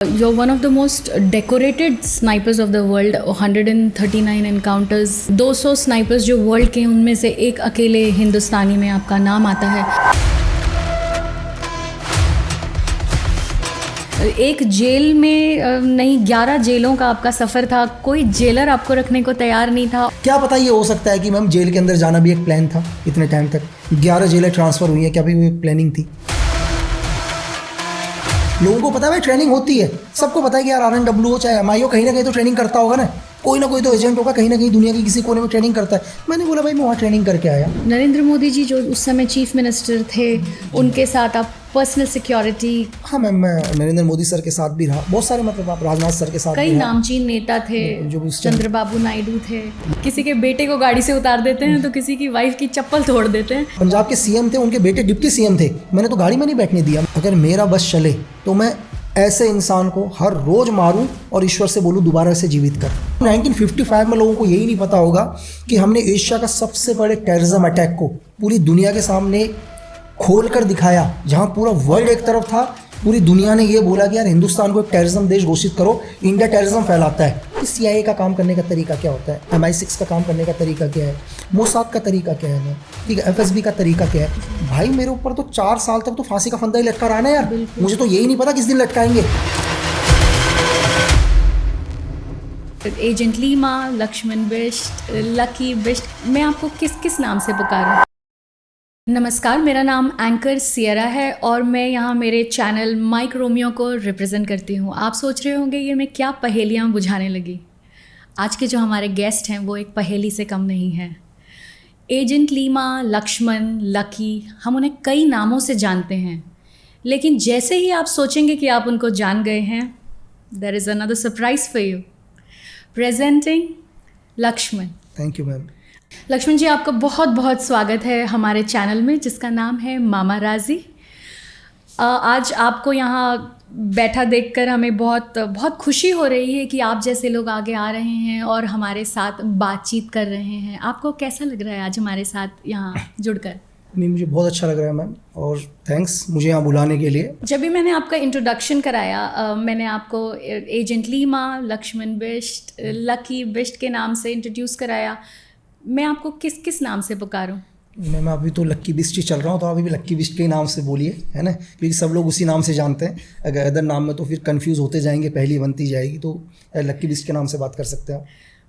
You're one of the most decorated snipers of the world. 139 encounters, 200 snipers जो world के, उनमें से एक अकेले हिंदुस्तानी में आपका नाम आता है। एक जेल में नहीं, 11 जेलों का आपका सफ़र था। कोई जेलर आपको रखने को तैयार नहीं था। क्या पता ये हो सकता है कि मैम जेल के अंदर जाना भी एक प्लान था। इतने टाइम तक 11 जेलें ट्रांसफ़र हुई हैं, क्या भी वो प्लानिंग थी? लोगों को पता है भाई ट्रेनिंग होती है, सबको पता है कि यार RNW हो चाहे MI हो, कहीं ना कहीं तो ट्रेनिंग करता होगा ना कोई तो एजेंट होगा, कहीं ना कहीं दुनिया के किसी कोने में ट्रेनिंग करता है। मैंने बोला भाई मैं वहाँ ट्रेनिंग करके आया। नरेंद्र मोदी जी जो उस समय चीफ मिनिस्टर थे, उनके साथ आप पर्सनल सिक्योरिटी। हाँ मैम, मैं नरेंद्र मोदी सर के साथ भी रहा, बहुत सारे, मतलब आप राजनाथ सर के साथ कई नामचीन नेता थे, जो चंद्रबाबू नायडू थे। किसी के बेटे को गाड़ी से उतार देते हैं तो किसी की वाइफ की चप्पल तोड़ देते हैं। पंजाब के CM थे, उनके बेटे डिप्टी CM थे, मैंने तो गाड़ी में नहीं बैठने दिया। अगर मेरा बस चले तो मैं ऐसे इंसान को हर रोज मारूं और ईश्वर से बोलूं दोबारा से जीवित कर। 1955 में लोगों को यही नहीं पता होगा कि हमने एशिया का सबसे बड़े टेररिज्म अटैक को पूरी दुनिया के सामने खोल कर दिखाया, जहां पूरा वर्ल्ड एक तरफ था, पूरी दुनिया ने ये बोला कि यार हिंदुस्तान को एक टेररिज्म देश घोषित करो, इंडिया टेररिज्म फैलाता है। CIA का काम करने का तरीका क्या होता है, MI6 का काम करने का तरीका क्या है, मोसाद का तरीका क्या है, ठीक है, FSB का तरीका क्या है। भाई मेरे ऊपर तो 4 साल तक तो फांसी का फंदा ही लटका रहा है यार, मुझे तो यही नहीं पता किस दिन लटकाएंगे। Agent Lima, Lakshman Bisht, lucky Bisht, मैं आपको किस किस नाम से पुकारूं? नमस्कार, मेरा नाम एंकर सियरा है और मैं यहाँ मेरे चैनल माइक रोमियो को रिप्रेजेंट करती हूँ। आप सोच रहे होंगे ये मैं क्या पहेलियाँ बुझाने लगी। आज के जो हमारे गेस्ट हैं वो एक पहेली से कम नहीं है। एजेंट लीमा, लक्ष्मण, लकी, हम उन्हें कई नामों से जानते हैं, लेकिन जैसे ही आप सोचेंगे कि आप उनको जान गए हैं, there is another surprise for you. Presenting Laxman. Thank you ma'am. Laxman ji, आपका बहुत बहुत स्वागत है हमारे चैनल में जिसका नाम है मामा राजी। आज आपको यहाँ बैठा देखकर हमें बहुत बहुत खुशी हो रही है कि आप जैसे लोग आगे आ रहे हैं और हमारे साथ बातचीत कर रहे हैं। आपको कैसा लग रहा है आज हमारे साथ यहाँ जुड़कर? नहीं, मुझे बहुत अच्छा लग रहा है मैम, और थैंक्स मुझे यहाँ बुलाने के लिए। जब भी मैंने आपका इंट्रोडक्शन कराया, मैंने आपको agent Lima, Lakshman Bisht, lucky Bisht के नाम से इंट्रोड्यूस कराया। मैं आपको किस किस नाम से पुकारूं? मैं अभी तो लक्की बिष्ट ही चल रहा हूँ, तो अभी भी लक्की बिष्ट के नाम से बोलिए, है ना, क्योंकि सब लोग उसी नाम से जानते हैं। अगर अदर नाम में तो फिर कंफ्यूज होते जाएंगे, पहली बनती जाएगी, तो लक्की बिष्ट के नाम से बात कर सकते हैं आप।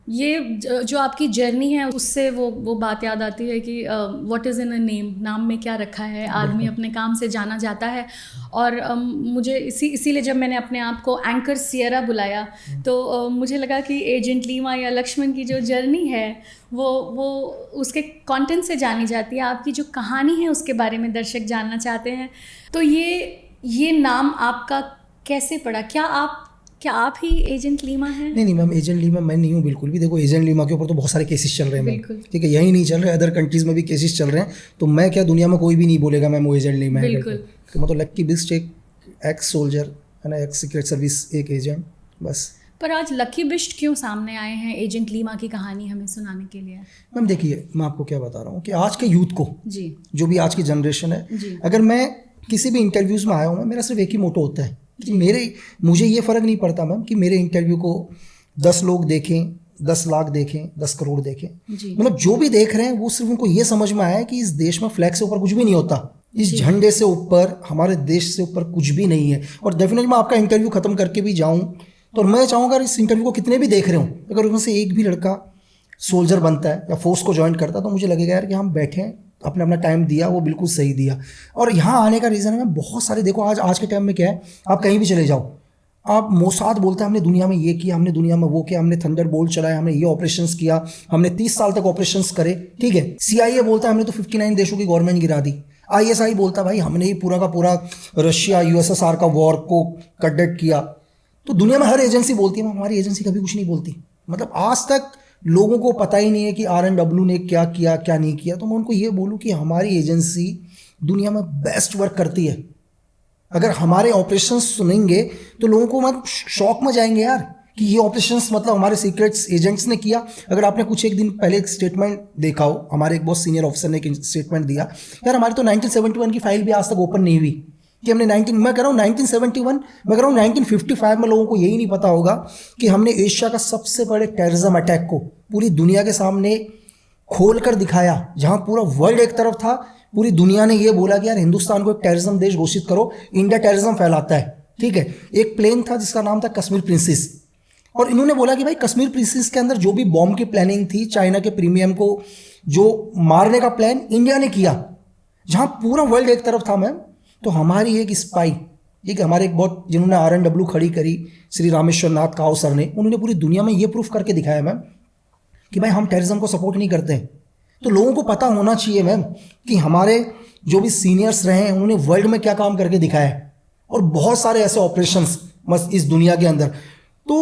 ये जो आपकी जर्नी है उससे वो बात याद आती है कि what is in a name, नाम में क्या रखा है। आदमी अपने काम से जाना जाता है, और मुझे इसीलिए जब मैंने अपने आप को एंकर सियरा बुलाया तो मुझे लगा कि एजेंट लीमा या लक्ष्मण की जो जर्नी है वो उसके कंटेंट से जानी जाती है। आपकी जो कहानी है उसके बारे में दर्शक जानना चाहते हैं। तो ये नाम आपका कैसे पड़ा? क्या आप ही एजेंट लीमा हैं? नहीं मैम, एजेंट लीमा मैं नहीं हूँ बिल्कुल भी। देखो, एजेंट लीमा के ऊपर तो बहुत सारे केसेस चल रहे हैं, ठीक है, यही नहीं चल रहे, अदर कंट्रीज में भी केसेस चल रहे हैं, तो मैं क्या, दुनिया में कोई भी नहीं बोलेगा मैम वो एजेंट लीमा है। तो मतलब लक्की बिष्ट एक एक्स सोल्जर है ना, एक्स सीक्रेट सर्विस एक एजेंट, बस। पर आज लकी बिष्ट क्यों सामने आए हैं एजेंट लीमा की कहानी हमें सुनाने के लिए? मैम देखिए, मैं आपको क्या बता रहा हूँ कि आज के यूथ को जी, जो भी आज की जनरेशन है, अगर मैं किसी भी इंटरव्यूज़ में आया हूँ, मेरा सिर्फ एक ही मोटो होता है कि मुझे ये फ़र्क नहीं पड़ता मैम कि मेरे इंटरव्यू को 10 लोग देखें, 10 लाख देखें, 10 करोड़ देखें, मतलब जो भी देख रहे हैं वो सिर्फ उनको ये समझ में आया है कि इस देश में फ्लैग से ऊपर कुछ भी नहीं होता, इस झंडे से ऊपर, हमारे देश से ऊपर कुछ भी नहीं है। और डेफिनेटली मैं आपका इंटरव्यू ख़त्म करके भी जाऊँ तो मैं चाहूँगा इस इंटरव्यू को कितने भी देख रहे हों, अगर उनमें से एक भी लड़का सोल्जर बनता है या फोर्स को ज्वाइन करता है, तो मुझे लगेगा यार कि हम बैठे, अपने अपना टाइम दिया, वो बिल्कुल सही दिया। और यहाँ आने का रीज़न है बहुत सारे। देखो आज के टाइम में क्या है, आप कहीं भी चले जाओ, आप मोसाद बोलते हैं हमने दुनिया में ये किया, हमने दुनिया में वो किया, हमने थंडर बोल्ट चलाया, हमने ये ऑपरेशंस किया, हमने 30 साल तक ऑपरेशंस करे, ठीक है। CIA बोलता है हमने तो 59 देशों की गवर्नमेंट गिरा दी। ISI बोलता है भाई हमने ही पूरा का पूरा रशिया USSR का वॉर को कंडक्ट किया। तो दुनिया में हर एजेंसी बोलती है, हमारी एजेंसी कभी कुछ नहीं बोलती। मतलब आज तक लोगों को पता ही नहीं है कि RNW ने क्या किया क्या नहीं किया। तो मैं उनको ये बोलूँ कि हमारी एजेंसी दुनिया में बेस्ट वर्क करती है। अगर हमारे ऑपरेशंस सुनेंगे तो लोगों को मतलब शॉक में जाएंगे यार कि ये ऑपरेशंस मतलब हमारे सीक्रेट्स एजेंट्स ने किया। अगर आपने कुछ एक दिन पहले एक स्टेटमेंट देखा हो, हमारे एक बहुत सीनियर ऑफिसर ने एक स्टेटमेंट दिया, यार हमारी तो 1971 की फाइल भी आज तक ओपन नहीं हुई, कि हमने मैं कह रहा हूँ 1971, मैं कह रहा हूँ 1955 में लोगों को यही नहीं पता होगा कि हमने एशिया का सबसे बड़े टेररिज्म अटैक को पूरी दुनिया के सामने खोल कर दिखाया, जहाँ पूरा वर्ल्ड एक तरफ था, पूरी दुनिया ने ये बोला कि यार हिंदुस्तान को एक टेररिज्म देश घोषित करो, इंडिया टेररिज्म फैलाता है, ठीक है। एक प्लेन था जिसका नाम था कश्मीर प्रिंसेस, और इन्होंने बोला कि भाई कश्मीर प्रिंसेस के अंदर जो भी बॉम्ब की प्लानिंग थी, चाइना के प्रीमियम को जो मारने का प्लान इंडिया ने किया, जहाँ पूरा वर्ल्ड एक तरफ था मैम। तो हमारी एक स्पाई, एक हमारे एक बहुत जिन्होंने RNW खड़ी करी, श्री रामेश्वर नाथ काव सर ने, उन्होंने पूरी दुनिया में ये प्रूफ करके दिखाया मैम कि भाई हम टेररिज्म को सपोर्ट नहीं करते हैं। तो लोगों को पता होना चाहिए मैम कि हमारे जो भी सीनियर्स रहे हैं उन्होंने वर्ल्ड में क्या काम करके दिखाया है, और बहुत सारे ऐसे ऑपरेशंस बस इस दुनिया के अंदर। तो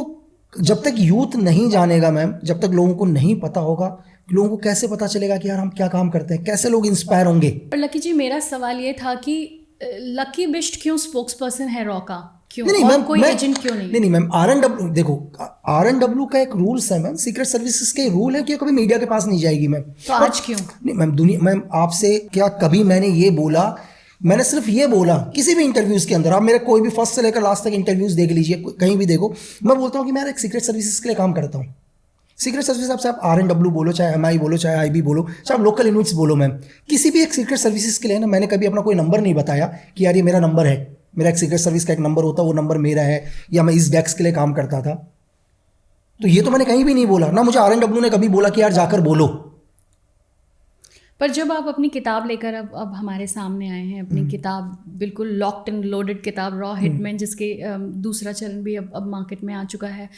जब तक यूथ नहीं जानेगा मैम, जब तक लोगों को नहीं पता होगा, लोगों को कैसे पता चलेगा कि यार हम क्या काम करते हैं, कैसे लोग इंस्पायर होंगे। और लकी जी, मेरा सवाल ये था कि लकी बिष्ट क्यों स्पोक्स पर्सन है रॉ का, क्यों? नहीं और मैम, कोई एजेंट क्यों नहीं? नहीं मैम, RNW देखो, RNW का एक रूल्स है मैम, सीक्रेट सर्विसेज के रूल है कि कभी मीडिया के पास नहीं जाएगी मैम। तो आज क्यों? नहीं मैम, मैम आपसे क्या कभी मैंने ये बोला? मैंने सिर्फ ये बोला, किसी भी इंटरव्यूज के अंदर आप मेरे कोई भी फर्स्ट से लेकर लास्ट तक इंटरव्यूज देख लीजिए, कहीं भी देखो, मैं बोलता हूँ कि मैं एक सीक्रेट सर्विसेज के लिए काम करता हूँ। सीक्रेट सर्विसेज आपसे आप RNW बोलो, चाहे MI बोलो, चाहे IB बोलो, चाहे आप लोकल यूनिट्स बोलो मैम, किसी भी एक सीक्रेट सर्विसेज के लिए ना मैंने कभी अपना कोई नंबर नहीं बताया कि यार ये मेरा नंबर है, मेरा एक सीक्रेट सर्विस का एक नंबर होता है, वो नंबर मेरा है, या मैं इस डेस्क के लिए काम करता था। तो ये तो मैंने कहीं भी नहीं बोला ना, मुझे RNW ने कभी बोला कि यार जाकर बोलो। पर जब आप अपनी किताब लेकर अब हमारे सामने आए हैं, अपनी किताब बिल्कुल लॉक्ड एंड लोडेड किताब रॉ हिटमैन, जिसके दूसरा चरण भी अब मार्केट में आ चुका है,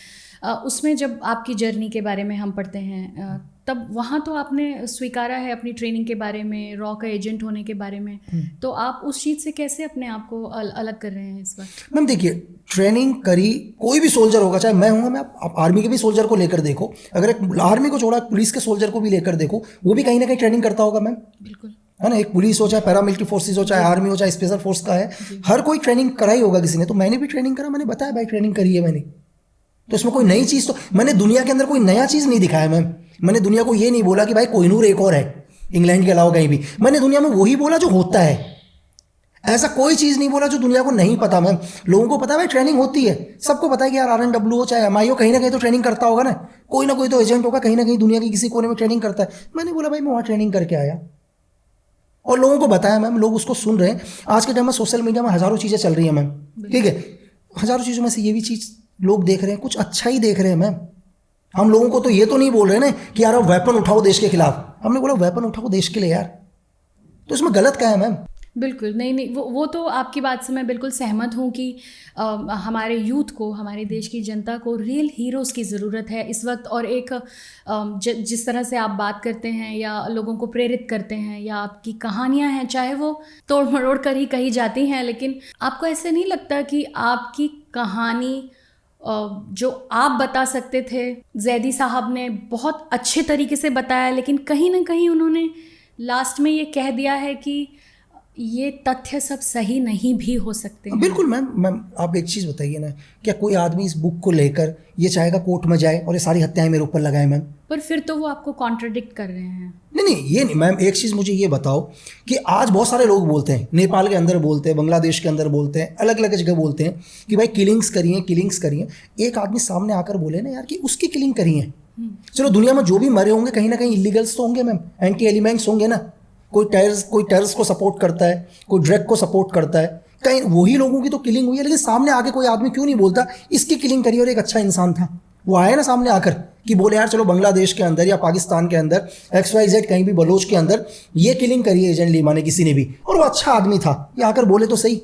उसमें जब आपकी जर्नी के बारे में हम पढ़ते हैं, तब वहाँ तो आपने स्वीकारा है अपनी ट्रेनिंग के बारे में, रॉ का एजेंट होने के बारे में, तो आप उस चीज़ से कैसे अपने आप को अलग कर रहे हैं इस वक्त? मैम देखिए, ट्रेनिंग करी कोई भी सोल्जर होगा, चाहे मैं हूँ, मैं आप आर्मी के भी सोल्जर को लेकर देखो, अगर एक आर्मी को छोड़ा पुलिस के सोल्जर को भी लेकर देखो, वो भी कहीं ना कहीं ट्रेनिंग करता होगा मैम, बिल्कुल है ना। एक पुलिस हो, चाहे पैरामिलिट्री फोर्सेज हो, चाहे आर्मी हो, चाहे स्पेशल फोर्स का है, हर कोई ट्रेनिंग करा ही होगा किसी ने। तो मैंने भी ट्रेनिंग करा, मैंने बताया भाई ट्रेनिंग करी है मैंने, तो इसमें कोई नई चीज़, तो मैंने दुनिया के अंदर कोई नया चीज़ नहीं दिखाया मैम। मैंने दुनिया को ये नहीं बोला कि भाई कोहिनूर एक और है इंग्लैंड के अलावा कहीं भी, मैंने दुनिया में वही बोला जो होता है, ऐसा कोई चीज़ नहीं बोला जो दुनिया को नहीं पता मैम। लोगों को पता है भाई ट्रेनिंग होती है, सबको पता है कि यार RNW हो चाहे MI हो, कहीं ना कहीं तो ट्रेनिंग करता होगा ना कोई तो एजेंट होगा कहीं ना कहीं दुनिया की किसी कोने में ट्रेनिंग करता है। मैंने बोला भाई मैं वहाँ ट्रेनिंग करके आया, और लोगों को बताया मैम, लोग उसको सुन रहे हैं। आज के टाइम में सोशल मीडिया में हज़ारों चीज़ें चल रही हैं मैम, ठीक है, हज़ारों चीज़ों में से ये भी चीज़ लोग देख रहे हैं, कुछ अच्छा ही देख रहे हैं मैम। हम लोगों को तो ये तो नहीं बोल रहे ना कि यार वेपन उठाओ देश के खिलाफ, हमने बोला वेपन उठाओ देश के लिए यार, तो इसमें गलत क्या है मैम? बिल्कुल नहीं, वो तो आपकी बात से मैं बिल्कुल सहमत हूँ कि हमारे यूथ को, हमारे देश की जनता को रियल हीरोज़ की ज़रूरत है इस वक्त। और एक जिस तरह से आप बात करते हैं या लोगों को प्रेरित करते हैं, या आपकी कहानियाँ हैं, चाहे वो तोड़ मरोड़ कर ही कही जाती हैं, लेकिन आपको ऐसे नहीं लगता कि आपकी कहानी जो आप बता सकते थे, जैदी साहब ने बहुत अच्छे तरीके से बताया, लेकिन कहीं ना कहीं उन्होंने लास्ट में ये कह दिया है कि ये तथ्य सब सही नहीं भी हो सकते हैं। बिल्कुल मैम आप एक चीज़ बताइए ना, क्या कोई आदमी इस बुक को लेकर ये चाहेगा कोर्ट में जाए और ये सारी हत्याएं मेरे ऊपर लगाए मैम? पर फिर तो वो आपको कॉन्ट्रडिक्ट कर रहे हैं। नहीं ये नहीं मैम, एक चीज़ मुझे ये बताओ कि आज बहुत सारे लोग बोलते हैं, नेपाल के अंदर बोलते हैं, बांग्लादेश के अंदर बोलते हैं, अलग अलग जगह बोलते हैं कि भाई किलिंग्स करिए। एक आदमी सामने आकर बोले ना यार कि उसकी किलिंग करिए। चलो दुनिया में जो भी मरे होंगे कहीं ना कहीं इलीगल्स तो होंगे मैम, एंटी एलिमेंट्स होंगे ना, कोई टेरर्स को सपोर्ट करता है, कोई ड्रग को सपोर्ट करता है, कहीं वही लोगों की तो किलिंग हुई है। लेकिन सामने आके कोई आदमी क्यों नहीं बोलता इसकी किलिंग करिए, और एक अच्छा इंसान था वो आया ना सामने आकर कि बोले यार चलो बांग्लादेश के अंदर या पाकिस्तान के अंदर XYZ कहीं भी बलोच के अंदर ये किलिंग करिए एजेंट लीमा ने, किसी ने भी, और वो अच्छा आदमी था, ये आकर बोले तो सही।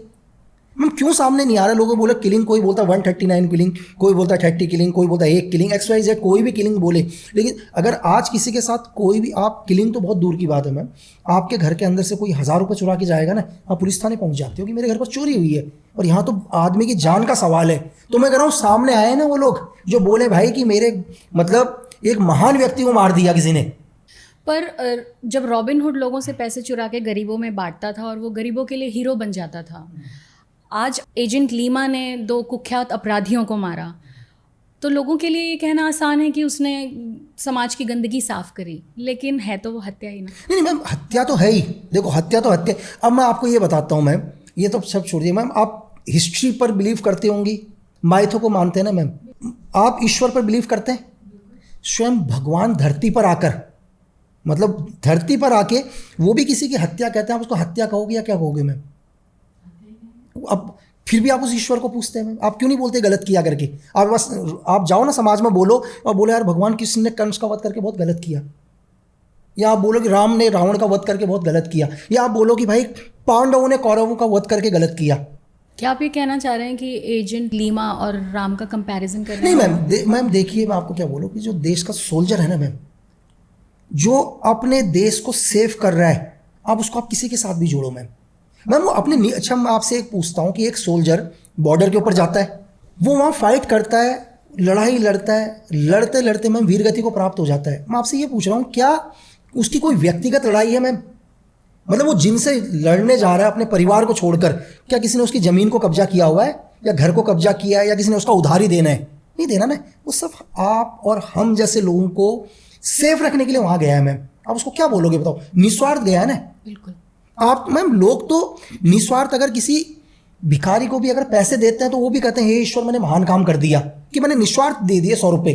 मैम क्यों सामने नहीं आ रहा? लोगों बोले किलिंग, कोई बोलता 139 किलिंग, कोई बोलता 30 किलिंग, कोई बोलता 1 किलिंग, XYZ कोई भी किलिंग बोले। लेकिन अगर आज किसी के साथ कोई भी, आप किलिंग तो बहुत दूर की बात है मैम, आपके घर के अंदर से कोई 1000 रुपये चुरा के जाएगा ना, आप पुलिस थाने पहुंच जाते हो कि मेरे घर पर चोरी हुई है, और यहाँ तो आदमी की जान का सवाल है। तो मैं कह रहा हूँ सामने आए ना वो लोग जो बोले भाई कि मेरे मतलब एक महान व्यक्ति को मार दिया किसी ने। पर जब रॉबिनहुड लोगों से पैसे चुरा के गरीबों में बांटता था और वो गरीबों के लिए हीरो बन जाता था, आज एजेंट लीमा ने 2 कुख्यात अपराधियों को मारा, तो लोगों के लिए ये कहना आसान है कि उसने समाज की गंदगी साफ करी, लेकिन है तो वो हत्या ही ना। नहीं मैम, हत्या तो है ही, देखो हत्या तो हत्या। अब मैं आपको ये बताता हूँ मैम, ये तो सब छोड़ दिए मैम। आप हिस्ट्री पर बिलीव करते होंगी, माइथों को मानते हैं ना मैम। आप ईश्वर पर बिलीव करते हैं? स्वयं भगवान धरती पर आकर, मतलब धरती पर आके वो भी किसी की हत्या कहते हैं, आप उसको हत्या कहोगे या क्या कहोगे मैम? अब फिर भी आप उस ईश्वर को पूछते हैं मैम। आप क्यों नहीं बोलते गलत किया करके? आप बस आप जाओ ना समाज में बोलो और बोलो यार भगवान कृष्ण ने कंस का वध करके बहुत गलत किया, या आप बोलो कि राम ने रावण का वध करके बहुत गलत किया, या आप बोलो कि भाई पांडवों ने कौरवों का वध करके गलत किया। क्या आप ये कहना चाह रहे हैं कि एजेंट लीमा और राम का कंपैरिजन कर रहे नहीं हैं? मैम, मैम देखिए मैं आपको क्या बोलूँ कि जो देश का सोल्जर है ना मैम, जो अपने देश को सेव कर रहा है, आप उसको आप किसी के साथ भी जोड़ो मैम। मैम वो अपने अच्छा मैं आपसे एक पूछता हूँ कि एक सोल्जर बॉर्डर के ऊपर जाता है, वो वहाँ फाइट करता है, लड़ाई लड़ता है, लड़ते लड़ते मैम वीरगति को प्राप्त हो जाता है। मैं आपसे ये पूछ रहा हूँ क्या उसकी कोई व्यक्तिगत लड़ाई है मैम? मतलब वो जिनसे लड़ने जा रहा है अपने परिवार को छोड़कर, क्या किसी ने उसकी ज़मीन को कब्जा किया हुआ है, या घर को कब्जा किया है, या किसी ने उसका उधारी देना है? नहीं देना ना। वो सब आप और हम जैसे लोगों को सेफ रखने के लिए वहाँ गया है मैम। आप उसको क्या बोलोगे बताओ? निस्वार्थ गया है ना। बिल्कुल। आप मैम लोग तो निस्वार्थ, अगर किसी भिखारी को भी अगर पैसे देते हैं तो वो भी कहते हैं हे ईश्वर मैंने महान काम कर दिया कि मैंने निस्वार्थ दे दिए 100 रुपये।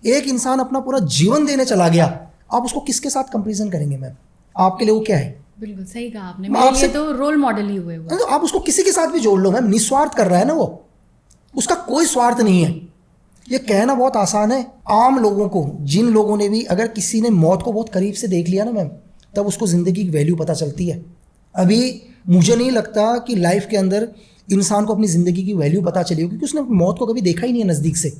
एक इंसान अपना पूरा जीवन देने चला गया, आप उसको किसके साथ कंपेरिजन करेंगे मैम? आपके लिए वो क्या है? बिल्कुल सही कहा आपने, मेरे लिए तो रोल मॉडल ही हुए वो। तो आप उसको किसी के साथ भी जोड़ लो मैम, निस्वार्थ कर रहा है ना वो, उसका कोई स्वार्थ नहीं है। ये कहना बहुत आसान है आम लोगों को, जिन लोगों ने भी, अगर किसी ने मौत को बहुत करीब से देख लिया ना मैम, तब उसको ज़िंदगी की वैल्यू पता चलती है। अभी मुझे नहीं लगता कि लाइफ के अंदर इंसान को अपनी ज़िंदगी की वैल्यू पता चली होगी, क्योंकि उसने मौत को कभी देखा ही नहीं है नज़दीक से।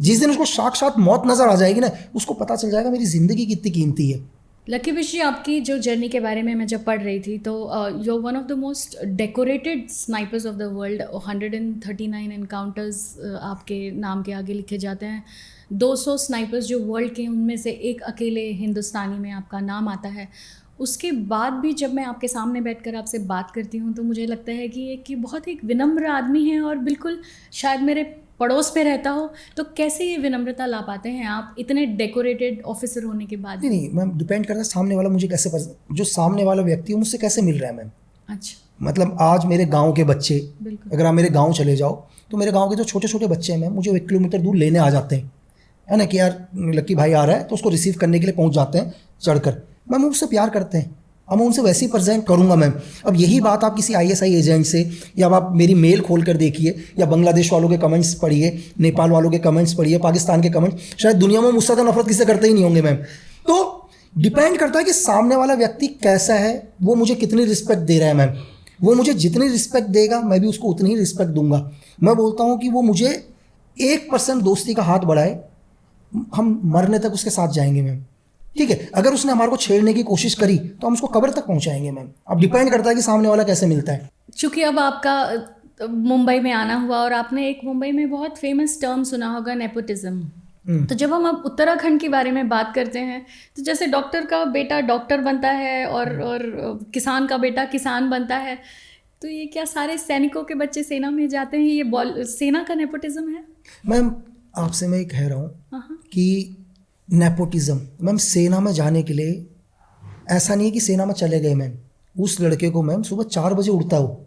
जिस दिन उसको साक्षात मौत नज़र आ जाएगी ना, उसको पता चल जाएगा मेरी ज़िंदगी कितनी कीमती है। लकी विश जी, आपकी जो जर्नी के बारे में मैं जब पढ़ रही थी तो you are one of the most decorated snipers of the world. 139 encounters आपके नाम के आगे लिखे जाते हैं। 200 स्नाइपर्स जो वर्ल्ड के, उनमें से एक अकेले हिंदुस्तानी में आपका नाम आता है। उसके बाद भी जब मैं आपके सामने बैठकर आपसे बात करती हूँ तो मुझे लगता है कि बहुत एक विनम्र आदमी है, और बिल्कुल शायद मेरे पड़ोस पे रहता हो। तो कैसे ये विनम्रता ला पाते हैं आप इतने डेकोरेटेड ऑफिसर होने के बाद? नहीं मैम, डिपेंड करता है सामने वाला मुझे कैसे जो सामने वाला व्यक्ति है मुझसे कैसे मिल रहा है मैम। अच्छा। मतलब आज मेरे गांव के बच्चे, अगर आप मेरे गांव चले जाओ तो मेरे गांव के जो छोटे छोटे बच्चे हैं मैम, मुझे 1 किलोमीटर दूर लेने आ जाते हैं, है ना, कि यार लक्की भाई आ रहा है, तो उसको रिसीव करने के लिए पहुंच जाते हैं चढ़कर। मैम उससे प्यार करते हैं, अब मैं उनसे वैसे ही प्रेजेंट करूंगा मैम। अब यही बात आप किसी ISI एजेंट से, या आप मेरी मेल खोल कर देखिए, या बांग्लादेश वालों के कमेंट्स पढ़िए, नेपाल वालों के कमेंट्स पढ़िए, पाकिस्तान के कमेंट्स, शायद दुनिया में मुझसे तो नफरत किससे करते ही नहीं होंगे मैम। तो डिपेंड करता है कि सामने वाला व्यक्ति कैसा है, वो मुझे कितनी रिस्पेक्ट दे रहा है मैम। वो मुझे जितनी रिस्पेक्ट देगा मैं भी उसको उतनी ही रिस्पेक्ट दूंगा। मैं बोलता हूँ कि वो मुझे 1% दोस्ती का हाथ बढ़ाए, हम मरने तक उसके साथ जाएंगे मैम। ठीक है, अगर उसने हमारे को छेड़ने की कोशिश करी तो हम उसको कब्र तक पहुंचाएंगे मैम। अब डिपेंड करता है कि सामने वाला कैसे मिलता है। चूँकि अब आपका मुंबई में आना हुआ, और आपने एक मुंबई में बहुत फेमस टर्म सुना होगा, नेपोटिज्म। तो जब हम अब उत्तराखंड के बारे में बात करते हैं तो जैसे डॉक्टर का बेटा डॉक्टर बनता है और किसान का बेटा किसान बनता है, तो ये क्या सारे सैनिकों के बच्चे सेना में जाते हैं, ये सेना का नेपोटिज्म है? मैम आपसे मैं कह रहा हूँ कि नेपोटिज्म मैम, सेना में जाने के लिए ऐसा नहीं है कि सेना में चले गए मैम। उस लड़के को मैम सुबह 4 बजे उठता हो,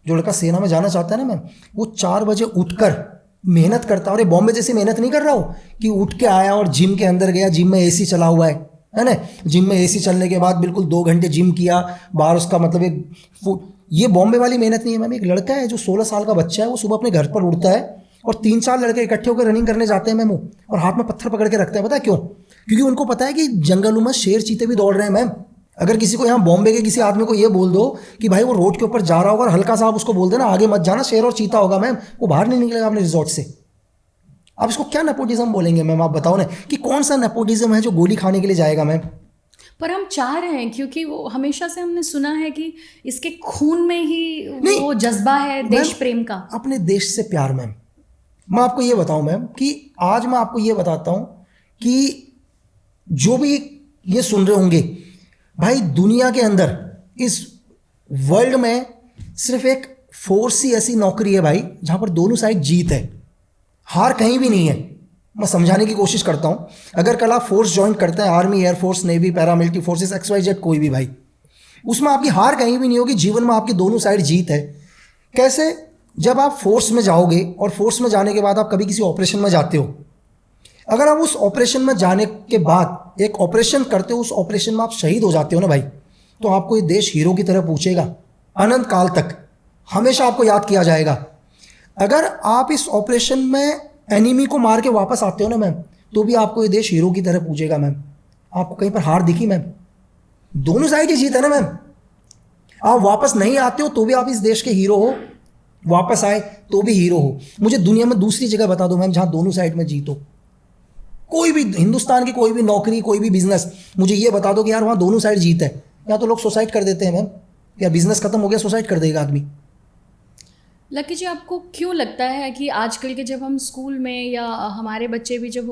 जो लड़का सेना में जाना चाहता है ना मैम, वो 4 बजे उठकर मेहनत करता है। और ये बॉम्बे जैसी मेहनत नहीं कर रहा हो कि उठ के आया और जिम के अंदर गया, जिम में AC चला हुआ है ना, जिम में AC चलने के बाद बिल्कुल 2 घंटे जिम किया, बाहर उसका मतलब एक ये बॉम्बे वाली मेहनत नहीं है मैम। एक लड़का है जो 16 साल का बच्चा है, वो सुबह अपने घर पर उठता है और 3-4 लड़के इकट्ठे होकर रनिंग करने जाते हैं मैम, वो और हाथ में पत्थर पकड़ के रखते हैं। पता है क्यों? क्योंकि उनको पता है कि जंगलों में शेर चीते भी दौड़ रहे हैं मैम। अगर किसी को यहाँ बॉम्बे के किसी आदमी को ये बोल दो कि भाई वो रोड के ऊपर जा रहा होगा और हल्का सा आप उसको बोल देना आगे मत जाना, शेर और चीता होगा मैम, वो बाहर नहीं निकलेगा अपने रिजॉर्ट से। आप इसको क्या नेपोटिज्म बोलेंगे मैम? आप बताओ ना कि कौन सा नेपोटिज्म है जो गोली खाने के लिए जाएगा मैम? पर हम चाह रहे हैं, क्योंकि वो हमेशा से हमने सुना है कि इसके खून में ही वो जज्बा है देश प्रेम का, अपने देश से प्यार मैम। मैं आपको ये बताऊं मैम कि आज मैं आपको ये बताता हूं कि जो भी ये सुन रहे होंगे भाई, दुनिया के अंदर इस वर्ल्ड में सिर्फ एक फोर्स ही ऐसी नौकरी है भाई जहां पर दोनों साइड जीत है, हार कहीं भी नहीं है। मैं समझाने की कोशिश करता हूं। अगर कल आप फोर्स ज्वाइन करते हैं, army, air force, navy, paramilitary forces, XYZ कोई भी भाई, उसमें आपकी हार कहीं भी नहीं होगी। जीवन में आपकी दोनों साइड जीत है। कैसे, जब आप फोर्स में जाओगे और फोर्स में जाने के बाद आप कभी किसी ऑपरेशन में जाते हो, अगर आप उस ऑपरेशन में जाने के बाद एक ऑपरेशन करते हो, उस ऑपरेशन में आप शहीद हो जाते हो ना भाई, तो आपको ये देश हीरो की तरह पूछेगा अनंत काल तक, हमेशा आपको याद किया जाएगा। अगर आप इस ऑपरेशन में एनिमी को मार के वापस आते हो ना मैम, तो भी आपको ये देश हीरो की तरह पूछेगा मैम। आपको कहीं पर हार दिखी मैम? दोनों साइड की जीत है ना मैम। आप वापस नहीं आते हो तो भी आप इस देश के हीरो हो, वापस आए तो भी हीरो हो। मुझे दुनिया में दूसरी जगह बता दो मैम जहां दोनों साइड में जीत हो। कोई भी हिंदुस्तान की कोई भी नौकरी, कोई भी बिजनेस, मुझे ये बता दो कि यार वहां दोनों साइड जीत है। या तो लोग सुसाइड कर देते हैं मैम, या बिजनेस खत्म हो गया सुसाइड कर देगा आदमी। लकी जी, आपको क्यों लगता है कि आजकल के जब हम स्कूल में या हमारे बच्चे भी जब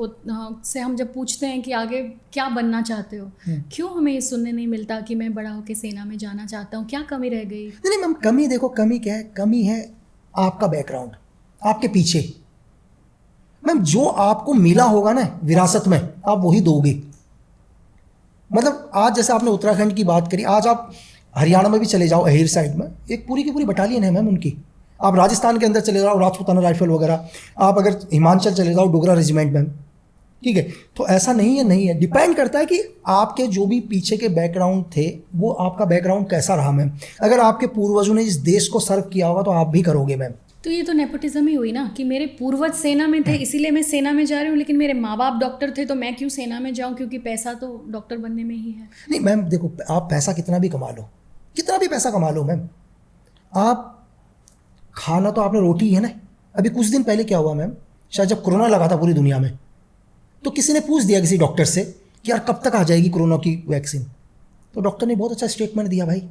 से हम जब पूछते हैं कि आगे क्या बनना चाहते हो, क्यों हमें ये सुनने नहीं मिलता कि मैं बड़ा होकर सेना में जाना चाहता हूँ? क्या कमी रह गई? नहीं मैम, कमी देखो, कमी क्या है? कमी है आपका बैकग्राउंड, आपके पीछे। मैम जो आपको मिला होगा ना विरासत में, आप वही दोगे। मतलब आज जैसे आपने उत्तराखंड की बात करी, आज आप हरियाणा में भी चले जाओ, अहिर साइड में एक पूरी की पूरी बटालियन है मैम उनकी। आप राजस्थान के अंदर चले जाओ, राजपूताना राइफल वगैरह। आप अगर हिमाचल चले जाओ, डोगरा रेजिमेंट मैम, ठीक है। तो ऐसा नहीं है, नहीं है, डिपेंड करता है कि आपके जो भी पीछे के बैकग्राउंड थे, वो आपका बैकग्राउंड कैसा रहा मैम। अगर आपके पूर्वजों ने इस देश को सर्व किया होगा तो आप भी करोगे मैम। तो ये तो नेपोटिज्म ही हुई ना, कि मेरे पूर्वज सेना में थे इसीलिए मैं सेना में जा रही हूँ, लेकिन मेरे माँ बाप डॉक्टर थे तो मैं क्यों सेना में जाऊँ, क्योंकि पैसा तो डॉक्टर बनने में ही है। नहीं मैम देखो, आप पैसा कितना भी कमा लो, कितना भी पैसा कमा लो मैम, आप खाना तो आपने रोटी है ना। अभी कुछ दिन पहले क्या हुआ मैम, शायद जब कोरोना लगा था पूरी दुनिया में, तो किसी ने पूछ दिया किसी डॉक्टर से कि यार कब तक आ जाएगी कोरोना की वैक्सीन। तो डॉक्टर ने बहुत अच्छा स्टेटमेंट दिया भाई।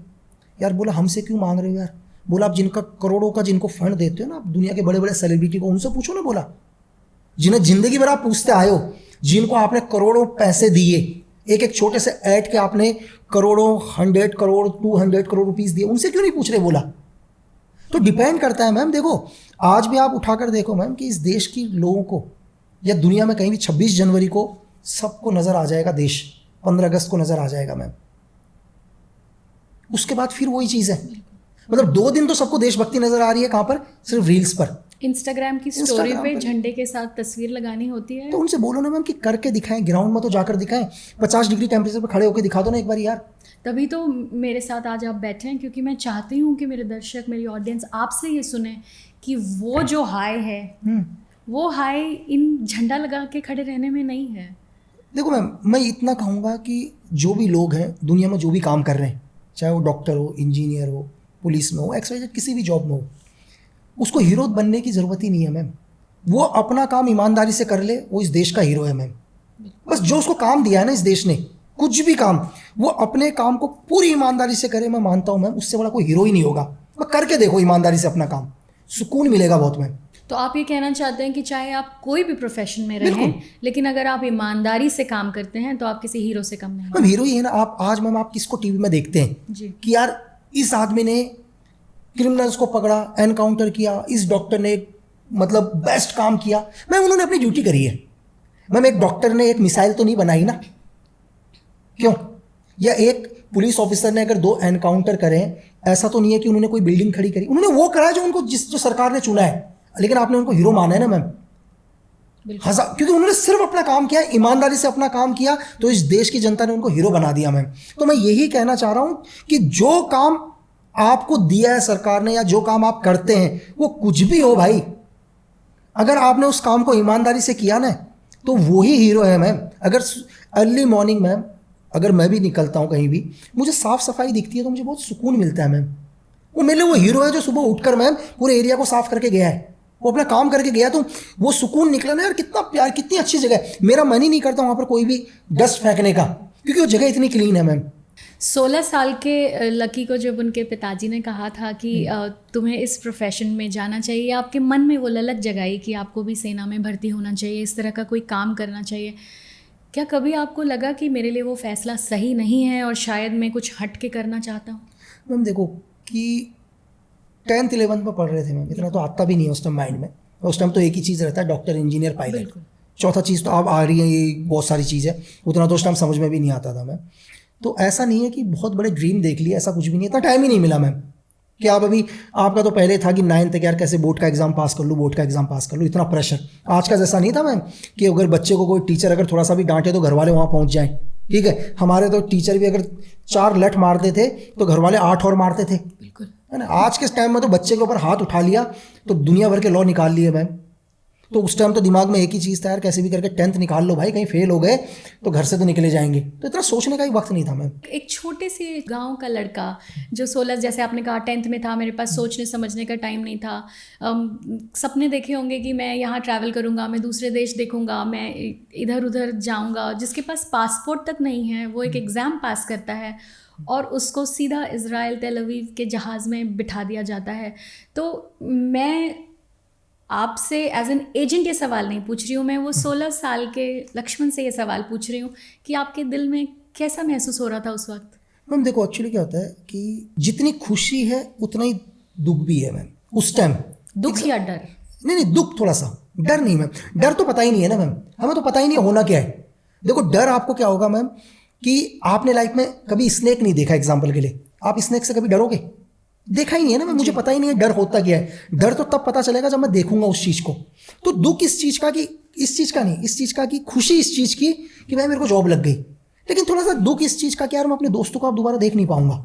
यार बोला हमसे क्यों मांग रहे हो यार, बोला आप जिनका करोड़ों का जिनको फंड देते हो ना, आप दुनिया के बड़े बड़े सेलिब्रिटी को, उनसे पूछो ना। बोला जिन्हें जिंदगी भर आप पूछते आए हो, जिनको आपने करोड़ों पैसे दिए, एक एक छोटे से ऐड के आपने करोड़ों, 100 करोड़ 200 करोड़ रुपीस दिए, उनसे क्यों नहीं पूछ रहे? बोला तो डिपेंड करता है मैम। देखो आज भी आप उठाकर देखो मैम कि इस देश की लोगों को या दुनिया में कहीं भी 26 जनवरी को सबको नजर आ जाएगा देश, 15 अगस्त को नजर आ जाएगा मैम। उसके बाद फिर वही चीज है, मतलब 2 दिन तो सबको देशभक्ति नजर आ रही है। कहां पर? सिर्फ रील्स पर, इंस्टाग्राम की स्टोरी पे झंडे के साथ तस्वीर लगानी होती है। तो उनसे बोलो ना मैम कि करके दिखाएं, ग्राउंड में तो जाकर दिखाएं। 50 डिग्री टेम्परेचर पर खड़े होकर दिखा दो ना एक बार यार। तभी तो मेरे साथ आज आप बैठे हैं, क्योंकि मैं चाहती हूँ कि मेरे दर्शक, मेरी ऑडियंस आपसे ये सुने कि वो जो हाई है, वो हाई इन झंडा लगा के खड़े रहने में नहीं है। देखो मैम, मैं इतना कहूँगा कि जो भी लोग हैं दुनिया में, जो भी काम कर रहे हैं, चाहे वो डॉक्टर हो, इंजीनियर हो, पुलिस में हो, XYZ किसी भी जॉब में हो, उसको हीरो बनने की ज़रूरत ही नहीं है मैम। वो अपना काम ईमानदारी से कर ले, वो इस देश का हीरो है मैम। बस जो उसको काम दिया है ना इस देश ने, कुछ भी काम, वो अपने काम को पूरी ईमानदारी से करे, मैं मानता हूँ मैम, उससे बड़ा कोई हीरो ही नहीं होगा। मैं करके देखो ईमानदारी से अपना काम, सुकून मिलेगा बहुत मैम। तो आप ये कहना चाहते हैं कि चाहे आप कोई भी प्रोफेशन में रहें, लेकिन अगर आप ईमानदारी से काम करते हैं तो आप किसी हीरो से कम नहीं। मैम हीरो ही है ना। आप आज मैम आप किसको टीवी में देखते हैं जी कि यार इस आदमी ने क्रिमिनल्स को पकड़ा, एनकाउंटर किया, इस डॉक्टर ने मतलब बेस्ट काम किया। मैम उन्होंने अपनी ड्यूटी करी है मैम। एक डॉक्टर ने एक मिसाइल तो नहीं बनाई ना, क्यों? या एक पुलिस ऑफिसर ने अगर 2 एनकाउंटर करें, ऐसा तो नहीं है कि उन्होंने कोई बिल्डिंग खड़ी करी। उन्होंने वो करा जो उनको जो सरकार ने चुना है, लेकिन आपने उनको हीरो माना है ना मैम। क्योंकि उन्होंने सिर्फ अपना काम किया, ईमानदारी से अपना काम किया, तो इस देश की जनता ने उनको हीरो बना दिया मैम। तो मैं यही कहना चाह रहा हूं कि जो काम आपको दिया है सरकार ने, या जो काम आप करते हैं, वो कुछ भी हो भाई, अगर आपने उस काम को ईमानदारी से किया ना, तो वही हीरो है मैम। अगर अर्ली मॉर्निंग मैम, अगर मैं भी निकलता हूँ कहीं भी, मुझे साफ सफाई दिखती है तो मुझे बहुत सुकून मिलता है मैम। वो मेरे लिए वो हीरो है जो सुबह उठकर मैम पूरे एरिया को साफ करके गया है, वो अपना काम करके गया, तो वो सुकून निकला ना यार। कितना प्यार, कितनी अच्छी जगह है। मेरा मन ही नहीं करता वहाँ पर कोई भी डस्ट फेंकने का, क्योंकि वो जगह इतनी क्लीन है मैम। 16 साल के लकी को जब उनके पिताजी ने कहा था कि तुम्हें इस प्रोफेशन में जाना चाहिए, आपके मन में वो ललक जगाई कि आपको भी सेना में भर्ती होना चाहिए, इस तरह का कोई काम करना चाहिए, क्या कभी आपको लगा कि मेरे लिए वो फैसला सही नहीं है और शायद मैं कुछ हट के करना चाहता हूँ? मैम देखो कि 10th 11th में पढ़ रहे थे मैम, इतना तो आता भी नहीं है उस टाइम माइंड में। उस टाइम तो एक ही चीज़ रहता है, डॉक्टर, इंजीनियर, पायलट। चौथा चीज़ तो अब आ रही है, ये बहुत सारी चीज़ है, उतना तो उस टाइम समझ में भी नहीं आता था मैम। तो ऐसा नहीं है कि बहुत बड़े ड्रीम देख लिए, ऐसा कुछ भी नहीं, इतना टाइम ही नहीं मिला मैम। कि आप अभी, आपका तो पहले था कि 9th तक यार कैसे बोर्ड का एग्जाम पास कर लूँ, बोर्ड का एग्जाम पास कर लूँ, इतना प्रेशर। आज का जैसा नहीं था मैम कि अगर बच्चे को कोई टीचर अगर थोड़ा सा भी डांटे तो घर वाले वहाँ पहुँच जाएं। ठीक है, हमारे तो टीचर भी अगर 4 लठ मारते थे तो घर वाले 8 और मारते थे, बिल्कुल है ना। आज के टाइम में तो बच्चे के ऊपर हाथ उठा लिया तो दुनिया भर के लॉ निकाल लिए मैम। तो उस टाइम तो दिमाग में एक ही चीज़ था यार, कैसे भी करके 10th निकाल लो भाई, कहीं फेल हो गए तो घर से तो निकले जाएंगे। तो इतना सोचने का ही वक्त नहीं था मैम। एक छोटे से गांव का लड़का जो 16, जैसे आपने कहा 10th में था, मेरे पास सोचने समझने का टाइम नहीं था। सपने देखे होंगे कि मैं यहाँ ट्रैवल करूँगा, मैं दूसरे देश देखूँगा, मैं इधर उधर जाऊँगा। जिसके पास पासपोर्ट तक नहीं है वो एक एग्ज़ाम पास करता है और उसको सीधा इज़राइल तेल अवीव के जहाज़ में बिठा दिया जाता है। तो मैं आपसे एज एन एजेंट ये सवाल नहीं पूछ रही हूँ, मैं वो 16 साल के लक्ष्मण से ये सवाल पूछ रही हूँ कि आपके दिल में कैसा महसूस हो रहा था उस वक्त? मैम देखो, एक्चुअली क्या होता है कि जितनी खुशी है उतना ही दुख भी है मैम उस टाइम। दुख या डर? नहीं, दुख थोड़ा सा, डर नहीं मैम। डर तो पता ही नहीं है ना मैम, हमें तो पता ही नहीं होना क्या है। देखो डर आपको क्या होगा मैम कि आपने लाइफ में कभी स्नेक नहीं देखा, एग्जाम्पल के लिए आप स्नेक से कभी डरोगे? देखा ही नहीं है ना मैम, मुझे पता ही नहीं है डर होता क्या है। डर तो तब पता चलेगा जब मैं देखूंगा उस चीज़ को। तो दुख इस चीज़ का कि इस चीज़ का नहीं, इस चीज़ का कि खुशी इस चीज़ की कि भाई मेरे को जॉब लग गई। लेकिन थोड़ा सा दुख इस चीज़ का कि यार मैं अपने दोस्तों को अब दोबारा देख नहीं पाऊंगा,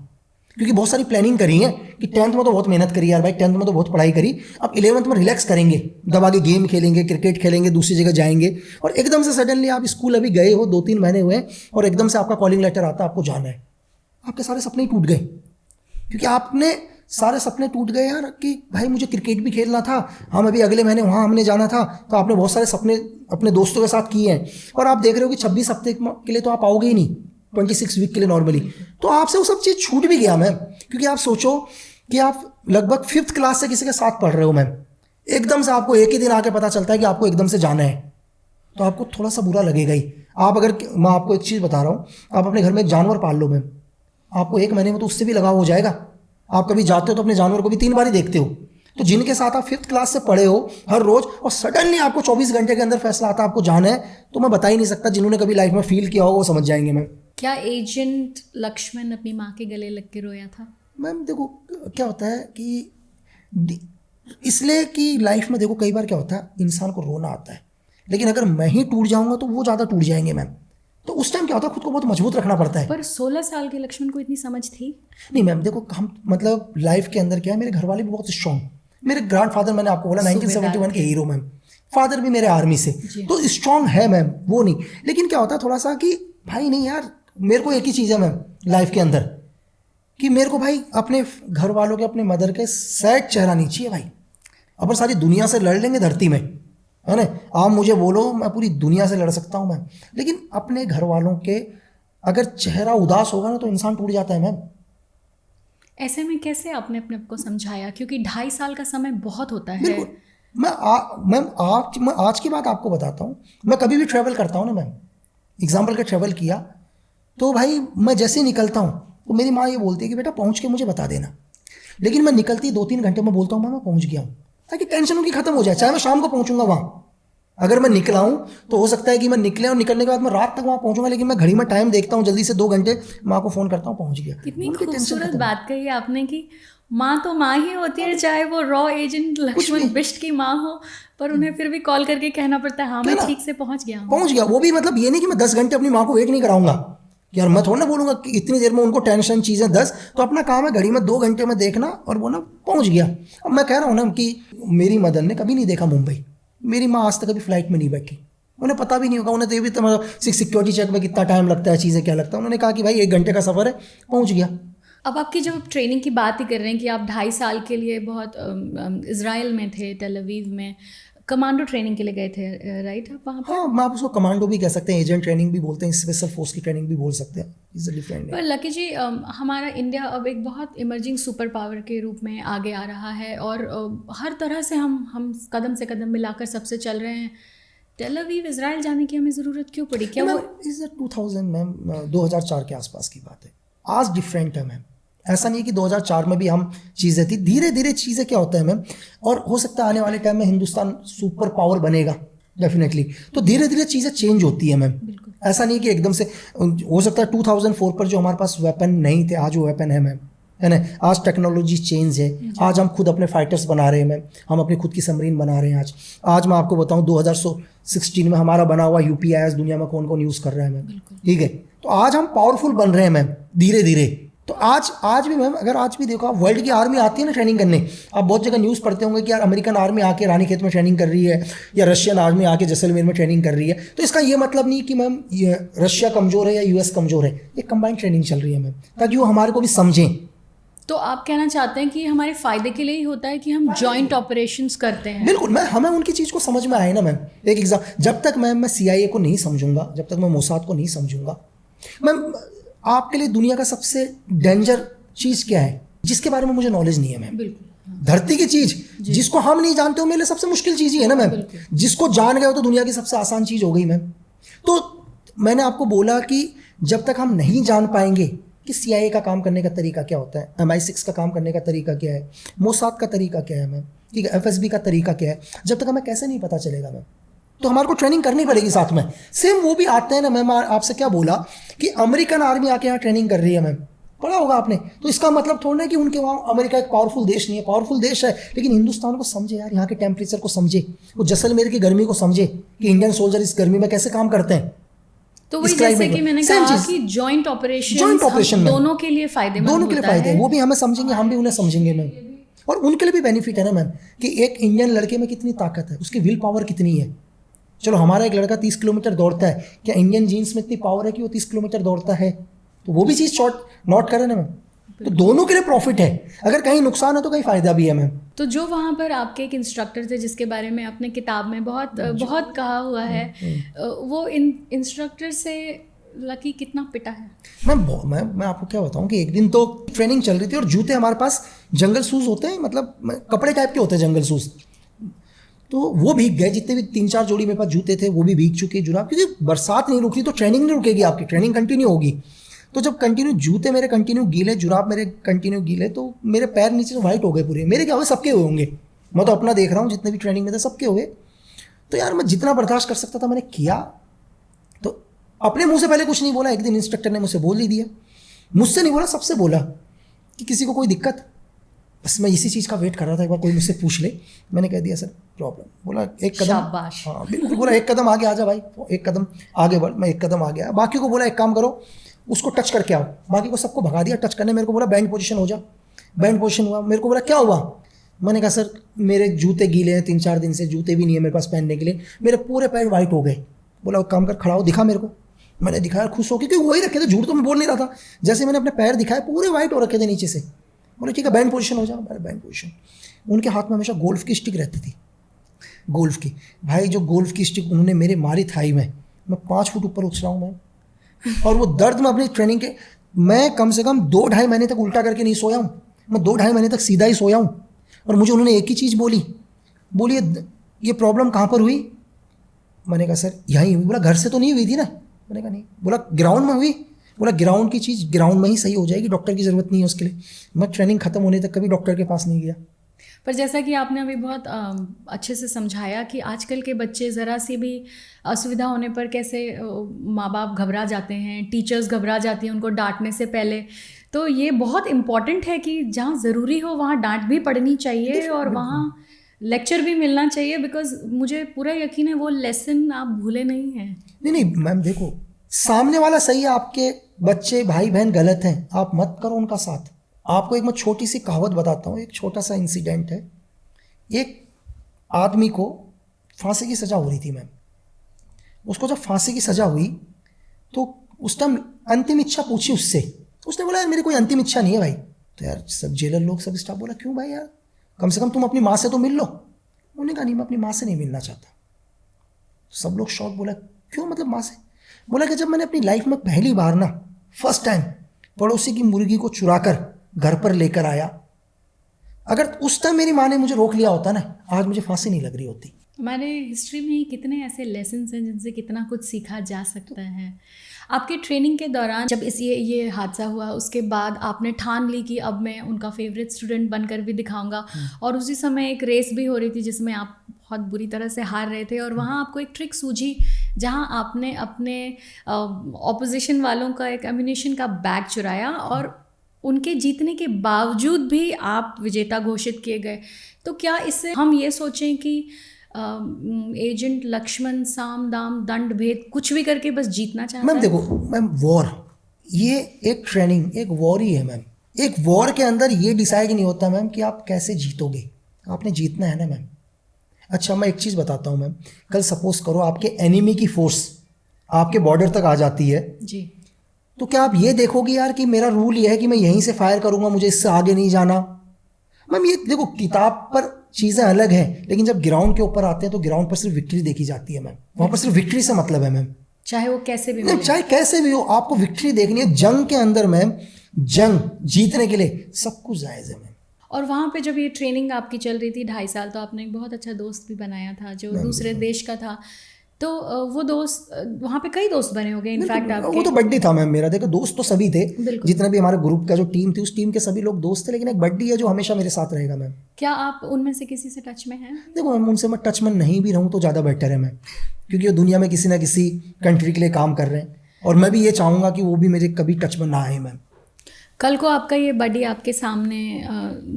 क्योंकि बहुत सारी प्लानिंग करी है कि 10th में तो बहुत मेहनत करी यार भाई, 10th में तो बहुत पढ़ाई करी, अब 11th में रिलैक्स करेंगे, दबा के गेम खेलेंगे, क्रिकेट खेलेंगे, दूसरी जगह जाएंगे। और एकदम से सडनली आप स्कूल अभी गए हो, 2-3 महीने हुए और एकदम से आपका कॉलिंग लेटर आता है, आपको जाना है। आपके सारे सपने ही टूट गए, क्योंकि आपने सारे सपने टूट गए यार कि भाई मुझे क्रिकेट भी खेलना था, हम अभी अगले महीने वहाँ हमने जाना था। तो आपने बहुत सारे सपने अपने दोस्तों के साथ किए हैं और आप देख रहे हो कि 26 हफ्ते के लिए तो आप आओगे ही नहीं, 26 वीक के लिए नॉर्मली। तो आपसे वो सब चीज़ छूट भी गया मैम, क्योंकि आप सोचो कि आप लगभग 5th क्लास से किसी के साथ पढ़ रहे हो मैम, एकदम से आपको एक ही दिन आके पता चलता है कि आपको एकदम से जाना है, तो आपको थोड़ा सा बुरा लगेगा ही। आप अगर, मैं आपको एक चीज़ बता रहा हूँ, आप अपने घर में एक जानवर पाल लो मैम, आपको 1 महीने में तो उससे भी लगाव हो जाएगा। आप कभी जाते हो तो अपने जानवर को भी 3 बार ही देखते हो। तो जिनके साथ आप 5th क्लास से पढ़े हो हर रोज और सडनली आपको 24 घंटे के अंदर फैसला आता है आपको जाना है, तो मैं बता ही नहीं सकता। जिन्होंने कभी लाइफ में फील किया होगा वो समझ जाएंगे मैम। क्या एजेंट लक्ष्मण अपनी माँ के गले लग के रोया था? मैम देखो क्या होता है कि इसलिए कि लाइफ में देखो कई बार क्या होता है, इंसान को रोना आता है, लेकिन अगर मैं ही टूट जाऊंगा तो वो ज़्यादा टूट जाएंगे मैम। तो उस टाइम क्या होता है, खुद को बहुत मजबूत रखना पड़ता है। पर 16 साल के लक्ष्मण को इतनी समझ थी? नहीं मैम देखो, हम मतलब लाइफ के अंदर क्या है, मेरे घर वाले भी बहुत स्ट्रॉन्ग। मेरे ग्रैंडफादर, मैंने आपको बोला 1971 के हीरो मैम, फादर भी मेरे आर्मी से, तो स्ट्रॉन्ग है मैम, वो नहीं। लेकिन क्या होता है थोड़ा सा कि भाई नहीं यार, मेरे को एक ही चीज़ है मैम लाइफ के अंदर कि मेरे को भाई अपने घर वालों के, अपने मदर के सैड चेहरा नहीं चाहिए भाई। अपन सारी दुनिया से लड़ लेंगे धरती में, है ना, आप मुझे बोलो मैं पूरी दुनिया से लड़ सकता हूँ मैम, लेकिन अपने घर वालों के अगर चेहरा उदास होगा ना तो इंसान टूट जाता है मैम। ऐसे में कैसे आपने अपने आप को समझाया, क्योंकि 2.5 साल का समय बहुत होता है? बिल्कुल। मैं आज की बात आपको बताता हूँ। मैं कभी भी ट्रैवल करता हूँ ना मैम, एग्जाम्पल का ट्रैवल किया तो भाई मैं जैसे ही निकलता हूँ तो मेरी माँ ये बोलती है कि बेटा पहुँच के मुझे बता देना, लेकिन मैं निकलती 2-3 घंटे में बोलता हूँ मैं पहुँच गया हूँ, ताकि टेंशन उनकी खत्म हो जाए। चाहे मैं शाम को पहुँचूंगा वहाँ, अगर मैं निकला हूँ तो हो सकता है कि मैं निकले और निकलने के बाद मैं रात तक वहाँ पहुँचूंगा, लेकिन मैं घड़ी में टाइम देखता हूँ, जल्दी से 2 घंटे माँ को फ़ोन करता हूँ, पहुँच गया। कितनी खूबसूरत बात कही आपने कि माँ तो माँ ही होती है, चाहे वो रॉ एजेंट लक्ष्मण बिष्ट की माँ हो, पर उन्हें फिर भी कॉल करके कहना पड़ता है हाँ मैं ठीक से पहुँच गया। वो भी मतलब ये नहीं कि मैं 10 घंटे अपनी माँ को वेट नहीं कराऊंगा यार, मैं थोड़ा ना बोलूँगा कि इतनी देर में उनको टेंशन चीज़ें 10, तो अपना काम है घड़ी में 2 घंटे में देखना और वो ना पहुँच गया। अब मैं कह रहा हूँ ना कि मेरी मदर ने कभी नहीं देखा मुंबई, मेरी माँ आज तक कभी फ्लाइट में नहीं बैठी, उन्हें पता भी नहीं होगा। उन्हें तो ये भी तो सिक्योरिटी चेक में कितना टाइम लगता है, चीज़ें क्या लगता है, उन्होंने कहा कि भाई 1 घंटे का सफ़र है, पहुँच गया। अब आपकी जब ट्रेनिंग की बात ही कर रहे हैं कि आप 2.5 साल के लिए बहुत इज़राइल में थे, टेल अवीव में कमांडो ट्रेनिंग के लिए गए थे, राइट? आप वहाँ पर? हाँ, मैं आप उसको कमांडो भी कह सकते हैं, एजेंट ट्रेनिंग भी बोलते हैं, स्पेशल फोर्स की ट्रेनिंग भी बोल सकते हैं, इज डिफरेंट। पर लकी जी, हमारा इंडिया अब एक बहुत इमर्जिंग सुपर पावर के रूप में आगे आ रहा है और हर तरह से हम कदम से कदम मिलाकर सबसे चल रहे हैं। टेल अवीव इज़राइल जाने की हमें ज़रूरत क्यों पड़ी? क्या वो इज़ 2000 मैम, 2004 के आसपास की बात है। आज डिफरेंट है मैम, ऐसा नहीं कि 2004 में भी हम चीज़ें थी, धीरे धीरे चीज़ें क्या होता है मैम, और हो सकता है आने वाले टाइम में हिंदुस्तान सुपर पावर बनेगा डेफिनेटली, तो धीरे धीरे चीज़ें चेंज होती है मैम। ऐसा नहीं कि एकदम से, हो सकता है 2004 पर जो हमारे पास वेपन नहीं थे आज वो वेपन है मैम, है ना। आज टेक्नोलॉजी चेंज है, आज हम खुद अपने फाइटर्स बना रहे हैं मैम, हम अपनी खुद की सबमरीन बना रहे हैं। आज मैं आपको बताऊं 2016 में हमारा बना हुआ UPI आज दुनिया में कौन कौन यूज़ कर रहा है मैम, ठीक है। तो आज हम पावरफुल बन रहे हैं मैम धीरे धीरे। तो आज भी मैम, अगर आज भी देखो आप, वर्ल्ड की आर्मी आती है ना ट्रेनिंग करने, आप बहुत जगह न्यूज़ पढ़ते होंगे कि यार अमेरिकन आर्मी आके रानीखेत में ट्रेनिंग कर रही है या रशियन आर्मी आके जैसलमेर में ट्रेनिंग कर रही है। तो इसका ये मतलब नहीं कि मैम ये रशिया कमज़ोर है या US कमज़ोर है, ये कंबाइंड ट्रेनिंग चल रही है मैम, ताकि वो हमारे को भी समझें। तो आप कहना चाहते हैं कि हमारे फ़ायदे के लिए ही होता है कि हम जॉइंट ऑपरेशंस करते हैं? बिल्कुल मैम, हमें उनकी चीज़ को समझ में आए ना मैम। एक एग्जाम, जब तक मैम मैं CIA को नहीं समझूंगा, जब तक मैं मोसाद को नहीं समझूंगा मैम, आपके लिए दुनिया का सबसे डेंजर चीज़ क्या है जिसके बारे में मुझे नॉलेज नहीं है मैम? बिल्कुल। धरती की चीज़ जिसको हम नहीं जानते हो, मेरे लिए सबसे मुश्किल चीज़ ही है ना मैम। जिसको जान गए हो तो दुनिया की सबसे आसान चीज़ हो गई मैम। तो मैंने आपको बोला कि जब तक हम नहीं जान पाएंगे कि CIA का काम करने का तरीका क्या होता है, MI6 का काम करने का तरीका क्या है, मोसाद का तरीका क्या है मैम, ठीक है, FSB का तरीका क्या है, जब तक हमें कैसे नहीं पता चलेगा मैम। तो हमारे को ट्रेनिंग करनी पड़ेगी साथ में। सेम वो भी आते हैं ना मैम, आपसे क्या बोला कि अमेरिकन आर्मी आके यहाँ ट्रेनिंग कर रही है मैम, पढ़ा होगा आपने। तो इसका मतलब थोड़ा ना कि उनके वहाँ, अमेरिका एक पावरफुल देश नहीं है, पावरफुल देश है, लेकिन हिंदुस्तान को समझे यार, यहाँ के टेम्परेचर को समझे, वो जैसलमेर की गर्मी को समझे कि इंडियन सोल्जर इस गर्मी में कैसे काम करते हैं। तो वही जैसे कि मैंने कहा कि जॉइंट ऑपरेशन दोनों के लिए फायदेमंद होता है। दोनों के लिए फायदे, वो भी हमें समझेंगे, हम भी उन्हें समझेंगे मैम। और उनके लिए भी बेनिफिट है ना मैम कि एक इंडियन लड़के में कितनी ताकत है, उसकी विल पावर कितनी है। चलो हमारा एक लड़का 30 किलोमीटर दौड़ता है, क्या इंडियन जीन्स में इतनी पावर है कि वो 30 किलोमीटर दौड़ता है? तो वो भी चीज़ शॉर्ट नोट करें ना मैम। तो दोनों के लिए प्रॉफिट है, अगर कहीं नुकसान है तो कहीं फ़ायदा भी है मैम। तो जो वहाँ पर आपके एक इंस्ट्रक्टर थे जिसके बारे में आपने किताब में बहुत कहा हुआ है, वो इंस्ट्रक्टर से लकी कितना पिटा है? मैं आपको क्या बताऊं कि एक दिन तो ट्रेनिंग चल रही थी और जूते हमारे पास जंगल शूज़ होते हैं, मतलब कपड़े टाइप के होते हैं जंगल शूज़, तो वो भीग गए। जितने भी 3-4 जोड़ी मेरे पास जूते थे वो भी भीग चुके जुराब, क्योंकि बरसात नहीं रुक रही तो ट्रेनिंग नहीं रुकेगी, आपकी ट्रेनिंग कंटिन्यू होगी। तो जब कंटिन्यू जूते मेरे कंटिन्यू गीले, जुराब मेरे कंटिन्यू गीले, तो मेरे पैर नीचे से वाइट हो गए पूरे। मेरे क्या हुए, सबके हुए होंगे, मैं तो अपना देख रहा हूँ, जितने भी ट्रेनिंग में थे सबके हुए। तो यार मैं जितना बर्दाश्त कर सकता था मैंने किया। तो अपने मुंह से पहले कुछ नहीं बोला, एक दिन इंस्ट्रक्टर ने मुझसे बोल ही दिया, मुझसे नहीं बोला, सबसे बोला कि किसी को कोई दिक्कत। बस मैं इसी चीज़ का वेट कर रहा था, एक बार कोई मुझसे पूछ ले। मैंने कह दिया सर प्रॉब्लम। बोला एक कदम, हाँ बिल्कुल, बोला एक कदम आगे आ जा भाई, एक कदम आगे बढ़। मैं एक कदम आ गया। बाकी को बोला एक काम करो, उसको टच करके आओ। बाकी को सबको भगा दिया टच करने। मेरे को बोला बैंड पोजीशन हो जा। बैंड पोजीशन हुआ। मेरे को बोला क्या हुआ? मैंने कहा सर मेरे जूते गीले हैं, 3-4 दिन से जूते भी नहीं है मेरे पास पहनने के लिए, मेरे पूरे पैर वाइट हो गए। बोला काम कर, खड़ा हो, दिखा मेरे को। मैंने दिखाया, खुश हो क्योंकि वही रखे थे, झूठ तो मैं बोल नहीं रहा था। जैसे मैंने अपने पैर दिखाए पूरे वाइट हो रखे थे नीचे से। बोले ठीक है बैंड पोजीशन हो जाओ। मेरा बैंड पोजीशन। उनके हाथ में हमेशा गोल्फ की स्टिक रहती थी, गोल्फ की। भाई जो गोल्फ की स्टिक उन्होंने मेरे मारी थाई में, मैं 5 फुट ऊपर उछ रहा हूँ मैं। और वो दर्द में अपनी ट्रेनिंग के, मैं कम से कम 2-2.5 महीने तक उल्टा करके नहीं सोया हूँ, मैं 2-2.5 महीने तक सीधा ही सोया हूँ। और मुझे उन्होंने एक ही चीज़ बोली ये प्रॉब्लम कहाँ पर हुई? मैंने कहा सर यहीं हुई। बोला घर से तो नहीं हुई थी ना? मैंने कहा नहीं। बोला ग्राउंड में हुई? बोला ग्राउंड की चीज़ ग्राउंड में ही सही हो जाएगी, डॉक्टर की ज़रूरत नहीं है उसके लिए। मैं ट्रेनिंग खत्म होने तक कभी डॉक्टर के पास नहीं गया। पर जैसा कि आपने अभी बहुत अच्छे से समझाया कि आजकल के बच्चे ज़रा सी भी असुविधा होने पर कैसे माँ बाप घबरा जाते हैं, टीचर्स घबरा जाती हैं उनको डांटने से पहले। तो ये बहुत इम्पॉर्टेंट है कि जहाँ ज़रूरी हो वहाँ डांट भी पड़नी चाहिए और वहाँ लेक्चर भी मिलना चाहिए, बिकॉज मुझे पूरा यकीन है वो लेसन आप भूले नहीं हैं। नहीं मैम, देखो सामने वाला सही है, आपके बच्चे भाई बहन गलत हैं, आप मत करो उनका साथ। आपको एक मैं छोटी सी कहावत बताता हूँ, एक छोटा सा इंसिडेंट है। एक आदमी को फांसी की सज़ा हो रही थी मैम। उसको जब फांसी की सज़ा हुई तो उस टाइम अंतिम इच्छा पूछी उससे। उसने बोला यार मेरी कोई अंतिम इच्छा नहीं है भाई। तो यार सब जेलर लोग, सब स्टाफ बोला क्यों भाई, यार कम से कम तुम अपनी माँ से तो मिल लो। उन्होंने कहा नहीं मैं अपनी माँ से नहीं मिलना चाहता। सब लोग शॉक। बोला क्यों, मतलब माँ से? बोला कि जब मैंने अपनी लाइफ में पहली बार ना फर्स्ट टाइम पड़ोसी की मुर्गी को चुराकर घर पर लेकर आया, अगर उस टाइम मेरी माँ ने मुझे रोक लिया होता ना, आज मुझे फांसी नहीं लग रही होती। हमारे हिस्ट्री में ही कितने ऐसे लेसन्स हैं जिनसे कितना कुछ सीखा जा सकता है। आपके ट्रेनिंग के दौरान जब ये हादसा हुआ उसके बाद आपने ठान ली कि अब मैं उनका फेवरेट स्टूडेंट बनकर भी दिखाऊंगा, और उसी समय एक रेस भी हो रही थी जिसमें आप बहुत बुरी तरह से हार रहे थे, और वहाँ आपको एक ट्रिक सूझी जहाँ आपने अपने ऑपोजिशन वालों का एक एम्यूनिशन का बैग चुराया और उनके जीतने के बावजूद भी आप विजेता घोषित किए गए, तो क्या इससे हम ये सोचें कि एजेंट लक्ष्मण साम दाम दंड भेद कुछ भी करके बस जीतना चाहता मैम है? देखो मैम, वॉर ये एक ट्रेनिंग, एक वॉर ही है मैम। एक वॉर के अंदर ये डिसाइड नहीं होता मैम कि आप कैसे जीतोगे, आपने जीतना है ना मैम। अच्छा मैं एक चीज़ बताता हूँ मैम, कल सपोज करो आपके एनिमी की फोर्स आपके बॉर्डर तक आ जाती है, जी। तो क्या आप ये देखोगे यार कि मेरा रूल ये है कि मैं यहीं से फायर करूंगा, मुझे इससे आगे नहीं जाना? मैम ये देखो, किताब पर चीज़ें अलग हैं, लेकिन जब ग्राउंड के ऊपर आते हैं तो ग्राउंड पर सिर्फ विक्ट्री देखी जाती है मैम। वहाँ पर सिर्फ विक्ट्री से मतलब है मैम, चाहे वो कैसे भी नहीं, मिले। चाहे कैसे भी हो आपको विक्ट्री देखनी है। जंग के अंदर मैम, जंग जीतने के लिए सब कुछ जायज़ है मैम। और वहाँ पे जब ये ट्रेनिंग आपकी चल रही थी 2.5 साल, तो आपने एक बहुत अच्छा दोस्त भी बनाया था जो दूसरे देश का था, तो वो दोस्त, वहाँ पे कई दोस्त बने होंगे इनफैक्ट आपके। वो तो बड्डी था मैम मेरा। देखो दोस्त तो सभी थे, बिल्कुल। जितने भी हमारे ग्रुप का जो टीम थी उस टीम के सभी लोग दोस्त थे, लेकिन एक बड्डी है जो हमेशा मेरे साथ रहेगा मैम। क्या आप उनमें से किसी से टच में हैं? देखो मैम, उनसे मैं टच में नहीं भी रहूँ तो ज़्यादा बेटर है मैम, क्योंकि वो दुनिया में किसी ना किसी कंट्री के लिए काम कर रहे हैं, और मैं भी ये चाहूँगा कि वो भी मेरे कभी टच में ना आए मैम। कल को आपका ये बडी आपके सामने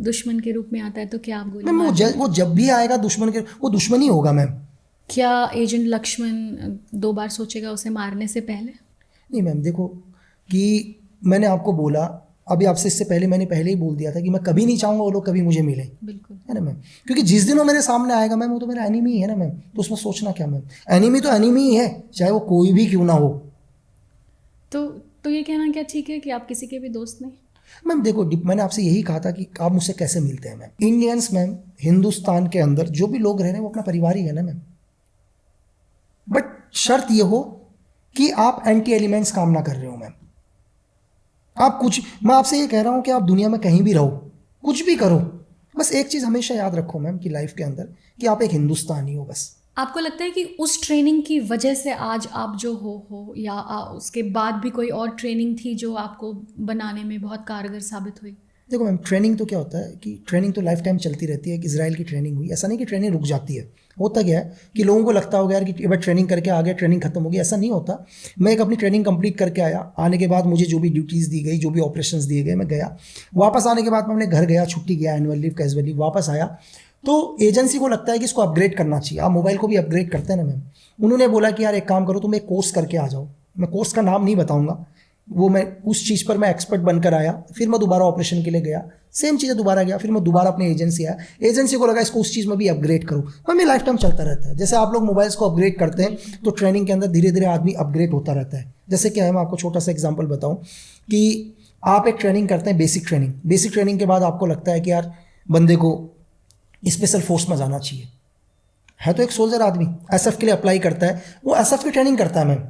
दुश्मन के रूप में आता है तो क्या आप गोली मैम मार वो जब भी आएगा दुश्मन के, वो दुश्मन ही होगा मैम। क्या एजेंट लक्ष्मण 2 बार सोचेगा उसे मारने से पहले? नहीं मैम देखो, कि मैंने आपको बोला अभी आपसे, इससे पहले मैंने पहले ही बोल दिया था कि मैं कभी नहीं चाहूँगा वो लोग कभी मुझे मिले, बिल्कुल। है ना मैम। क्योंकि जिस दिन वो मेरे सामने आएगा मैम, वो तो मेरा एनिमी ही है ना मैम, तो उसमें सोचना क्या मैम। एनिमी तो एनिमी ही है, चाहे वो कोई भी क्यों ना हो। तो ये कहना क्या ठीक है कि आप किसी के भी दोस्त नहीं? मैम देखो, मैंने आपसे यही कहा था कि आप मुझसे कैसे मिलते हैं मैम। इंडियंस मैम, हिंदुस्तान के अंदर जो भी लोग रह रहे हैं वो अपना परिवार ही है ना मैम। बट शर्त ये हो कि आप एंटी एलिमेंट्स काम ना कर रहे हो मैम। आप कुछ, मैं आपसे ये कह रहा हूँ कि आप दुनिया में कहीं भी रहो, कुछ भी करो, बस एक चीज़ हमेशा याद रखो मैम कि लाइफ के अंदर, कि आप एक हिंदुस्तानी हो बस। आपको लगता है कि उस ट्रेनिंग की वजह से आज आप जो हो या उसके बाद भी कोई और ट्रेनिंग थी जो आपको बनाने में बहुत कारगर साबित हुई? देखो मैम, ट्रेनिंग तो क्या होता है कि ट्रेनिंग तो लाइफ टाइम चलती रहती है। कि इजराइल की ट्रेनिंग हुई, ऐसा नहीं कि ट्रेनिंग रुक जाती है। होता क्या है कि लोगों को लगता होगा यार कि एक ट्रेनिंग करके आ गया, ट्रेनिंग खत्म हो गई, ऐसा नहीं होता। मैं एक अपनी ट्रेनिंग कंप्लीट करके आया, आने के बाद मुझे जो भी ड्यूटीज़ दी गई, जो भी ऑपरेशंस दिए गए, मैं गया। वापस आने के बाद मैं अपने घर गया, छुट्टी गया, एनुअल लीव, कैजुअल लीव, वापस आया तो एजेंसी को लगता है कि इसको अपग्रेड करना चाहिए। आप मोबाइल को भी अपग्रेड करते हैं ना मैम। उन्होंने बोला कि यार एक काम करो, तुम एक कोर्स करके आ जाओ। मैं कोर्स का नाम नहीं बताऊंगा, वो मैं उस चीज़ पर मैं एक्सपर्ट बनकर आया। फिर मैं दोबारा ऑपरेशन के लिए गया, सेम चीज़ें दोबारा गया। फिर मैं दोबारा अपनी एजेंसी आया, एजेंसी को लगा इसको उस चीज़ में भी अपग्रेड करो। मैं लाइफ टाइम चलता रहता है। जैसे आप लोग मोबाइल्स को अपग्रेड करते हैं तो ट्रेनिंग के अंदर धीरे धीरे आदमी अपग्रेड होता रहता है। जैसे क्या है, मैं आपको छोटा सा एग्जाम्पल बताऊँ कि आप एक ट्रेनिंग करते हैं, बेसिक ट्रेनिंग। बेसिक ट्रेनिंग के बाद आपको लगता है कि यार बंदे को स्पेशल फोर्स में जाना चाहिए, है तो एक सोल्जर आदमी, एसएफ के लिए अप्लाई करता है, वो एसएफ की ट्रेनिंग करता है मैम,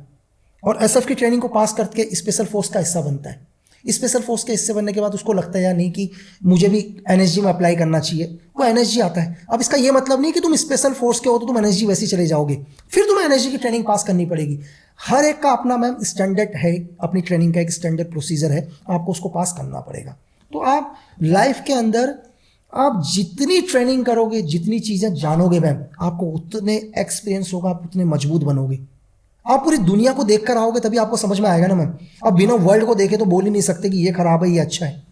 और एसएफ की ट्रेनिंग को पास करके स्पेशल फोर्स का हिस्सा बनता है। स्पेशल फोर्स के हिस्से बनने के बाद उसको लगता है या नहीं कि मुझे भी एनएसजी में अप्लाई करना चाहिए, वो एनएसजी आता है। अब इसका ये मतलब नहीं कि तुम स्पेशल फोर्स के हो तो तुम एनएसजी वैसे ही चले जाओगे, फिर तुम्हें एनएसजी की ट्रेनिंग पास करनी पड़ेगी। हर एक का अपना मैम स्टैंडर्ड है, अपनी ट्रेनिंग का एक स्टैंडर्ड प्रोसीजर है, आपको उसको पास करना पड़ेगा। तो आप लाइफ के अंदर आप जितनी ट्रेनिंग करोगे, जितनी चीज़ें जानोगे मैम, आपको उतने एक्सपीरियंस होगा, आप उतने मजबूत बनोगे। आप पूरी दुनिया को देख कर आओगे तभी आपको समझ में आएगा ना मैम। आप बिना वर्ल्ड को देखे तो बोल ही नहीं सकते कि ये खराब है, ये अच्छा है।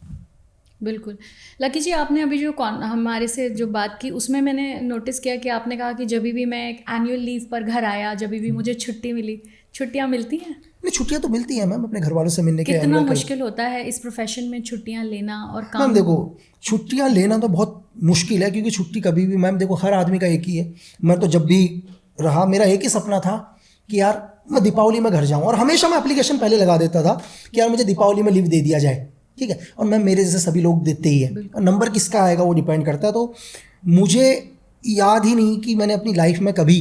बिल्कुल। लकी जी, आपने अभी जो हमारे से जो बात की उसमें मैंने नोटिस किया कि आपने कहा कि जब भी मैं एक एनुअल लीव पर घर आया, जब भी मुझे छुट्टी मिली, छुट्टियाँ मिलती हैं? नहीं, छुट्टियाँ तो मिलती हैं मैम, अपने घर वालों से मिलने के। कितना मुश्किल होता है इस प्रोफेशन में छुट्टियाँ लेना और काम? मैम देखो, छुट्टियाँ लेना तो बहुत मुश्किल है, क्योंकि छुट्टी कभी भी मैम देखो हर आदमी का एक ही है। मैं तो जब भी रहा, मेरा एक ही सपना था कि यार मैं दीपावली में घर जाऊँ, और हमेशा मैं एप्लीकेशन पहले लगा देता था कि यार मुझे दीपावली में लीव दे दिया जाए, ठीक है। और मैम मेरे जैसे सभी लोग देते ही है, और नंबर किसका आएगा वो डिपेंड करता है। तो मुझे याद ही नहीं कि मैंने अपनी लाइफ में कभी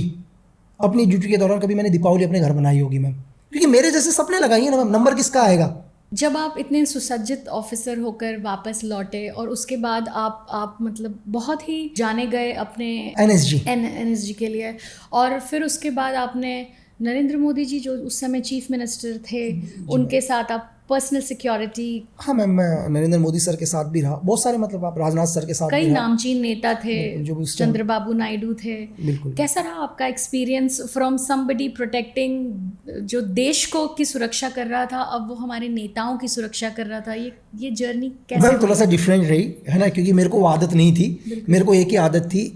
अपनी ड्यूटी के दौरान कभी मैंने दीपावली अपने घर मनाई होगी मैम, क्योंकि मेरे जैसे सपने लगाइए ना मैम, नंबर किसका आएगा। जब आप इतने सुसज्जित ऑफिसर होकर वापस लौटे और उसके बाद आप मतलब बहुत ही जाने गए अपने एनएसजी के लिए, और फिर उसके बाद आपने नरेंद्र मोदी जी जो उस समय चीफ मिनिस्टर थे, उनके साथ आप पर्सनल सिक्योरिटी? हाँ मैम, मैं नरेंद्र मोदी सर के साथ भी रहा, बहुत सारे मतलब आप राजनाथ सर के साथ कई भी रहा। नामचीन नेता थे, जो भी उस time- चंद्रबाबू नायडू थे। बिल्कुल। कैसा रहा आपका एक्सपीरियंस फ्रॉम समबडी प्रोटेक्टिंग, जो देश को की सुरक्षा कर रहा था, अब वो हमारे नेताओं की सुरक्षा कर रहा था? ये जर्नी कैसे मैम थोड़ा सा डिफरेंट रही है ना, क्योंकि मेरे को वो आदत नहीं थी। मेरे को एक ही आदत थी,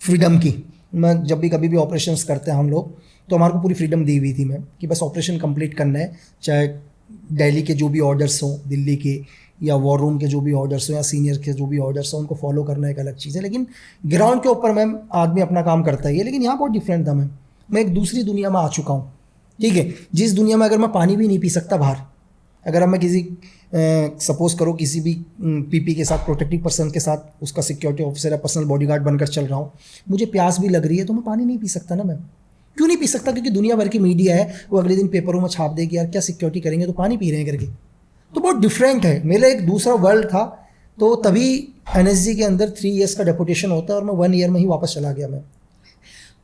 फ्रीडम की। मैं जब भी कभी भी ऑपरेशंस करते हैं हम लोग, तो हमारे को पूरी फ्रीडम दी हुई थी मैम, कि बस ऑपरेशन कंप्लीट करना है, चाहे दिल्ली के जो भी ऑर्डर्स हों, दिल्ली के या वॉर रूम के जो भी ऑर्डर्स हों, या सीनियर के जो भी ऑर्डर्स हों, उनको फॉलो करना एक अलग चीज़ है। लेकिन ग्राउंड के ऊपर मैम आदमी अपना काम करता ही है। लेकिन यहाँ बहुत डिफरेंट था मैम, मैं एक दूसरी दुनिया में आ चुका हूँ, ठीक है, जिस दुनिया में अगर मैं पानी भी नहीं पी सकता बाहर, अगर अब मैं किसी सपोज करो किसी भी पीपी के साथ, प्रोटेक्टिव पर्सन के साथ, उसका सिक्योरिटी ऑफिसर या पर्सनल बॉडीगार्ड बनकर चल रहा हूँ, मुझे प्यास भी लग रही है, तो मैं पानी नहीं पी सकता ना मैम। क्यों नहीं पी सकता? क्योंकि दुनिया भर की मीडिया है, वो अगले दिन पेपरों में छाप देगी यार क्या सिक्योरिटी करेंगे, तो पानी पी रहे हैं करके। तो बहुत डिफरेंट है, मेरा एक दूसरा वर्ल्ड था। तो तभी एनएसजी के अंदर 3 ईयर्स का डेपुटेशन होता है, और मैं 1 ईयर में ही वापस चला गया मैं।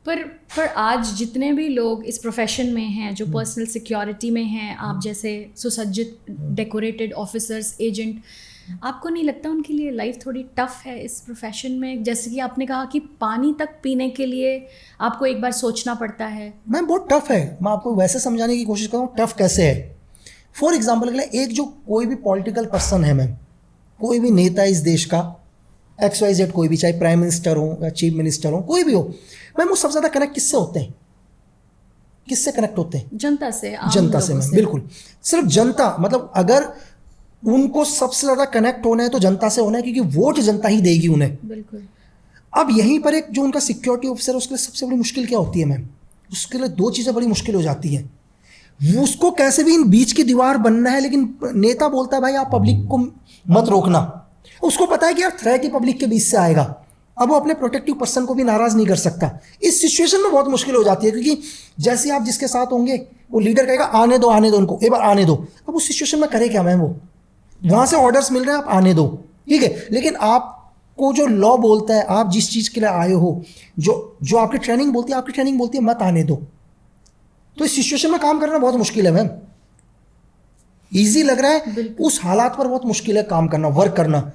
पर आज जितने भी लोग इस प्रोफेशन में हैं, जो पर्सनल सिक्योरिटी में हैं, आप जैसे सुसज्जित डेकोरेटेड ऑफिसर्स, एजेंट, आपको नहीं लगता उनके लिए लाइफ थोड़ी टफ है इस प्रोफेशन में? जैसे कि आपने कहा कि पानी तक पीने के लिए आपको एक बार सोचना पड़ता है। मैम बहुत टफ है, मैं आपको वैसे समझाने की कोशिश करूँ टफ कैसे है। फॉर एग्जाम्पल के लिए, एक जो कोई भी पॉलिटिकल पर्सन है मैम, कोई भी नेता इस देश का, XYZ कोई भी, चाहे प्राइम मिनिस्टर हो या चीफ मिनिस्टर हो, कोई भी हो, मैम वो सबसे ज़्यादा कनेक्ट किससे होते हैं? किससे कनेक्ट होते हैं? जनता से, आम जनता से लोगों मैम, बिल्कुल। सिर्फ जनता, मतलब अगर उनको सबसे ज़्यादा कनेक्ट होना है तो जनता से होना है, क्योंकि वोट जनता ही देगी उन्हें। बिल्कुल। अब यहीं पर एक जो उनका सिक्योरिटी ऑफिसर है, उसके लिए सबसे बड़ी मुश्किल क्या होती है मैम? उसके लिए 2 चीज़ें बड़ी मुश्किल हो जाती हैं। वो उसको कैसे भी इन बीच की दीवार बनना है, लेकिन नेता बोलता है भाई आप पब्लिक को मत रोकना। उसको पता है कि यार थ्रेट ही पब्लिक के बीच से आएगा। अब वो अपने प्रोटेक्टिव पर्सन को भी नाराज़ नहीं कर सकता। इस सिचुएशन में बहुत मुश्किल हो जाती है, क्योंकि जैसे आप जिसके साथ होंगे, वो लीडर कहेगा आने दो उनको, एक बार आने दो। अब उस सिचुएशन में करे क्या मैम? वो वहाँ से ऑर्डर्स मिल रहे हैं, आप आने दो, ठीक है, लेकिन आपको जो लॉ बोलता है, आप जिस चीज़ के लिए आए हो, जो आपकी ट्रेनिंग बोलती है, आपकी ट्रेनिंग बोलती है मत आने दो। तो इस सिचुएशन में काम करना बहुत मुश्किल है मैम। ईजी लग रहा है, उस हालात पर बहुत मुश्किल है काम करना, वर्क करना,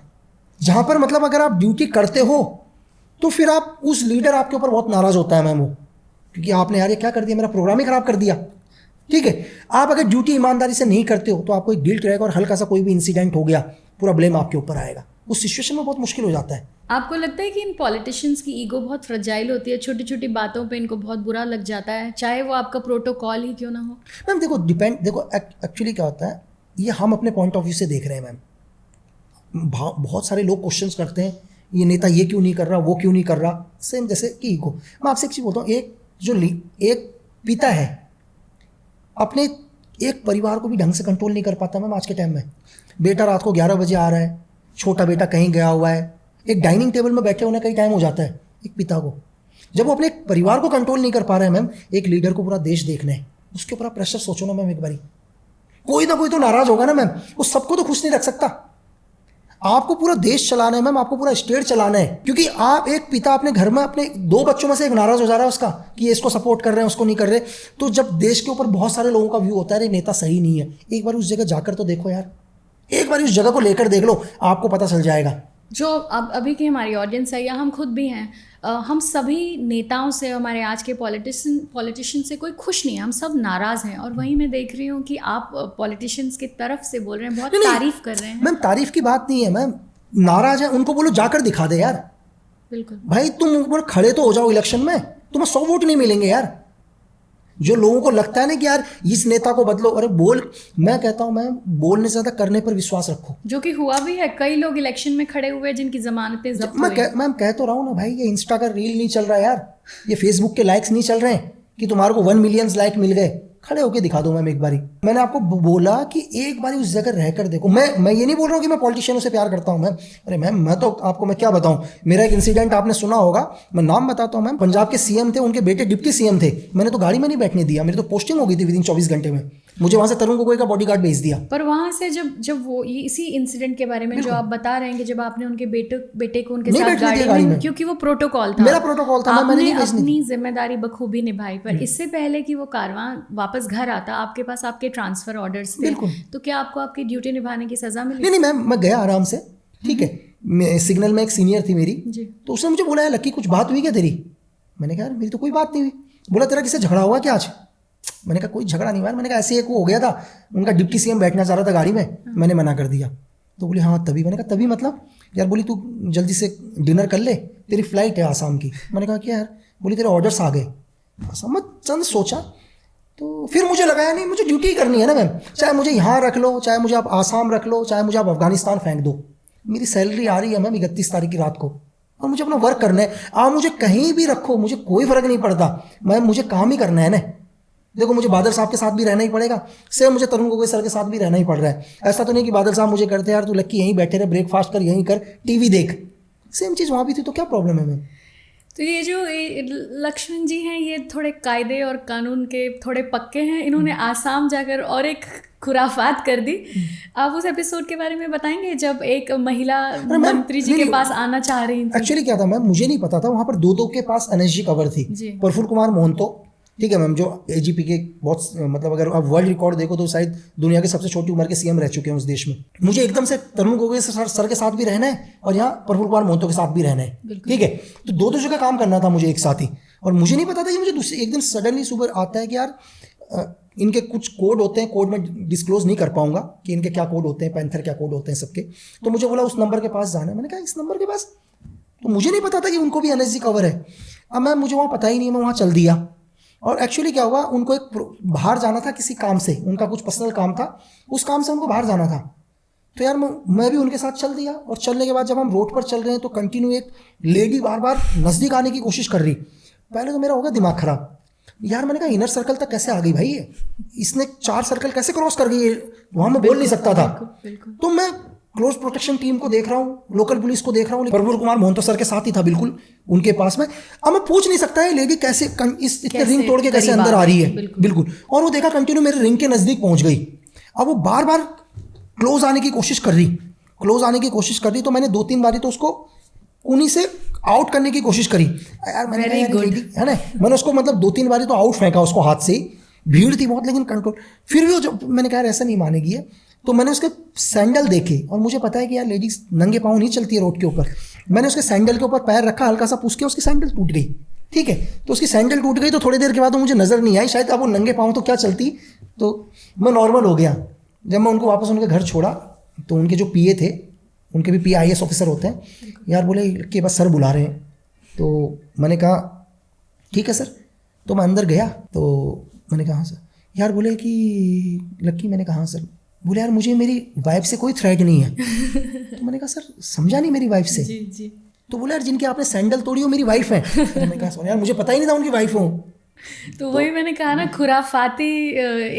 जहाँ पर मतलब अगर आप ड्यूटी करते हो तो फिर आप उस लीडर आपके ऊपर बहुत नाराज़ होता है मैम वो, क्योंकि आपने यार ये क्या कर दिया, मेरा प्रोग्राम ही खराब कर दिया, ठीक है। आप अगर ड्यूटी ईमानदारी से नहीं करते हो तो आपको एक गिल्ट रहेगा, और हल्का सा कोई भी इंसिडेंट हो गया, पूरा ब्लेम आपके ऊपर आएगा। उस सिचुएशन में बहुत मुश्किल हो जाता है। आपको लगता है कि इन पॉलिटिशियंस की ईगो बहुत फ्रजाइल होती है, छोटी छोटी बातों पे इनको बहुत बुरा लग जाता है, चाहे वो आपका प्रोटोकॉल ही क्यों ना हो? मैम देखो एक्चुअली क्या होता है, ये हम अपने पॉइंट ऑफ व्यू से देख रहे हैं मैम। बहुत सारे लोग क्वेश्चंस करते हैं, ये नेता ये क्यों नहीं कर रहा, वो क्यों नहीं कर रहा, सेम जैसे कि ईगो। मैं आपसे एक चीज़ बोलता हूँ, एक पिता है अपने एक परिवार को भी ढंग से कंट्रोल नहीं कर पाता मैम आज के टाइम में। बेटा रात को 11 बजे आ रहा है, छोटा बेटा कहीं गया हुआ है, एक डाइनिंग टेबल में बैठे होने का ही टाइम हो जाता है एक पिता को। जब वो अपने परिवार को कंट्रोल नहीं कर पा रहे हैं मैम, एक लीडर को पूरा देश देखना है, उसके ऊपर आप प्रेशर सोचो ना मैम। एक बारी कोई ना कोई तो नाराज होगा ना मैम, वो सबको तो खुश नहीं रख सकता। आपको पूरा देश चलाना है मैम, आपको पूरा स्टेट चलाना है, क्योंकि आप एक पिता अपने घर में अपने 2 बच्चों में से एक नाराज हो जा रहा है उसका, कि ये इसको सपोर्ट कर रहे हैं, उसको नहीं कर रहे। तो जब देश के ऊपर बहुत सारे लोगों का व्यू होता है अरे नेता सही नहीं है, एक बार उस जगह जाकर तो देखो यार, एक बार उस जगह को लेकर देख लो, आपको पता चल जाएगा। जो अब अभी की हमारी ऑडियंस है, या हम खुद भी हैं, हम सभी नेताओं से, हमारे आज के पॉलिटिशियन से कोई खुश नहीं है, हम सब नाराज़ हैं। और वहीं मैं देख रही हूँ कि आप पॉलिटिशियंस की तरफ से बोल रहे हैं, बहुत तारीफ कर रहे हैं। मैम तारीफ की बात नहीं है मैम, नाराज है उनको बोलो जाकर दिखा दे यार। बिल्कुल भाई तुम ऊपर खड़े तो हो जाओ इलेक्शन में, तुम्हें 100 वोट नहीं मिलेंगे यार। जो लोगों को लगता है ना कि यार इस नेता को बदलो, अरे मैं कहता हूँ मैम, बोलने से ज़्यादा करने पर विश्वास रखो। जो कि हुआ भी है, कई लोग इलेक्शन में खड़े हुए जिनकी जमानतें जब्त हुई। मैं कह तो रहा हूँ ना भाई, ये इंस्टा का रील नहीं चल रहा है यार, ये फेसबुक के लाइक्स नहीं चल रहे हैं कि तुम्हारे को 1 मिलियन लाइक मिल गए। खड़े होके दिखा दो मैम एक बारी। मैंने आपको बोला कि एक बारी उस जगह रहकर देखो। मैं ये नहीं बोल रहा हूँ कि मैं पॉलिटिशियनों से प्यार करता हूँ मैम, अरे मैम मैं तो आपको मैं क्या बताऊँ, मेरा एक इंसिडेंट आपने सुना होगा, मैं नाम बताता हूँ मैम। पंजाब के सीएम थे, उनके बेटे डिप्टी सीएम थे, मैंने तो गाड़ी में नहीं बैठने दिया, मेरी तो पोस्टिंग हो गई थी विदिन 24 घंटे में। मुझे वहाँ से तरुण गोगोई का बॉडीगार्ड भेज दिया। पर वहाँ से जब वो ये इसी इंसिडेंट के बारे में जो आप बता रहे हैं कि जब आपने उनके बेटे को उनके साथ गाड़ी में, क्योंकि वो प्रोटोकॉल था, मेरा प्रोटोकॉल था, मैंने नहीं भेजनी, अपनी जिम्मेदारी बखूबी निभाई। पर इससे पहले कि वो कारवां वापस घर आता, आपके पास आपके ट्रांसफर ऑर्डर्स थे, तो क्या आपको आपकी ड्यूटी निभाने की सजा मिली? नहीं मैम, मैं गया आराम से, ठीक है। सिग्नल में एक सीनियर थी मेरी, तो उसने मुझे बोला, लक्की कुछ बात हुई क्या तेरी? मैंने कहा मेरी तो कोई बात नहीं हुई। बोला तेरा किससे झगड़ा हुआ क्या आज? मैंने कहा कोई झगड़ा नहीं हुआ। मैंने कहा ऐसे एक वो हो गया था, उनका डिप्टी सीएम बैठना चाह रहा था गाड़ी में, मैंने मना कर दिया। तो बोली हाँ तभी। मैंने कहा तभी मतलब? यार बोली तू जल्दी से डिनर कर ले, तेरी फ्लाइट है आसाम की। मैंने कहा क्या यार? बोली तेरे ऑर्डर्स आ गए। मैं चंद सोचा, तो फिर मुझे लगाया नहीं, मुझे ड्यूटी करनी है ना मैम, चाहे मुझे यहाँ रख लो, चाहे मुझे आप आसाम रख लो, चाहे मुझे आप अफगानिस्तान फेंक दो। मेरी सैलरी आ रही है मैम 31 तारीख की रात को, और मुझे अपना वर्क करना है। आप मुझे कहीं भी रखो, मुझे कोई फर्क नहीं पड़ता मैम, मुझे काम ही करना है ना। देखो मुझे बादल साहब के साथ भी रहना ही पड़ेगा, सेम मुझे तरुण गोगोई सर के साथ भी रहना ही पड़ रहा है। ऐसा तो नहीं कि बादल साहब मुझे करते यार तू लक्की यहीं बैठे रहे, ब्रेकफास्ट कर, यहीं कर, टीवी देख। सेम चीज़ वहाँ भी थी, तो क्या प्रॉब्लम है मैम? तो ये जो लक्ष्मण जी हैं, ये थोड़े कायदे और कानून के थोड़े पक्के हैं। इन्होंने आसाम जाकर और एक खुराफात कर दी। आप उस एपिसोड के बारे में बताएंगे जब एक महिला मंत्री जी के पास आना चाह रही थी? एक्चुअली क्या था मैम, मुझे नहीं पता था, वहाँ पर दो के पास एनएसजी कवर थी। प्रफुल्ल कुमार मोहंतो, ठीक है मैम, जो एजीपी के बहुत, मतलब अगर आप वर्ल्ड रिकॉर्ड देखो तो शायद दुनिया के सबसे छोटी उम्र के सीएम रह चुके हैं उस देश में। मुझे एकदम से तरुण गोगोई सर के साथ भी रहना है और यहाँ प्रफुल्ल कुमार मोहंतो के साथ भी रहना है, ठीक है। तो दो जगह काम करना था मुझे एक साथ ही, और मुझे नहीं पता था कि मुझे एक दिन सडनली सुबह आता है कि यार इनके कुछ कोड होते हैं, कोड में डिस्क्लोज नहीं कर पाऊंगा कि इनके क्या कोड होते हैं, पैंथर क्या कोड होते हैं सबके। तो मुझे बोला उस नंबर के पास जाना है। मैंने कहा इस नंबर के पास? तो मुझे नहीं पता था कि उनको भी एनएसजी कवर है। अब मैम मुझे वहाँ पता ही नहीं, मैं वहाँ चल दिया। और एक्चुअली क्या हुआ, उनको एक बाहर जाना था किसी काम से, उनका कुछ पर्सनल काम था, उस काम से उनको बाहर जाना था। तो यार मैं भी उनके साथ चल दिया। और चलने के बाद जब हम रोड पर चल रहे हैं तो कंटिन्यू एक लेडी बार बार नज़दीक आने की कोशिश कर रही। पहले तो मेरा हो गया दिमाग खराब, यार मैंने कहा इनर सर्कल तक कैसे आ गई भाई ये, इसने 4 सर्कल कैसे क्रॉस कर गई, वहाँ मैं बोल नहीं सकता था। तो मैं क्लोज प्रोटेक्शन टीम को देख रहा हूँ, लोकल पुलिस को देख रहा हूँ, प्रफुल्ल कुमार मोहंतो सर के साथ ही था बिल्कुल उनके पास में। अब मैं पूछ नहीं सकता है लेडी कैसे इस इतने रिंग तोड़ के कैसे अंदर आ रही है, बिल्कुल। और वो देखा कंटिन्यू मेरे रिंग के नज़दीक पहुँच गई। अब वो बार बार क्लोज आने की कोशिश कर रही, तो मैंने 2-3 बारी तो उसको उन्हीं से आउट करने की कोशिश करी। यार मैंने है ना, मैंने उसको मतलब 2-3 बारी तो आउट फेंका उसको हाथ से, भीड़ थी बहुत लेकिन कंट्रोल। फिर भी वो मैंने कहा ऐसा नहीं मानेगी है, तो मैंने उसके सैंडल देखे, और मुझे पता है कि यार लेडीज नंगे पाँव नहीं चलती है रोड के ऊपर। मैंने उसके सैंडल के ऊपर पैर रखा, हल्का सा पुश किया, उसकी सैंडल टूट गई, ठीक है। तो उसकी सैंडल टूट गई, तो थोड़ी देर के बाद मुझे नज़र नहीं आई, शायद अब वो नंगे पाँव तो क्या चलती, तो मैं नॉर्मल हो गया। जब मैं उनको वापस उनके घर छोड़ा तो उनके जो पीए थे, उनके भी पीए IAS ऑफिसर होते हैं, यार बोले कि बस सर बुला रहे हैं। तो मैंने कहा ठीक है सर। तो मैं अंदर गया तो मैंने कहा हाँ सर। यार बोले कि लक्की, मैंने कहा हाँ सर। बोले यार मुझे मेरी वाइफ से कोई थ्रेट नहीं है। तो मैंने कहा सर समझा नहीं मेरी वाइफ से। जी। तो बोले यार जिनकी आपने सैंडल तोड़ी वो मेरी वाइफ है। तो मैंने कहा सर यार मुझे पता ही नहीं था उनकी वाइफ हूँ। तो वही मैंने कहा ना, खुराफाती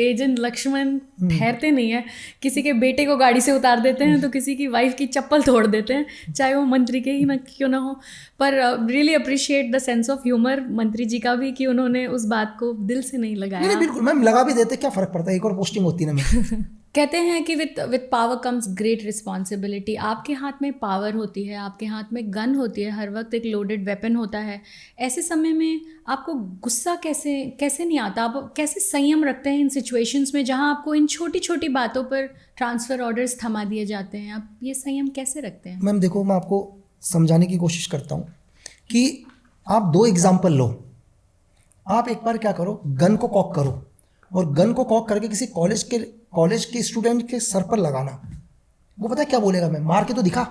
एजेंट लक्ष्मण ठहरते नहीं है। किसी के बेटे को गाड़ी से उतार देते हैं तो किसी की वाइफ की चप्पल तोड़ देते हैं, चाहे वो मंत्री के ही ना क्यों ना हो। पर really appreciate the sense of humour मंत्री जी का भी, कि उन्होंने उस बात को दिल से नहीं लगाया। नहीं बिल्कुल मैम, लगा भी देते क्या फ़र्क पड़ता है, एक और पोस्टिंग होती है ना। कहते हैं कि with power comes great responsibility. आपके हाथ में पावर होती है, आपके हाथ में गन होती है, हर वक्त एक लोडेड वेपन होता है। ऐसे समय में आपको गुस्सा कैसे नहीं आता? आप कैसे संयम रखते हैं इन सिचुएशंस में जहां आपको इन छोटी छोटी बातों पर ट्रांसफ़र ऑर्डर्स थमा दिए जाते हैं? आप ये संयम कैसे रखते हैं? मैम देखो, मैं आपको समझाने की कोशिश करता हूँ कि आप 2 एग्जाम्पल लो। आप एक बार क्या करो, गन को कॉक करो, और गन को कॉक करके किसी कॉलेज के स्टूडेंट के सर पर लगाना। वो पता है क्या बोलेगा? मैं मार के तो दिखा।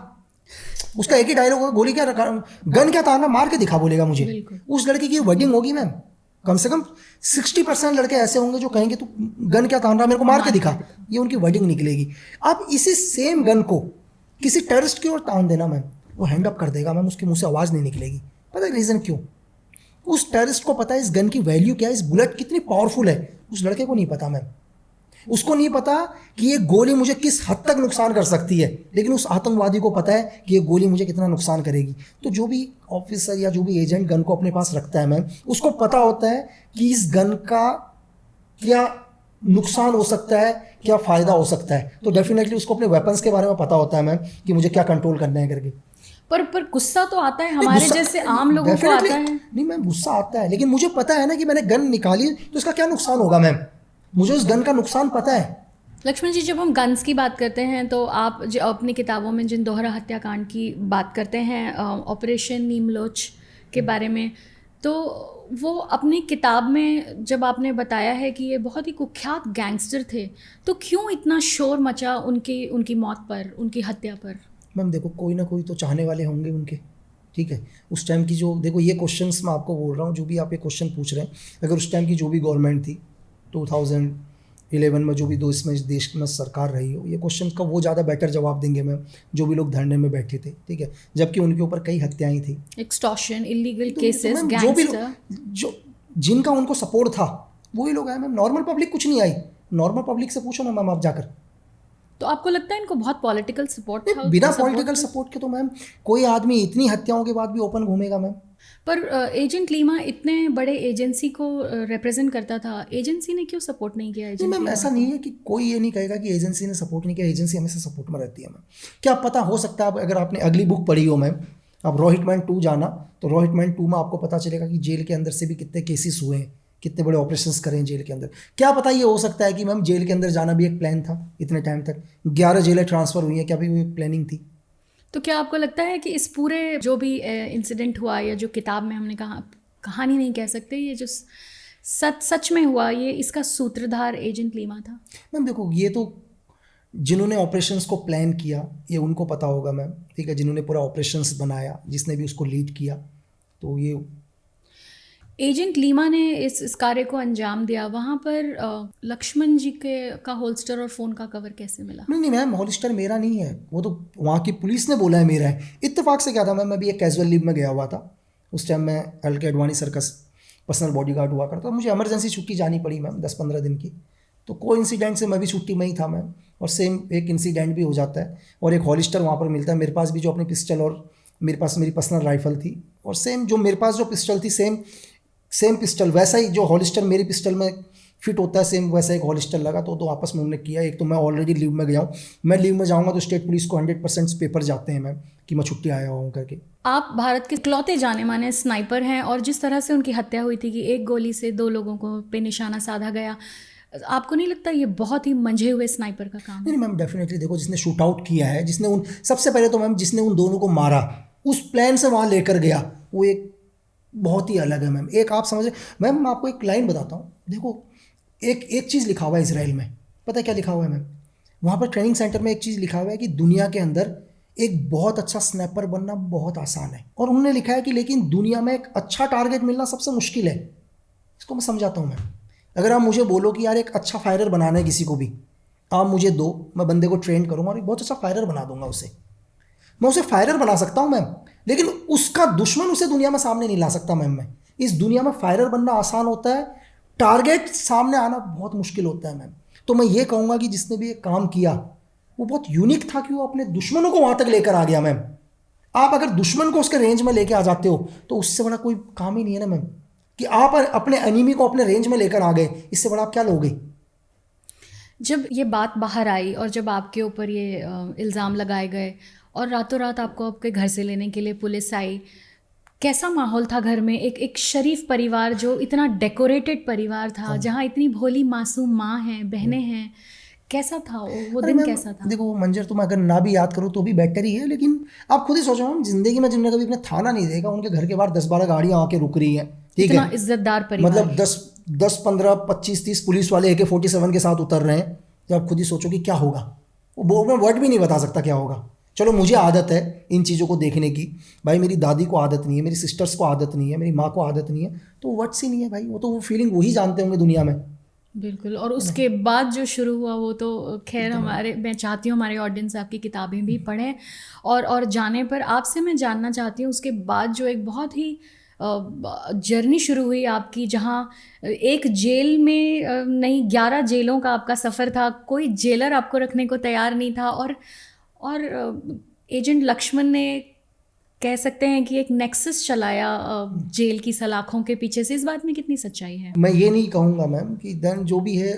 उसका एक ही डायलॉग होगा, गोली क्या रखा, गन क्या तारना, मार के दिखा बोलेगा मुझे। उस लड़के की वर्डिंग होगी मैम, कम से कम 60% लड़के ऐसे होंगे जो कहेंगे तू गन क्या तान रहा, मेरे को मार के दिखा। ये उनकी वर्डिंग निकलेगी। आप इसी सेम गन को किसी टेररिस्ट की ओर तान देना मैम, वो हैंड अप कर देगा मैम, उसके मुंह से आवाज़ नहीं निकलेगी। पता है रीज़न क्यों? उस टेररिस्ट को पता है इस गन की वैल्यू क्या है, इस बुलेट कितनी पावरफुल है। उस लड़के को नहीं पता मैम, उसको नहीं पता कि ये गोली मुझे किस हद तक नुकसान कर सकती है, लेकिन उस आतंकवादी को पता है कि ये गोली मुझे कितना नुकसान करेगी। तो जो भी ऑफिसर या जो भी एजेंट गन को अपने पास रखता है मैम, उसको पता होता है कि इस गन का क्या नुकसान हो सकता है, क्या फ़ायदा हो सकता है। तो डेफिनेटली उसको अपने वेपन्स के बारे में पता होता है मैम कि मुझे क्या कंट्रोल करना है करके। पर गुस्सा तो आता है नहीं, हमारे गुस्सा जैसे आम लोगों को डेफिनेटली आता है। नहीं मैम, गुस्सा आता है, लेकिन मुझे पता है ना कि मैंने गन निकाली तो इसका क्या नुकसान होगा मैम, मुझे उस गन का नुकसान पता है। लक्ष्मण जी, जब हम गन्स की बात करते हैं तो आप जो अपनी किताबों में जिन दोहरा हत्याकांड की बात करते हैं, ऑपरेशन नीमलोच के बारे में, तो वो अपनी किताब में जब आपने बताया है कि ये बहुत ही कुख्यात गैंगस्टर थे, तो क्यों इतना शोर मचा उनकी उनकी मौत पर, उनकी हत्या पर? मैम देखो, कोई ना कोई तो चाहने वाले होंगे उनके, ठीक है। उस टाइम की जो, देखो ये क्वेश्चंस मैं आपको बोल रहा हूँ, जो भी आप ये क्वेश्चन पूछ रहे हैं, अगर उस टाइम की जो भी गवर्नमेंट थी 2011 में, जो भी देश में सरकार रही हो, ये क्वेश्चन का वो ज़्यादा बेटर जवाब देंगे मैम, जो भी लोग धरने में बैठे थे, ठीक है, जबकि उनके ऊपर कई हत्याएं थी, एक्सटॉर्शन, इलीगल तो केसेस, मैम जो भी लोग, गैंगस्टर। जो जिनका उनको सपोर्ट था वही लोग आए मैम, नॉर्मल पब्लिक कुछ नहीं आई। नॉर्मल पब्लिक से पूछो ना मैम आप जाकर। तो आपको लगता है इनको बहुत पॉलिटिकल सपोर्ट था? बिना सपोर्ट पॉलिटिकल था? सपोर्ट के तो मैम कोई आदमी इतनी हत्याओं के बाद भी ओपन घूमेगा मैम। पर एजेंट लीमा इतने बड़े एजेंसी को रिप्रेजेंट करता था, एजेंसी ने क्यों सपोर्ट नहीं किया नहीं एजेंट मैम, लीमा ऐसा को? नहीं है कि कोई ये नहीं कहेगा कि एजेंसी ने सपोर्ट नहीं किया, एजेंसी हमेशा सपोर्ट में रहती है मैम। क्या पता, हो सकता है अगर आपने अगली बुक पढ़ी हो मैम, आप रोहित मैन 2 जाना, तो रोहित मैन 2 में आपको पता चलेगा कि जेल के अंदर से भी कितने केसेस हुए हैं, कितने बड़े ऑपरेशंस करें हैं जेल के अंदर। क्या पता, ये हो सकता है कि मैम जेल के अंदर जाना भी एक प्लान था, इतने टाइम तक 11 जेलें ट्रांसफ़र हुई हैं, क्या भी वो एक प्लानिंग थी? तो क्या आपको लगता है कि इस पूरे जो भी इंसिडेंट हुआ, या जो किताब में हमने कहा, कहानी नहीं कह सकते, ये जो सच में हुआ, ये इसका सूत्रधार एजेंट लीमा था? मैम देखो, ये तो जिन्होंने ऑपरेशंस को प्लान किया ये उनको पता होगा मैम, ठीक है, जिन्होंने पूरा ऑपरेशंस बनाया, जिसने भी उसको लीड किया, तो ये एजेंट लीमा ने इस कार्य को अंजाम दिया। वहाँ पर लक्ष्मण जी के का होल्स्टर और फ़ोन का कवर कैसे मिला? नहीं मैम, हॉलिस्टर मेरा नहीं है, वो तो वहाँ की पुलिस ने बोला है मेरा है। इत्तेफाक से क्या था मैम, मैं भी एक कैजुअल लीव में गया हुआ था, उस टाइम मैं LK Advani circus personal bodyguard हुआ करता, मुझे इमरजेंसी छुट्टी जानी पड़ी मैम 10-15 दिन की, तो कोई इंसिडेंट से मैं भी छुट्टी में ही था मैम, और सेम एक इंसिडेंट भी हो जाता है, और एक हॉलिस्टर वहाँ पर मिलता है मेरे पास भी, जो अपनी पिस्टल, और मेरे पास मेरी पर्सनल राइफल थी, और सेम जो मेरे पास जो पिस्टल थी, सेम पिस्टल वैसा ही जो हॉलिस्टर मेरी पिस्टल में फिट होता है, सेम वैसा एक हॉलिस्टर लगा, तो आपस में उन्होंने किया। एक तो मैं ऑलरेडी लीव में गया हूँ, मैं लीव में जाऊँगा तो स्टेट पुलिस को 100% पेपर जाते हैं मैम कि मैं छुट्टी आया हूँ करके। आप भारत के इकलौते जाने माने स्नाइपर हैं, और जिस तरह से उनकी हत्या हुई थी कि एक गोली से 2 लोगों को पे निशाना साधा गया, आपको नहीं लगता ये बहुत ही मंझे हुए स्नाइपर का काम है? नहीं मैम, डेफिनेटली देखो, जिसने शूट आउट किया है, जिसने उन, सबसे पहले तो मैम जिसने उन दोनों को मारा, उस प्लान से वहाँ लेकर गया, वो एक बहुत ही अलग है मैम। एक आप समझे मैम, मैं आपको एक लाइन बताता हूँ, देखो एक चीज़ लिखा हुआ है इसराइल में, पता है क्या लिखा हुआ है मैम? वहाँ पर ट्रेनिंग सेंटर में एक चीज़ लिखा हुआ है कि दुनिया के अंदर एक बहुत अच्छा स्नैपर बनना बहुत आसान है, और उन्होंने लिखा है कि लेकिन दुनिया में एक अच्छा टारगेट मिलना सबसे मुश्किल है। इसको मैं समझाता हूँ मैम। अगर आप मुझे बोलो कि यार एक अच्छा फायरर बनाना है किसी को भी, आप मुझे दो, मैं बंदे को ट्रेन करूँगा और एक बहुत अच्छा फायरर बना दूंगा उसे, मैं उसे फायरर बना सकता हूँ मैम, लेकिन उसका दुश्मन उसे दुनिया में सामने नहीं ला सकता मैम। मैं इस दुनिया में फायरर बनना आसान होता है, टारगेट सामने आना बहुत मुश्किल होता है मैम। तो मैं ये कहूँगा कि जिसने भी ये काम किया वो बहुत यूनिक था कि वो अपने दुश्मनों को वहाँ तक लेकर आ गया मैम। आप अगर दुश्मन को उसके रेंज में लेकर आ जाते हो तो उससे बड़ा कोई काम ही नहीं है ना मैम, कि आप अपने एनिमी को अपने रेंज में लेकर आ गए, इससे बड़ा आप क्या लोगे? जब ये बात बाहर आई और जब आपके ऊपर ये इल्ज़ाम लगाए गए और रातों रात आपको आपके घर से लेने के लिए पुलिस आई, कैसा माहौल था घर में? एक शरीफ परिवार, जो इतना डेकोरेटेड परिवार था, जहाँ इतनी भोली मासूम माँ हैं, बहनें हैं, कैसा था वो अरे दिन? मैम कैसा था? देखो, वो मंजर तुम अगर ना भी याद करो तो भी बेटर ही है, लेकिन आप खुद ही सोचो मैम, जिंदगी में जिन्होंने कभी अपने थाना नहीं देखा, उनके घर के बाहर 10-12 गाड़ियाँ आके रुक रही हैं, ठीक इतना है, इज्जतदार परिवार, मतलब 10-15-25-30 पुलिस वाले AK-47 के साथ उतर रहे हैं, तो आप खुद ही सोचो कि क्या होगा। वो मैं वर्ड भी नहीं बता सकता क्या होगा। चलो मुझे आदत है इन चीज़ों को देखने की, भाई मेरी दादी को आदत नहीं है, मेरी सिस्टर्स को आदत नहीं है, मेरी माँ को आदत नहीं है, तो वर्ड्स ही नहीं है भाई, वो तो वो फीलिंग वही जानते होंगे दुनिया में। बिल्कुल। और उसके बाद जो शुरू हुआ वो तो खैर, मैं चाहती हूँ हमारे ऑडियंस आपकी किताबें भी पढ़ें, और जाने पर आपसे मैं जानना चाहती हूँ उसके बाद जो एक बहुत ही जर्नी शुरू हुई आपकी, जहाँ एक जेल में नहीं 11 जेलों का आपका सफ़र था, कोई जेलर आपको रखने को तैयार नहीं था, और एजेंट लक्ष्मण ने, कह सकते हैं कि एक नेक्सस चलाया जेल की सलाखों के पीछे से। इस बात में कितनी सच्चाई है? मैं ये नहीं कहूँगा मैम कि देन जो भी है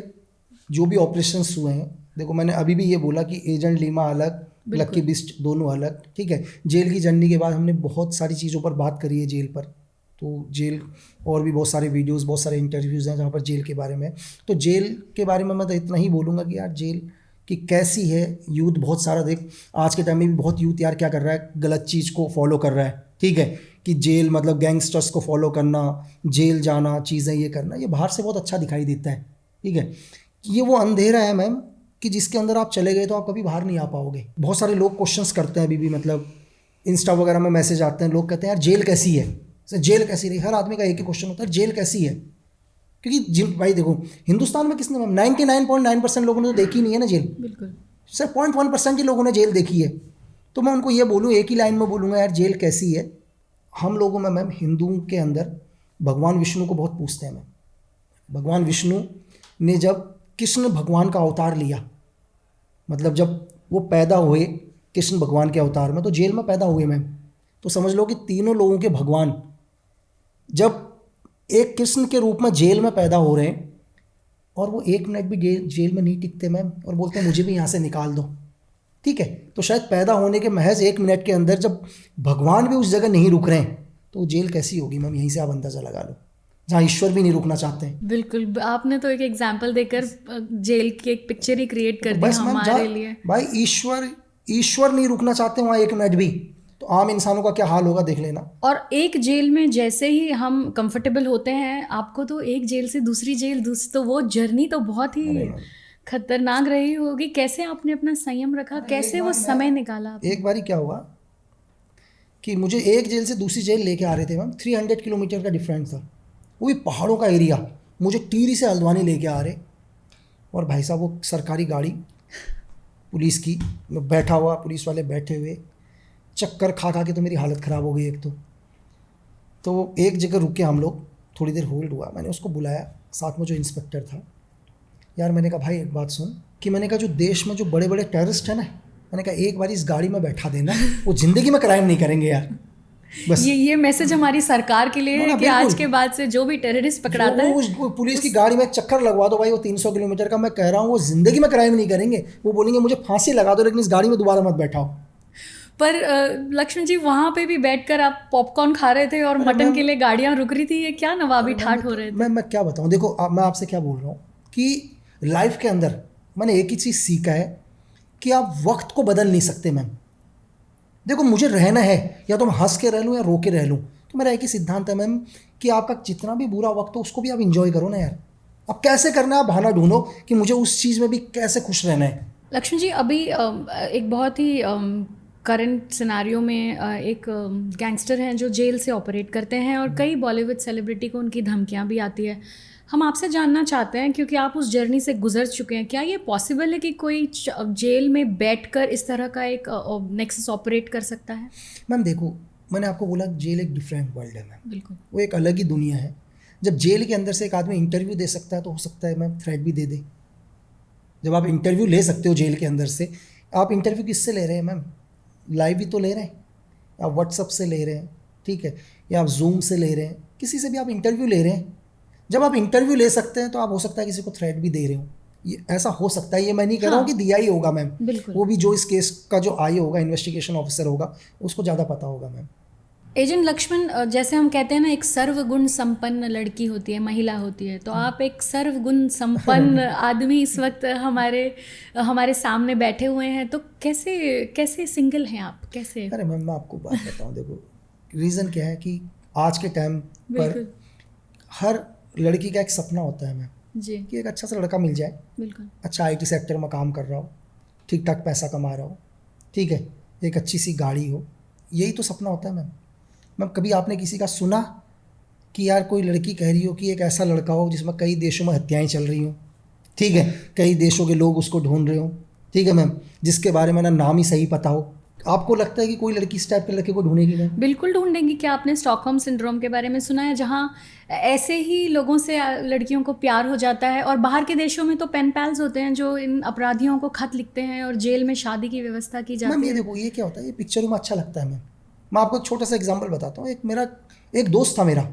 जो भी ऑपरेशंस हुए हैं, देखो मैंने अभी भी ये बोला कि एजेंट लीमा अलग, लक्की बिस्ट दोनों अलग, ठीक है। जेल की जर्नी के बाद हमने बहुत सारी चीज़ों पर बात करी है जेल पर, तो जेल और भी बहुत सारे वीडियोस, बहुत सारे इंटरव्यूज़ हैं जहाँ पर जेल के बारे में। तो जेल के बारे में मैं तो इतना ही बोलूँगा कि यार जेल कि कैसी है, यूथ बहुत सारा देख, आज के टाइम में भी बहुत यूथ यार क्या कर रहा है, गलत चीज़ को फॉलो कर रहा है, ठीक है, कि जेल मतलब गैंगस्टर्स को फॉलो करना, जेल जाना, चीज़ें ये करना, ये बाहर से बहुत अच्छा दिखाई देता है, ठीक है। ये वो अंधेरा है मैम कि जिसके अंदर आप चले गए तो आप कभी बाहर नहीं आ पाओगे। बहुत सारे लोग क्वेश्चंस करते हैं अभी भी, मतलब इंस्टा वगैरह में मैसेज आते हैं, लोग कहते हैं यार जेल कैसी है, जेल कैसी रही, हर आदमी का एक ही क्वेश्चन होता है, जेल कैसी है। क्योंकि जिन भाई देखो हिंदुस्तान में किसने 99.9% लोगों ने तो देखी नहीं है ना जेल, बिल्कुल सिर्फ 0.1% ही लोगों ने जेल देखी है। तो मैं उनको ये बोलूँ, एक ही लाइन में बोलूँगा यार जेल कैसी है। हम लोगों में मैम हिंदुओं के अंदर भगवान विष्णु को बहुत पूछते हैं मैम। भगवान विष्णु ने जब कृष्ण भगवान का अवतार लिया, मतलब जब वो पैदा हुए कृष्ण भगवान के अवतार में, तो जेल में पैदा हुए मैम। तो समझ लो कि तीनों लोगों के भगवान जब एक कृष्ण के रूप में जेल में पैदा हो रहे हैं, और वो एक मिनट भी जेल में नहीं टिकते मैम, और बोलते हैं मुझे भी यहाँ से निकाल दो, ठीक है। तो शायद पैदा होने के महज एक मिनट के अंदर जब भगवान भी उस जगह नहीं रुक रहे हैं, तो जेल कैसी होगी मैम, यहीं से आप अंदाज़ा लगा लो, जहाँ ईश्वर भी नहीं रुकना चाहते हैं। बिल्कुल, आपने तो एक एग्जाम्पल देकर जेल की एक पिक्चर ही क्रिएट कर दी बस मैम हमारे लिए। भाई ईश्वर नहीं रुकना चाहते वहाँ एक मिनट भी, तो आम इंसानों का क्या हाल होगा देख लेना। और एक जेल में जैसे ही हम कंफर्टेबल होते हैं, आपको तो एक जेल से दूसरी जेल, तो वो जर्नी तो बहुत ही खतरनाक रही होगी। कैसे आपने अपना संयम रखा, कैसे वो समय निकाला आपने? एक बारी क्या हुआ कि मुझे एक जेल से दूसरी जेल लेके आ रहे थे मैम, 300 किलोमीटर का डिफरेंस था, वो भी पहाड़ों का एरिया, मुझे टिहरी से हल्द्वानी लेके आ रहे, और भाई साहब वो सरकारी गाड़ी पुलिस की, मैं बैठा हुआ, पुलिस वाले बैठे हुए, चक्कर खा खा के तो मेरी हालत ख़राब हो गई एक तो एक जगह रुके हम लोग, थोड़ी देर होल्ड हुआ, मैंने उसको बुलाया, साथ में जो इंस्पेक्टर था, यार मैंने कहा भाई एक बात सुन, कि मैंने कहा जो देश में जो बड़े बड़े टेररिस्ट हैं ना, मैंने कहा एक बार इस गाड़ी में बैठा देना, वो ज़िंदगी में क्राइम नहीं करेंगे यार। बस ये मैसेज हमारी सरकार के लिए है कि आज के बाद से जो भी टेररिस्ट पकड़ाता है, वो पुलिस की गाड़ी में एक चक्कर लगवा दो भाई, वो 300 किलोमीटर का, मैं कह रहा हूँ वो ज़िंदगी में क्राइम नहीं करेंगे, वो बोलेंगे मुझे फांसी लगा दो लेकिन इस गाड़ी में दोबारा मत बैठाओ। पर लक्ष्मण जी वहाँ पे भी बैठकर आप पॉपकॉर्न खा रहे थे और मटन के लिए गाड़ियाँ रुक रही थी, ये क्या नवाबी ठाठ हो रहे थे? मैं क्या बताऊँ, देखो मैं आपसे क्या बोल रहा हूँ कि लाइफ के अंदर मैंने एक ही चीज़ सीखा है कि आप वक्त को बदल नहीं सकते मैम। देखो मुझे रहना है, या तो मैं हंस के रह लूँ या रो के रह लूँ, तो मेरा एक ही सिद्धांत है मैम कि आपका जितना भी बुरा वक्त हो उसको भी आप इंजॉय करो ना यार। अब कैसे करना है, आप बहाना ढूंढो कि मुझे उस चीज़ में भी कैसे खुश रहना है। लक्ष्मण जी अभी एक बहुत ही करंट सिनारियो में एक गैंगस्टर हैं जो जेल से ऑपरेट करते हैं, और कई बॉलीवुड सेलिब्रिटी को उनकी धमकियां भी आती है। हम आपसे जानना चाहते हैं, क्योंकि आप उस जर्नी से गुजर चुके हैं, क्या ये पॉसिबल है कि कोई जेल में बैठकर इस तरह का एक नेक्सस ऑपरेट कर सकता है? मैम देखो मैंने आपको बोला जेल एक डिफरेंट वर्ल्ड है मैम, बिल्कुल वो एक अलग ही दुनिया है। जब जेल के अंदर से एक आदमी इंटरव्यू दे सकता है तो हो सकता है मैम थ्रेट भी दे दे। जब आप इंटरव्यू ले सकते हो जेल के अंदर से, आप इंटरव्यू किससे ले रहे हैं मैम? लाइव भी तो ले रहे हैं, आप व्हाट्सअप से ले रहे हैं, ठीक है, या आप जूम से ले रहे हैं, किसी से भी आप इंटरव्यू ले रहे हैं। जब आप इंटरव्यू ले सकते हैं तो आप हो सकता है किसी को थ्रेट भी दे रहे हो, ये ऐसा हो सकता है। ये मैं नहीं कह रहा हूँ कि दिया ही होगा मैम, वो भी जो इस केस का जो आई होगा, इन्वेस्टिगेशन ऑफिसर होगा, उसको ज़्यादा पता होगा मैम। एजेंट लक्ष्मण, जैसे हम कहते हैं ना एक सर्वगुण संपन्न लड़की होती है, महिला होती है, तो आप एक सर्वगुण संपन्न आदमी इस वक्त हमारे सामने बैठे हुए हैं, तो कैसे सिंगल हैं आप, कैसे? अरे मैम मैं आपको बात बताऊँ, देखो रीज़न क्या है कि आज के टाइम पर हर लड़की का एक सपना होता है मैम जी, कि एक अच्छा सा लड़का मिल जाए, बिल्कुल, अच्छा IT सेक्टर में काम कर रहा हो, ठीक ठाक पैसा कमा रहा हो, ठीक है, एक अच्छी सी गाड़ी हो, यही तो सपना होता है मैम। मैम कभी आपने किसी का सुना कि यार कोई लड़की कह रही हो कि एक ऐसा लड़का हो जिसमें कई देशों में हत्याएं चल रही हों, ठीक है, कई देशों के लोग उसको ढूंढ रहे हो, ठीक है मैम, जिसके बारे में ना नाम ही सही पता हो, आपको लगता है कि कोई लड़की इस टाइप के लड़के को ढूंढेगी मैम? बिल्कुल ढूंढेंगी। क्या आपने स्टॉकहोम सिंड्रोम के बारे में सुना है, जहाँ ऐसे ही लोगों से लड़कियों को प्यार हो जाता है, और बाहर के देशों में तो पेन पैल्स होते हैं जो इन अपराधियों को खत लिखते हैं और जेल में शादी की व्यवस्था की जाती है। मैम ये देखो ये क्या होता है, ये पिक्चरों में अच्छा लगता है मैम। मैं आपको एक छोटा सा एग्जांपल बताता हूँ। एक दोस्त था मेरा,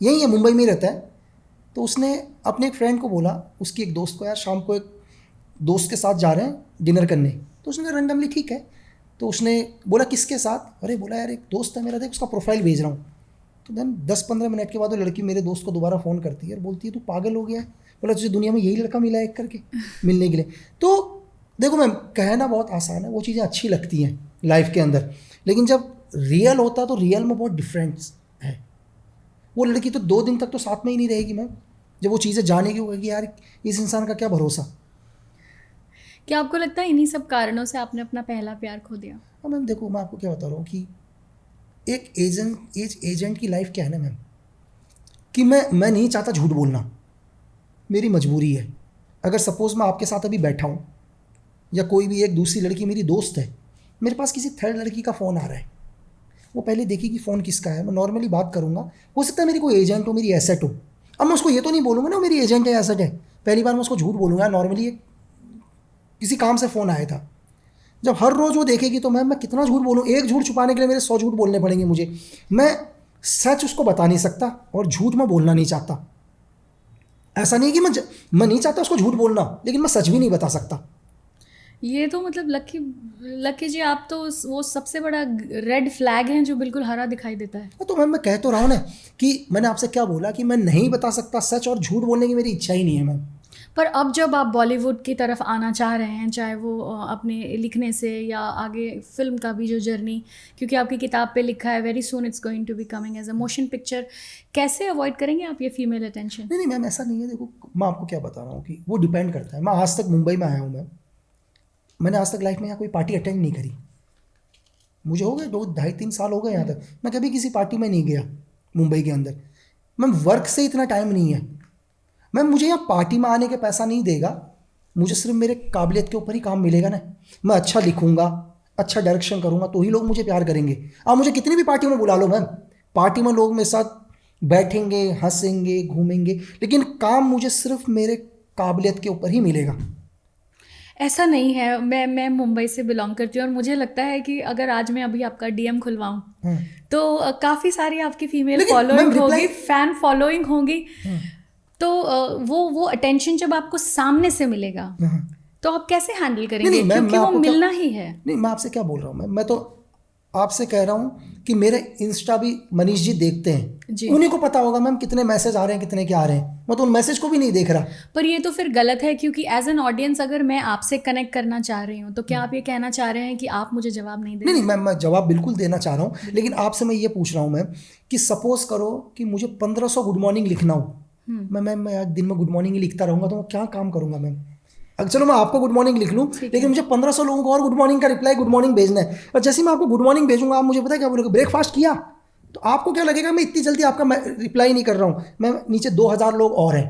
यही है, मुंबई में ही रहता है, तो उसने अपने एक फ्रेंड को बोला, उसकी एक दोस्त को, यार शाम को एक दोस्त के साथ जा रहे हैं डिनर करने। तो उसने रैंडमली ठीक है, तो उसने बोला किसके साथ, अरे बोला यार एक दोस्त है मेरा, देख उसका प्रोफाइल भेज रहा हूँ। तो देन 10-15 मिनट के बाद वो लड़की मेरे दोस्त को दोबारा फ़ोन करती है और बोलती है तू पागल हो गया है, बोला तुझे दुनिया में यही लड़का मिला है एक करके मिलने के लिए। तो देखो मैम, कहना बहुत आसान है, वो चीज़ें अच्छी लगती हैं लाइफ के अंदर, लेकिन जब रियल होता है तो रियल में बहुत डिफरेंस है। वो लड़की तो 2 दिन तक तो साथ में ही नहीं रहेगी मैम, जब वो चीज़ें जानेगी होगा कि यार इस इंसान का क्या भरोसा। क्या आपको लगता है इन्हीं सब कारणों से आपने अपना पहला प्यार खो दिया? हाँ मैम, देखो मैं आपको क्या बता रहा हूँ कि एक एजेंट की लाइफ क्या है ना मैम, कि मैं नहीं चाहता झूठ बोलना, मेरी मजबूरी है। अगर सपोज़ मैं आपके साथ अभी बैठा हूँ या कोई भी एक दूसरी लड़की मेरी दोस्त है, मेरे पास किसी थर्ड लड़की का फ़ोन आ रहा है, वो पहले देखेगी फ़ोन किसका है, मैं नॉर्मली बात करूँगा, हो सकता है मेरी कोई एजेंट हो, मेरी एसेट हो। अब मैं उसको ये तो नहीं बोलूँगा ना मेरी एजेंट है या एसेट है, पहली बार मैं उसको झूठ बोलूँगा, नॉर्मली किसी काम से फ़ोन आया था। जब हर रोज़ वो देखेगी तो मैं कितना झूठ बोलूँ, एक झूठ छुपाने के लिए मेरे 100 झूठ बोलने पड़ेंगे मुझे। मैं सच उसको बता नहीं सकता और झूठ मैं बोलना नहीं चाहता। ऐसा नहीं कि मैं नहीं चाहता उसको झूठ बोलना, लेकिन मैं सच भी नहीं बता सकता। ये तो मतलब लकी जी, आप तो वो सबसे बड़ा रेड फ्लैग हैं जो बिल्कुल हरा दिखाई देता है। तो मैं कह तो रहा हूँ ना कि मैंने आपसे क्या बोला कि मैं नहीं बता सकता सच, और झूठ बोलने की मेरी इच्छा ही नहीं है मैम। पर अब जब आप बॉलीवुड की तरफ आना चाह रहे हैं, चाहे वो अपने लिखने से या आगे फिल्म का भी जो जर्नी, क्योंकि आपकी किताब पे लिखा है very soon it's going to be coming as a motion picture, कैसे अवॉइड करेंगे आप ये फीमेल अटेंशन? नहीं मैम, ऐसा नहीं है। देखो मैं आपको क्या बता रहा हूँ कि वो डिपेंड करता है। मैं आज तक मुंबई में आया हूँ मैम, मैंने आज तक लाइफ में यहाँ कोई पार्टी अटेंड नहीं करी। मुझे हो गए 2-2.5-3 साल हो गए यहाँ तक, मैं कभी किसी पार्टी में नहीं गया मुंबई के अंदर। मैम वर्क से इतना टाइम नहीं है मैम, मुझे यहाँ पार्टी में आने के पैसा नहीं देगा, मुझे सिर्फ मेरे काबिलियत के ऊपर ही काम मिलेगा ना। मैं अच्छा लिखूंगा, अच्छा डायरेक्शन करूंगा तो ही लोग मुझे प्यार करेंगे। आप मुझे कितनी भी पार्टी में बुला लो मैम, पार्टी में लोग मेरे साथ बैठेंगे, हंसेंगे, घूमेंगे, लेकिन काम मुझे सिर्फ मेरे काबिलियत के ऊपर ही मिलेगा। ऐसा नहीं है। मैं मुंबई से बिलोंग करती हूँ और मुझे लगता है कि अगर आज मैं अभी आपका डीएम खुलवाऊँ तो काफ़ी सारी आपकी फीमेल फॉलोइंग होगी, फैन फॉलोइंग होगी। तो वो अटेंशन जब आपको सामने से मिलेगा तो आप कैसे हैंडल करेंगे? क्योंकि वो मिलना ही है। नहीं, मैं आपसे क्या बोल रहा हूँ, मैं तो आपसे कह रहा हूँ कि मेरे इंस्टा भी मनीष जी देखते हैं, उन्हीं को पता होगा मैम कितने मैसेज आ रहे हैं, कितने क्या आ रहे हैं। मैं तो उन मैसेज को भी नहीं देख रहा। पर ये तो फिर गलत है, क्योंकि एज एन ऑडियंस अगर मैं आपसे कनेक्ट करना चाह रही हूँ तो क्या आप ये कहना चाह रहे हैं कि आप मुझे जवाब नहीं दे रहे? नहीं मैम, मैं जवाब बिल्कुल देना चाह रहा हूँ, लेकिन आपसे मैं ये पूछ रहा हूँ मैम कि सपोज करो कि मुझे 1500 गुड मॉर्निंग लिखना हो, मैं दिन में गुड मॉर्निंग ही लिखता रहूँगा तो मैं क्या काम करूँगा मैम? अगर चलो मैं आपको गुड मॉर्निंग लिख लूँ, लेकिन मुझे 1500 लोगों को और गुड मॉर्निंग का रिप्लाई गुड मॉर्निंग भेजना है, और जैसे मैं आपको गुड मॉर्निंग भेजूंगा आप मुझे पता है क्या बोलोगे, ब्रेकफास्ट किया? तो आपको क्या लगेगा मैं इतनी जल्दी आपका रिप्लाई नहीं कर रहा हूँ, मैं नीचे 2000 लोग और हैं।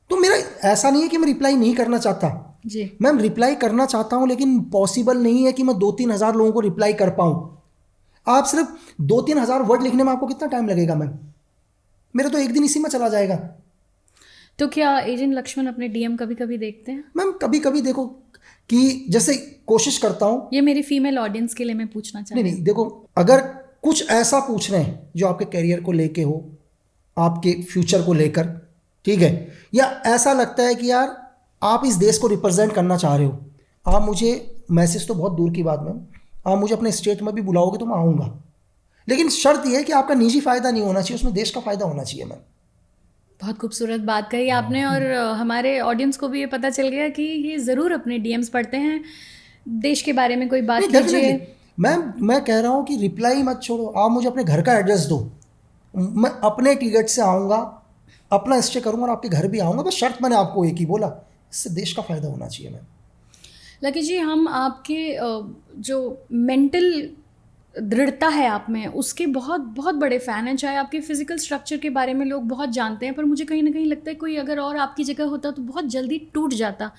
तो मेरा ऐसा नहीं है कि मैं रिप्लाई नहीं करना चाहता जी मैम, रिप्लाई करना चाहता हूँ, लेकिन पॉसिबल नहीं है कि मैं 2-3 हज़ार लोगों को रिप्लाई कर पाऊँ। आप सिर्फ 2-3 हज़ार वर्ड लिखने में आपको कितना टाइम लगेगा मैम? मेरा तो एक दिन इसी में चला जाएगा। तो क्या एजेंट लक्ष्मण अपने डीएम कभी कभी देखते हैं? मैम कभी कभी देखो कि जैसे कोशिश करता हूँ। ये मेरी फीमेल ऑडियंस के लिए मैं पूछना चाहती हूँ। नहीं, देखो अगर कुछ ऐसा पूछ रहे हैं जो आपके करियर को लेके हो, आपके फ्यूचर को लेकर, ठीक है, या ऐसा लगता है कि यार आप इस देश को रिप्रेजेंट करना चाह रहे हो, आप मुझे मैसेज तो बहुत दूर की बात मैम, आप मुझे अपने स्टेट में भी बुलाओगे तो मैं आऊँगा, लेकिन शर्त यह है कि आपका निजी फ़ायदा नहीं होना चाहिए, उसमें देश का फ़ायदा होना चाहिए मैम। बहुत खूबसूरत बात कही आपने, और हमारे ऑडियंस को भी ये पता चल गया कि ये ज़रूर अपने डीएम्स पढ़ते हैं। देश के बारे में कोई बात कीजिए। मैम मैं कह रहा हूँ कि रिप्लाई मत छोड़ो, आप मुझे अपने घर का एड्रेस दो, मैं अपने टिकट से आऊँगा, अपना स्टे करूँगा और आपके घर भी आऊँगा। बस शर्त मैंने आपको एक ही बोला, इससे देश का फ़ायदा होना चाहिए मैम। लकी जी, हम आपके जो मेंटल दृढ़ता है आप में, उसके बहुत बहुत बड़े फ़ैन हैं। चाहे आपके फिज़िकल स्ट्रक्चर के बारे में लोग बहुत जानते हैं, पर मुझे कहीं ना कहीं लगता है कोई अगर और आपकी जगह होता तो बहुत जल्दी टूट जाता।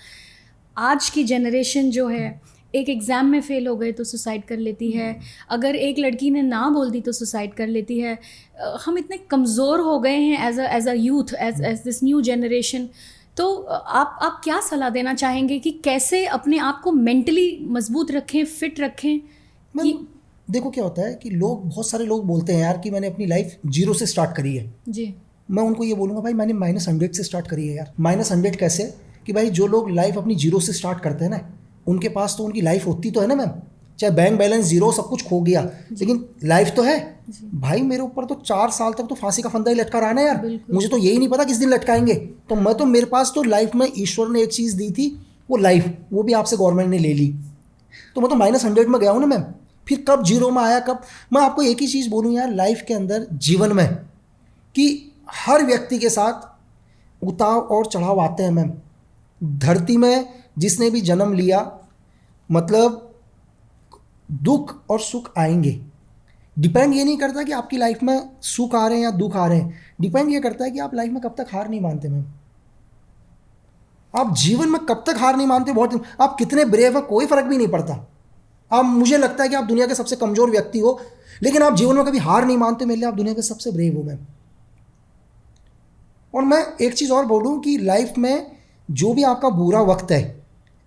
आज की जनरेशन जो है, एक एग्ज़ाम में फ़ेल हो गए तो सुसाइड कर लेती है, अगर एक लड़की ने ना बोल दी तो सुसाइड कर लेती है। हम इतने कमज़ोर हो गए हैं as a youth, as this new generation. तो आप क्या सलाह देना चाहेंगे कि कैसे अपने आप को मेंटली मजबूत रखें, फिट रखें? कि देखो क्या होता है कि लोग, बहुत सारे लोग बोलते हैं यार कि मैंने अपनी लाइफ जीरो से स्टार्ट करी है जी, मैं उनको ये बोलूँगा भाई मैंने -100 से स्टार्ट करी है यार। -100 कैसे कि भाई जो लोग लाइफ अपनी जीरो से स्टार्ट करते हैं ना, उनके पास तो उनकी लाइफ होती तो है ना मैम, चाहे बैंक बैलेंस जीरो, सब कुछ खो गया, लेकिन लाइफ तो है। भाई मेरे ऊपर तो 4 साल तक तो फांसी का फंदा ही लटका रहा है ना यार, मुझे तो यही नहीं पता किस दिन लटकाएंगे। तो मैं तो, मेरे पास तो लाइफ में ईश्वर ने एक चीज़ दी थी, वो लाइफ, वो भी आपसे गवर्नमेंट ने ले ली। तो मैं तो -100 में गया हूँ ना मैम, फिर कब जीरो में आया, कब। मैं आपको एक ही चीज़ बोलूँ यार, लाइफ के अंदर, जीवन में, कि हर व्यक्ति के साथ उतार और चढ़ाव आते हैं मैम। धरती में जिसने भी जन्म लिया, मतलब दुख और सुख आएंगे। डिपेंड ये नहीं करता कि आपकी लाइफ में सुख आ रहे हैं या दुख आ रहे हैं, डिपेंड ये करता है कि आप लाइफ में कब तक हार नहीं मानते मैम। आप जीवन में कब तक हार नहीं मानते, बहुत, आप कितने ब्रेव है कोई फर्क भी नहीं पड़ता। आप, मुझे लगता है कि आप दुनिया के सबसे कमज़ोर व्यक्ति हो, लेकिन आप जीवन में कभी हार नहीं मानते, मेरे लिए आप दुनिया के सबसे ब्रेव हो मैम। और मैं एक चीज़ और बोलूँ कि लाइफ में जो भी आपका बुरा वक्त है,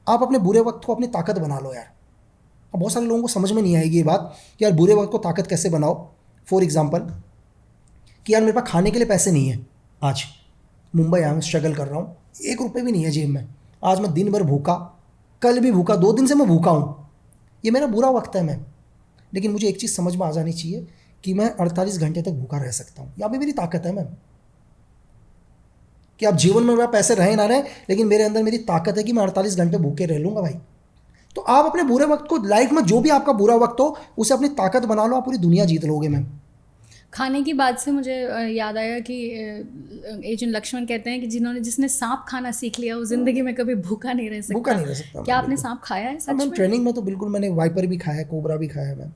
आप अपने बुरे वक्त को अपनी ताकत बना लो यार। अब बहुत सारे लोगों को समझ में नहीं आएगी ये बात कि यार बुरे वक्त को ताकत कैसे बनाओ। फॉर एग्जांपल कि यार मेरे पास खाने के लिए पैसे नहीं है, आज मुंबई आया हूँ, स्ट्रगल कर रहा हूँ, 1 रुपये भी नहीं है जेब में, आज मैं दिन भर भूखा, कल भी भूखा, 2 दिन से मैं भूखा हूँ, ये मेरा बुरा वक्त है मैम। लेकिन मुझे एक चीज़ समझ में आ जानी चाहिए कि मैं 48 घंटे तक भूखा रह सकता हूँ, यहाँ भी मेरी ताकत है मैम। कि आप जीवन में मेरा पैसे रहे ना रहे, लेकिन मेरे अंदर मेरी ताकत है कि मैं 48 घंटे भूखे रह लूँगा भाई। तो आप अपने बुरे वक्त को, लाइफ में जो भी आपका बुरा वक्त हो, उसे अपनी ताकत बना लो, आप पूरी दुनिया जीत लोगे मैम। खाने की बात से मुझे याद आया कि एजेंट लक्ष्मण कहते हैं कि जिसने सांप खाना सीख लिया वो ज़िंदगी में कभी भूखा नहीं रह सकता। भूखा नहीं रह सकता। क्या आपने सांप खाया है सच मैम में? ट्रेनिंग में तो बिल्कुल, मैंने वाइपर भी खाया है, कोबरा भी खाया है मैम।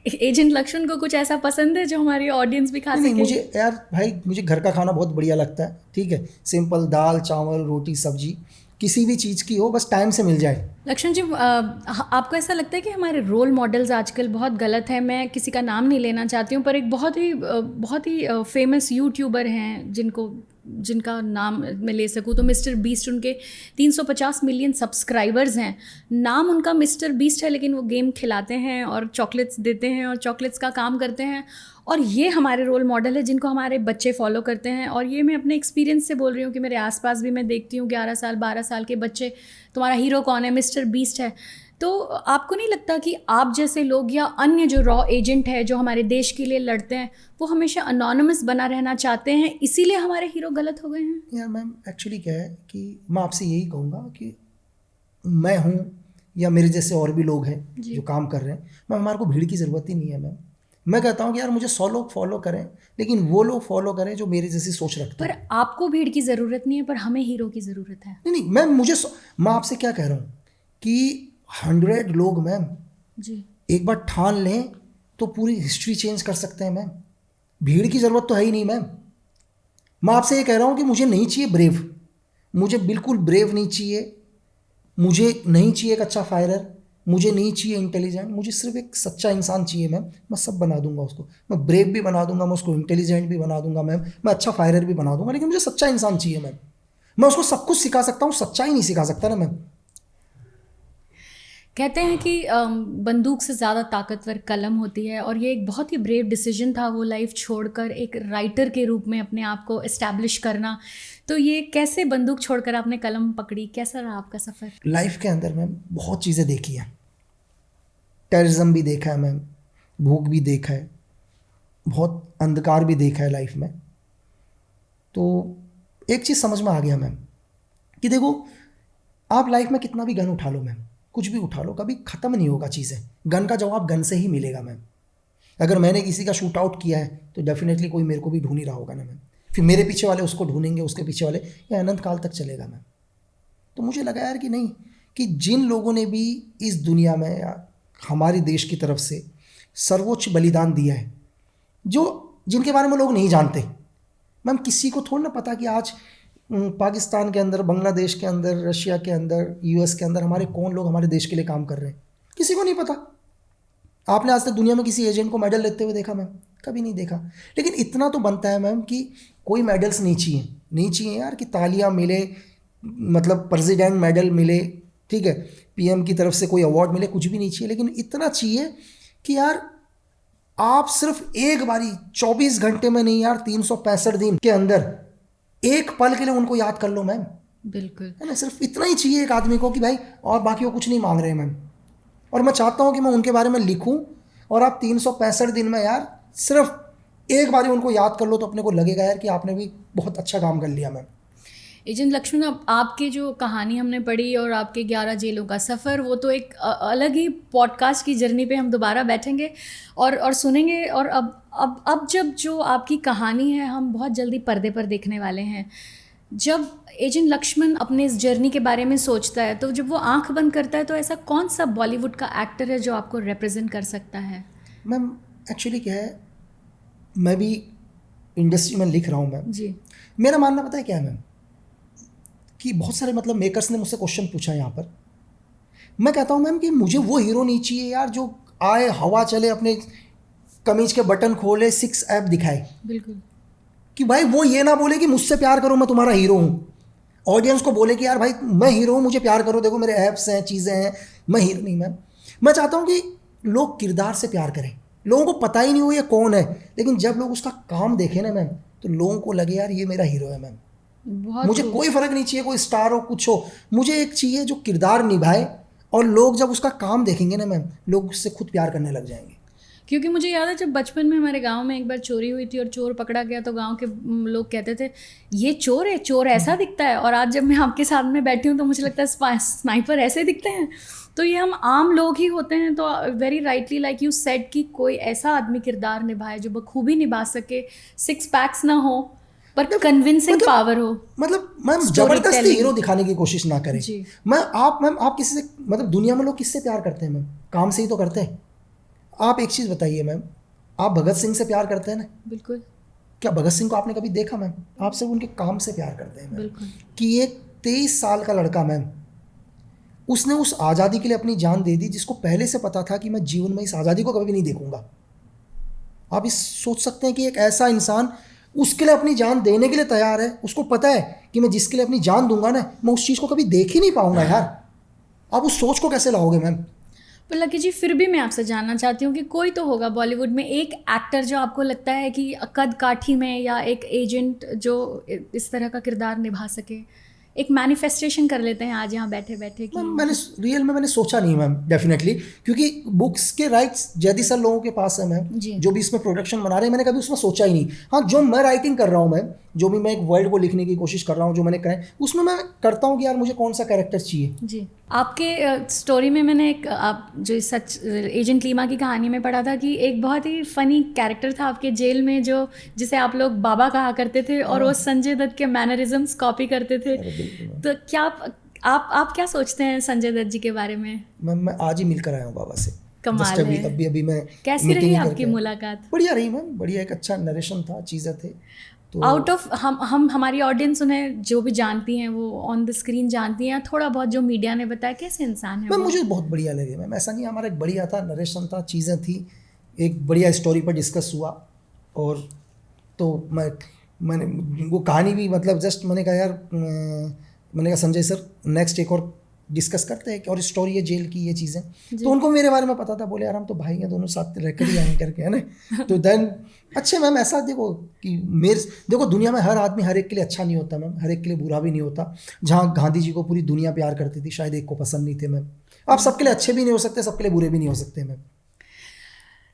एजेंट लक्ष्मण को कुछ ऐसा पसंद है जो हमारी ऑडियंस भी खा सके? नहीं, मुझे यार भाई, मुझे घर का खाना बहुत बढ़िया लगता है, ठीक है, सिंपल दाल चावल रोटी सब्जी, किसी भी चीज़ की हो, बस टाइम से मिल जाए। लक्ष्मण जी, आपको ऐसा लगता है कि हमारे रोल मॉडल्स आजकल बहुत गलत है? मैं किसी का नाम नहीं लेना चाहती हूँ, पर एक बहुत ही फेमस यूट्यूबर हैं जिनका नाम मैं ले सकूँ तो मिस्टर बीस्ट, उनके 350 मिलियन सब्सक्राइबर्स हैं। नाम उनका मिस्टर बीस्ट है, लेकिन वो गेम खिलाते हैं और चॉकलेट्स देते हैं और चॉकलेट्स का काम करते हैं, और ये हमारे रोल मॉडल है जिनको हमारे बच्चे फॉलो करते हैं। और ये मैं अपने एक्सपीरियंस से बोल रही हूँ कि मेरे आसपास भी मैं देखती हूँ 11 साल 12 साल के बच्चे, तुम्हारा हीरो कौन है? मिस्टर बीस्ट है। तो आपको नहीं लगता कि आप जैसे लोग या अन्य जो रॉ एजेंट है जो हमारे देश के लिए लड़ते हैं, वो हमेशा अनोनिमस बना रहना चाहते हैं, इसीलिए हमारे हीरो गलत हो गए हैं? यार मैम एक्चुअली क्या है कि मैं आपसे यही कहूँगा कि मैं हूँ या मेरे जैसे और भी लोग हैं जो काम कर रहे हैं, मैम हमारे को भीड़ की ज़रूरत ही नहीं है मैम। मैं कहता हूँ कि यार मुझे 100 लोग फॉलो करें, लेकिन वो लोग फॉलो करें जो मेरी जैसी सोच रखते हैं। पर आपको भीड़ की ज़रूरत नहीं है, पर हमें हीरो की ज़रूरत है। नहीं मैम, मैं आपसे क्या कह रहा हूँ कि 100 लोग मैम जी, एक बार ठान लें तो पूरी हिस्ट्री चेंज कर सकते हैं मैम। भीड़ की ज़रूरत तो है ही नहीं मैम। मैं आपसे ये कह रहा हूँ कि मुझे नहीं चाहिए ब्रेव, मुझे बिल्कुल ब्रेव नहीं चाहिए, मुझे नहीं चाहिए एक अच्छा फायरर, मुझे नहीं चाहिए इंटेलिजेंट, मुझे सिर्फ एक सच्चा इंसान चाहिए मैम। मैं सब बना दूंगा उसको, मैं ब्रेव भी बना दूंगा, मैं उसको इंटेलिजेंट भी बना दूंगा मैम, मैं अच्छा फायरर भी बना दूंगा, लेकिन मुझे सच्चा इंसान चाहिए मैम। मैं उसको सब कुछ सिखा सकता हूँ, सच्चाई नहीं सिखा सकता ना मैम। कहते हैं कि बंदूक से ज़्यादा ताकतवर कलम होती है, और ये एक बहुत ही ब्रेव डिसीजन था वो लाइफ छोड़कर एक राइटर के रूप में अपने आप को इस्टेब्लिश करना। तो ये कैसे बंदूक छोड़कर आपने कलम पकड़ी, कैसा रहा आपका सफ़र? लाइफ के अंदर मैम बहुत चीज़ें देखी हैं, टेररिज्म भी देखा है मैम, भूख भी देखा है, बहुत अंधकार भी देखा है लाइफ में। तो एक चीज़ समझ में आ गया मैम कि देखो, आप लाइफ में कितना भी गन उठा लो मैम, कुछ भी उठा लो, कभी ख़त्म नहीं होगा चीज़ें। गन का जवाब गन से ही मिलेगा मैम। अगर मैंने किसी का शूट आउट किया है तो डेफिनेटली कोई मेरे को भी ढूंढ ही रहा होगा ना मैम, फिर मेरे पीछे वाले उसको ढूंढेंगे, उसके पीछे वाले, ये अनंत काल तक चलेगा मैम। तो मुझे लगा यार कि नहीं, कि जिन लोगों ने भी इस दुनिया में या हमारे देश की तरफ से सर्वोच्च बलिदान दिया है, जिनके बारे में लोग नहीं जानते मैम, किसी को थोड़ा ना पता कि आज पाकिस्तान के अंदर, बांग्लादेश के अंदर, रशिया के अंदर, यूएस के अंदर हमारे कौन लोग हमारे देश के लिए काम कर रहे हैं, किसी को नहीं पता। आपने आज तक दुनिया में किसी एजेंट को मेडल लेते हुए देखा मैम? कभी नहीं देखा। लेकिन इतना तो बनता है मैम कि कोई मेडल्स नहीं चाहिए यार कि तालियां मिले, मतलब प्रेसिडेंट मेडल मिले, ठीक है, पीएम की तरफ से कोई अवार्ड मिले, कुछ भी नहीं चाहिए, लेकिन इतना चाहिए कि यार आप सिर्फ एक बारी 24 घंटे में नहीं यार, 365 दिन के अंदर एक पल के लिए उनको याद कर लो मैम। बिल्कुल है ना, सिर्फ इतना ही चाहिए एक आदमी को कि भाई, और बाकी वो कुछ नहीं मांग रहे हैं मैम। और मैं चाहता हूँ कि मैं उनके बारे में लिखूँ, और आप 365 दिन में यार सिर्फ एक बारी उनको याद कर लो तो अपने को लगेगा यार कि आपने भी बहुत अच्छा काम कर लिया मैम। एजेंट लक्ष्मण, अब आपकी जो कहानी हमने पढ़ी और आपके 11 जेलों का सफ़र, वो तो एक अलग ही पॉडकास्ट की जर्नी पे हम दोबारा बैठेंगे और सुनेंगे। और अब जब जो आपकी कहानी है हम बहुत जल्दी पर्दे पर देखने वाले हैं। जब एजेंट लक्ष्मण अपने इस जर्नी के बारे में सोचता है, तो जब वो आंख बंद करता है तो ऐसा कौन सा बॉलीवुड का एक्टर है जो आपको रिप्रेजेंट कर सकता है? मैम एक्चुअली क्या है, मैं भी इंडस्ट्री में लिख रहा हूँ मैम जी। मेरा मानना पता है क्या है मैम, कि बहुत सारे मतलब मेकर्स ने मुझसे क्वेश्चन पूछा है यहाँ पर। मैं कहता हूँ मैम कि मुझे वो हीरो नहीं चाहिए यार जो आए, हवा चले, अपने कमीज के बटन खोले, 6 ऐप दिखाए। बिल्कुल। कि भाई वो ये ना बोले कि मुझसे प्यार करो, मैं तुम्हारा हीरो हूँ। ऑडियंस को बोले कि यार भाई मैं हीरो हूँ, मुझे प्यार करो, देखो मेरे ऐप्स हैं, चीज़ें हैं, मैं हीरो नहीं। मैम मैं चाहता हूँ कि लोग किरदार से प्यार करें। लोगों को पता ही नहीं हो ये कौन है, लेकिन जब लोग उसका काम देखें ना मैम, तो लोगों को लगे यार ये मेरा हीरो है मैम। मुझे कोई फ़र्क नहीं चाहिए कोई स्टार हो कुछ हो, मुझे एक चाहिए जो किरदार निभाए, और लोग जब उसका काम देखेंगे ना मैम, लोग उससे खुद प्यार करने लग जाएंगे। क्योंकि मुझे याद है जब बचपन में हमारे गांव में एक बार चोरी हुई थी और चोर पकड़ा गया, तो गांव के लोग कहते थे ये चोर है, चोर ऐसा दिखता है। और आज जब मैं आपके साथ में बैठी हूँ तो मुझे लगता है स्नाइपर ऐसे दिखते हैं। तो ये हम आम लोग ही होते हैं। तो very rightly like you said कि कोई ऐसा आदमी किरदार निभाए जो बखूबी निभा सके, 6 पैक्स ना हो पर कन्विंसिंग पावर हो। मतलब मैम जबरदस्ती हीरो दिखाने की कोशिश ना करें। मैम आप किसी से, मतलब दुनिया में लोग किससे प्यार करते हैं मैम? काम से ही तो करते हैं। आप एक चीज़ बताइए मैम, आप भगत सिंह से प्यार करते हैं ना? बिल्कुल। क्या भगत सिंह को आपने कभी देखा मैम? आप सिर्फ उनके काम से प्यार करते हैं मैम। बिल्कुल। कि एक 23 साल का लड़का मैम, उसने उस आज़ादी के लिए अपनी जान दे दी, जिसको पहले से पता था कि मैं जीवन में इस आज़ादी को कभी नहीं देखूंगा। आप इस सोच सकते हैं कि एक ऐसा इंसान उसके लिए अपनी जान देने के लिए तैयार है। उसको पता है कि मैं जिसके लिए अपनी जान दूंगा ना, मैं उस चीज़ को कभी देख ही नहीं पाऊंगा यार। आप उस सोच को कैसे लाओगे मैम? पर लकी जी, फिर भी मैं आपसे जानना चाहती हूँ कि कोई तो होगा बॉलीवुड में एक एक्टर जो आपको लगता है कि कद काठी में, या एक एजेंट जो इस तरह का किरदार निभा सके। एक मैनिफेस्टेशन कर लेते हैं आज यहाँ बैठे बैठे कि मैंने रियल में मैंने सोचा नहीं मैम, डेफिनेटली, क्योंकि बुक्स के राइट्स जैदी सर लोगों के पास है मैम, जो भी इसमें प्रोडक्शन बना रहे हैं। मैंने कभी उसमें सोचा ही नहीं। हाँ, जो मैं राइटिंग कर रहा हूँ मैम, जो भी मैं एक वर्ल्ड को लिखने की कोशिश कर रहा हूँ, जो मैंने करा है, उसमें मैं करता हूँ कि यार मुझे कौन सा कैरेक्टर चाहिए। जी। आपके स्टोरी में मैंने एक आप जो सच एजेंट लीमा की कहानी में पढ़ा था कि एक बहुत ही फ़नी कैरेक्टर था आपके जेल में, जो जिसे आप लोग बाबा कहा करते थे, और वो संजय दत्त के मैनरिज्म्स कॉपी करते थे। तो क्या आप क्या सोचते हैं संजय दत्त जी के बारे में? मैं आज ही मिलकर आया हूँ बाबा से। कमाल है। अभी मैं कैसी रही आपकी मुलाकात? बढ़िया रही मैम, बढ़िया। एक अच्छा नरेशन था, चीज़ें थे। तो आउट ऑफ हम हमारी ऑडियंस उन्हें जो भी जानती हैं वो ऑन द स्क्रीन जानती हैं, थोड़ा बहुत जो मीडिया ने बताया, कैसे इंसान है मैम? मुझे बहुत बढ़िया लगे मैम। ऐसा नहीं, हमारा एक बढ़िया था, नरेशन था, चीज़ें थी, एक बढ़िया स्टोरी पर डिस्कस हुआ। और तो मैंने वो कहानी भी, मतलब जस्ट मैंने कहा यार, मैंने कहा संजय सर नेक्स्ट एक और डिस्कस करते हैं, और स्टोरी है जेल की, ये चीज़ें। तो उनको मेरे बारे में पता था, बोले यार हम तो भाई हैं, दोनों साथ रह कर ही आए करके, है ना। तो देन अच्छे मैम, ऐसा देखो कि देखो दुनिया में हर आदमी हर एक के लिए अच्छा नहीं होता मैम, हर एक के लिए बुरा भी नहीं होता। जहाँ गांधी जी को पूरी दुनिया प्यार करती थी, शायद एक को पसंद नहीं थे मैम। आप सबके लिए अच्छे भी नहीं हो सकते, सबके लिए बुरे भी नहीं हो सकते मैम।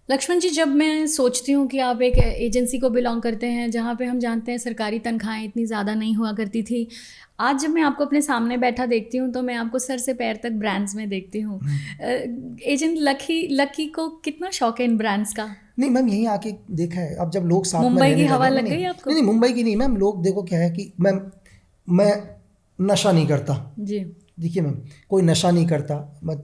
लक्ष्मण जी, जब मैं सोचती हूँ कि आप एक एजेंसी को बिलोंग करते हैं जहाँ पे हम जानते हैं सरकारी तनख्वाहें इतनी ज़्यादा नहीं हुआ करती थी, आज जब मैं आपको अपने सामने बैठा देखती हूँ तो मैं आपको सर से पैर तक ब्रांड्स में देखती हूँ। एजेंट लकी को कितना शौक है इन ब्रांड्स का? नहीं मैम, यहीं आके देखा है। अब जब लोग साथ में मुंबई की हवा लग गई आपको? नहीं, मुंबई की नहीं मैम। लोग देखो क्या है कि मैम, मैं नशा नहीं करता जी। देखिए मैम, कोई नशा नहीं करता, मैं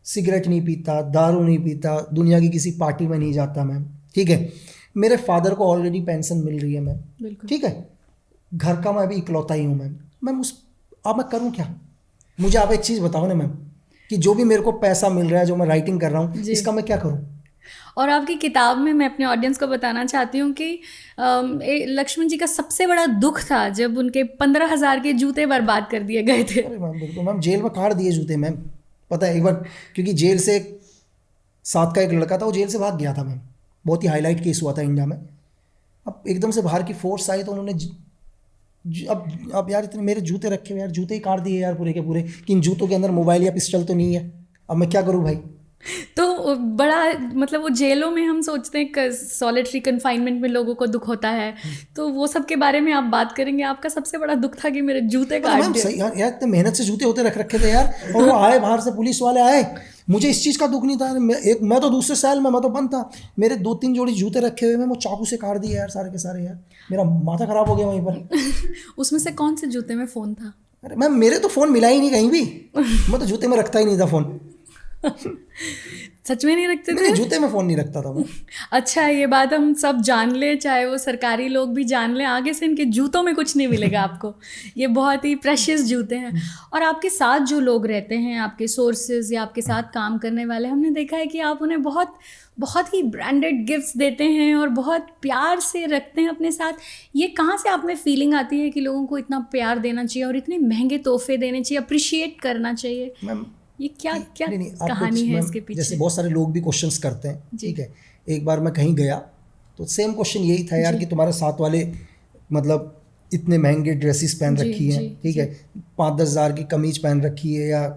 सिगरेट नहीं पीता, दारू नहीं पीता, दुनिया की किसी पार्टी में नहीं जाता मैम, ठीक है। मेरे फादर को ऑलरेडी पेंशन मिल रही है मैम, ठीक है। घर का मैं अभी इकलौता ही हूँ मैम। अब मैं करूँ क्या? मुझे आप एक चीज़ बताओ ना मैम, कि जो भी मेरे को पैसा मिल रहा है, जो मैं राइटिंग कर रहा हूँ, इसका मैं क्या करूँ? और आपकी किताब में मैं अपने ऑडियंस को बताना चाहती हूँ कि लक्ष्मण जी का सबसे बड़ा दुख था जब उनके 15,000 के जूते बर्बाद कर दिए गए थे। अरे मैम बिल्कुल मैम, जेल में काट दिए जूते मैम। पता है एक बार, क्योंकि जेल से साथ का एक लड़का था, वो जेल से भाग गया था मैम, बहुत ही हाईलाइट केस हुआ था इंडिया में। अब एकदम से बाहर की फोर्स आई तो उन्होंने अब यार इतने मेरे जूते रखे हुए यार, जूते ही काट दिए यार पूरे के पूरे, कि इन जूतों के अंदर मोबाइल या पिस्टल तो नहीं है। अब मैं क्या करूँ भाई। तो बड़ा मतलब वो जेलों में हम सोचते हैं सॉलिटरी कन्फाइनमेंट में लोगों को दुख होता है, तो वो सब के बारे में आप बात करेंगे। आपका सबसे बड़ा दुख था कि मेरे जूते काट मैम दिए। सही यार, यार इतने मेहनत से जूते होते रख रखे थे यार, और वो आए बाहर से, पुलिस वाले आए, मुझे इस चीज़ का दुख नहीं था। मैं तो दूसरे साल में, मैं तो बंद था, मेरे 2-3 जोड़ी जूते रखे हुए, मैं वो चाकू से काट दिए यार सारे के सारे यार, मेरा माथा खराब हो गया वहीं पर। उसमें से कौन से जूते में फ़ोन था? अरे मैम मेरे तो फ़ोन मिला ही नहीं कहीं भी, मैं तो जूते में रखता ही नहीं था फ़ोन। सच में नहीं रखते थे? मेरे जूते में फ़ोन नहीं रखता था मैं। अच्छा, ये बात हम सब जान लें, चाहे वो सरकारी लोग भी जान लें, आगे से इनके जूतों में कुछ नहीं मिलेगा आपको। ये बहुत ही प्रेशियस जूते हैं। और आपके साथ जो लोग रहते हैं, आपके सोर्सेज या आपके साथ काम करने वाले, हमने देखा है कि आप उन्हें बहुत बहुत ही ब्रांडेड गिफ्ट्स देते हैं और बहुत प्यार से रखते हैं अपने साथ। ये कहाँ से आप में फीलिंग आती है कि लोगों को इतना प्यार देना चाहिए और इतने महंगे तोहफे देने चाहिए, अप्रिशिएट करना चाहिए? मैम ये क्या क्या नहीं, कहानी है मैम, इसके पीछे? जैसे बहुत सारे लोग भी क्वेश्चंस करते हैं, ठीक है। एक बार मैं कहीं गया तो सेम क्वेश्चन यही था यार, कि तुम्हारे साथ वाले मतलब इतने महंगे ड्रेसेस पहन रखी हैं, ठीक है, 5-10 हज़ार की कमीज पहन रखी है, या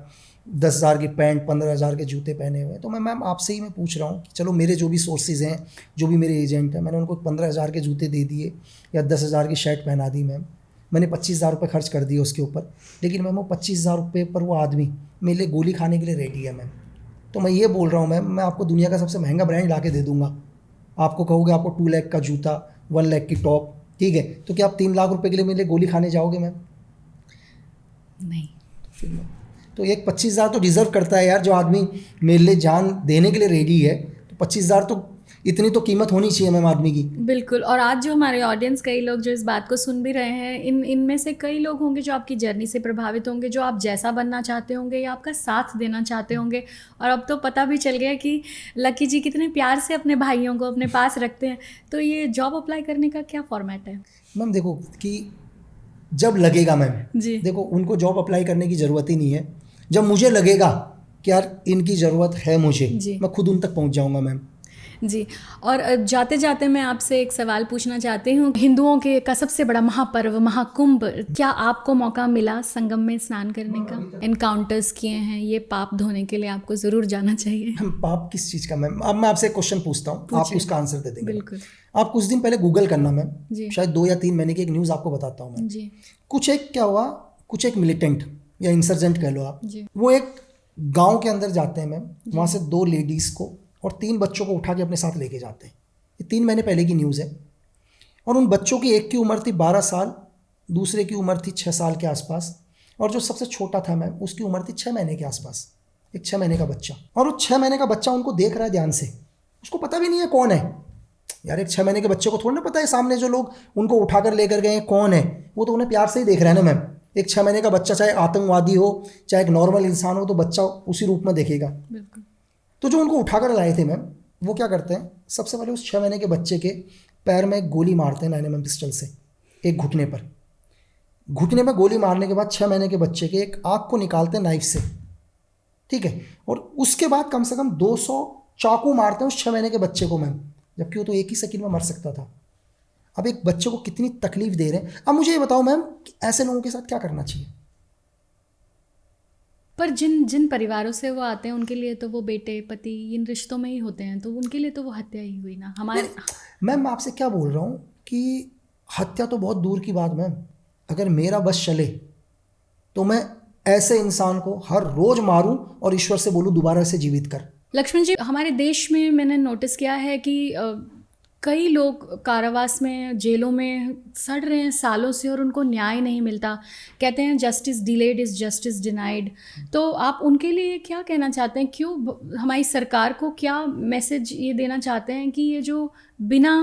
10 हज़ार की पैंट, 15 हज़ार के जूते पहने हुए हैं। तो मैं मैम आपसे ही मैं पूछ रहा हूँ कि चलो मेरे जो भी सोर्सेज हैं, जो भी मेरे एजेंट हैं, मैंने उनको 15 हज़ार के जूते दे दिए या 10 हज़ार की शर्ट पहना दी मैम, मैंने 25 हज़ार रुपये खर्च कर दिए उसके ऊपर, लेकिन मैम वो 25 हज़ार रुपये पर वो आदमी मेरे लिए गोली खाने के लिए रेडी है मैम। तो मैं ये बोल रहा हूँ मैम, मैं आपको दुनिया का सबसे महंगा ब्रांड ला के दे दूँगा, आपको कहोगे आपको 2 लाख का जूता, 1 लाख की टॉप, ठीक है, तो क्या आप 3 लाख रुपए के लिए मेरे लिए गोली खाने जाओगे मैम? नहीं। तो एक 25 हज़ार तो डिज़र्व करता है यार, जो आदमी मेरे लिए जान देने के लिए रेडी है, तो 25 हज़ार तो इतनी तो कीमत होनी चाहिए मैम आदमी की। बिल्कुल। और आज जो हमारे ऑडियंस, कई लोग जो इस बात को सुन भी रहे हैं, इनमें से कई लोग होंगे जो आपकी जर्नी से प्रभावित होंगे, जो आप जैसा बनना चाहते होंगे या आपका साथ देना चाहते होंगे। और अब तो पता भी चल गया कि लकी जी कितने प्यार से अपने भाइयों को अपने पास रखते हैं। तो ये जॉब अप्लाई करने का क्या फॉर्मेट है? मैम देखो कि जब लगेगा मैम जी। देखो, उनको जॉब अप्लाई करने की ज़रूरत ही नहीं है। जब मुझे लगेगा कि यार इनकी ज़रूरत है मुझे, मैं खुद उन तक पहुंच जाऊंगा मैम। जी। और जाते जाते मैं आपसे एक सवाल पूछना चाहती हूँ। हिंदुओं के का सबसे बड़ा महापर्व महाकुंभ, क्या आपको मौका मिला संगम में स्नान करने का? एनकाउंटर्स किए हैं, ये पाप धोने के लिए आपको ज़रूर जाना चाहिए। हम पाप किस चीज़ का मैम? अब मैं आपसे एक क्वेश्चन पूछता हूँ, आप उसका आंसर दे देंगे। बिल्कुल। आप कुछ दिन पहले गूगल करना मैम, जी। शायद 2 या 3 महीने की एक न्यूज़ आपको बताता हूँ मैं। जी। कुछ एक क्या हुआ, कुछ एक मिलिटेंट या इंसर्जेंट कह लो आप, जी। वो एक गांव के अंदर जाते हैं मैम, वहाँ से 2 लेडीज़ को और 3 बच्चों को उठा के अपने साथ लेके जाते हैं। ये 3 महीने पहले की न्यूज़ है। और उन बच्चों की एक की उम्र थी 12 साल, दूसरे की उम्र थी 6 साल के आसपास, और जो सबसे छोटा था मैम उसकी उम्र थी 6 महीने के आसपास, एक 6 महीने का बच्चा। और वो 6 महीने का बच्चा उनको देख रहा है ध्यान से, उसको पता भी नहीं है कौन है यार। एक 6 महीने के बच्चे को थोड़ा ना पता है सामने जो लोग उनको उठाकर लेकर गए हैं कौन है, वो तो उन्हें प्यार से ही देख रहा है ना मैम। एक 6 महीने का बच्चा, चाहे आतंकवादी हो चाहे एक नॉर्मल इंसान हो, तो बच्चा उसी रूप में देखेगा। बिल्कुल। तो जो उनको उठाकर लाए थे मैम, वो क्या करते हैं, सबसे पहले उस 6 महीने के बच्चे के पैर में एक गोली मारते हैं 9mm पिस्टल से, एक घुटने पर। घुटने में गोली मारने के बाद 6 महीने के बच्चे के एक आँख को निकालते हैं नाइफ से, ठीक है, और उसके बाद कम से कम 200 चाकू मारते हैं उस 6 महीने के बच्चे को मैम, जबकि वो तो एक ही सेकंड में मर सकता था। अब एक बच्चे को कितनी तकलीफ दे रहे हैं। अब मुझे ये बताओ मैम, ऐसे लोगों के साथ क्या करना चाहिए? पर जिन परिवारों से वो आते हैं उनके लिए तो वो बेटे पति इन रिश्तों में ही होते हैं, तो उनके लिए तो वो हत्या ही हुई ना। हमारे मैम मैं आपसे क्या बोल रहा हूँ कि हत्या तो बहुत दूर की बात मैम, अगर मेरा बस चले तो मैं ऐसे इंसान को हर रोज मारूं और ईश्वर से बोलूं दोबारा से जीवित कर। लक्ष्मण जी, हमारे देश में मैंने नोटिस किया है कि कई लोग कारावास में, जेलों में सड़ रहे हैं सालों से और उनको न्याय नहीं मिलता। कहते हैं justice delayed is justice denied. तो आप उनके लिए क्या कहना चाहते हैं? क्यों हमारी सरकार को क्या मैसेज ये देना चाहते हैं कि ये जो बिना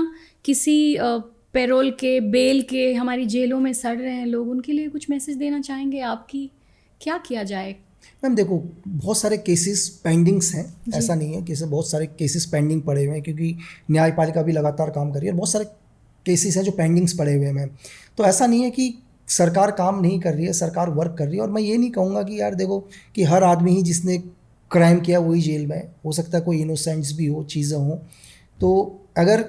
किसी पैरोल के, बेल के हमारी जेलों में सड़ रहे हैं लोग, उनके लिए कुछ मैसेज देना चाहेंगे आपकी? क्या किया जाए? मैम देखो, बहुत सारे केसेस पेंडिंग्स हैं, ऐसा नहीं है कि बहुत सारे केसेस पेंडिंग पड़े हुए हैं, क्योंकि न्यायपालिका भी लगातार काम कर रही है और बहुत सारे केसेस हैं जो पेंडिंग्स पड़े हुए हैं मैम। तो ऐसा नहीं है कि सरकार काम नहीं कर रही है, सरकार वर्क कर रही है। और मैं ये नहीं कहूँगा कि यार देखो कि हर आदमी ही जिसने क्राइम किया वही जेल में, हो सकता है कोई इनोसेंट्स भी हो, चीज़ें हों। तो अगर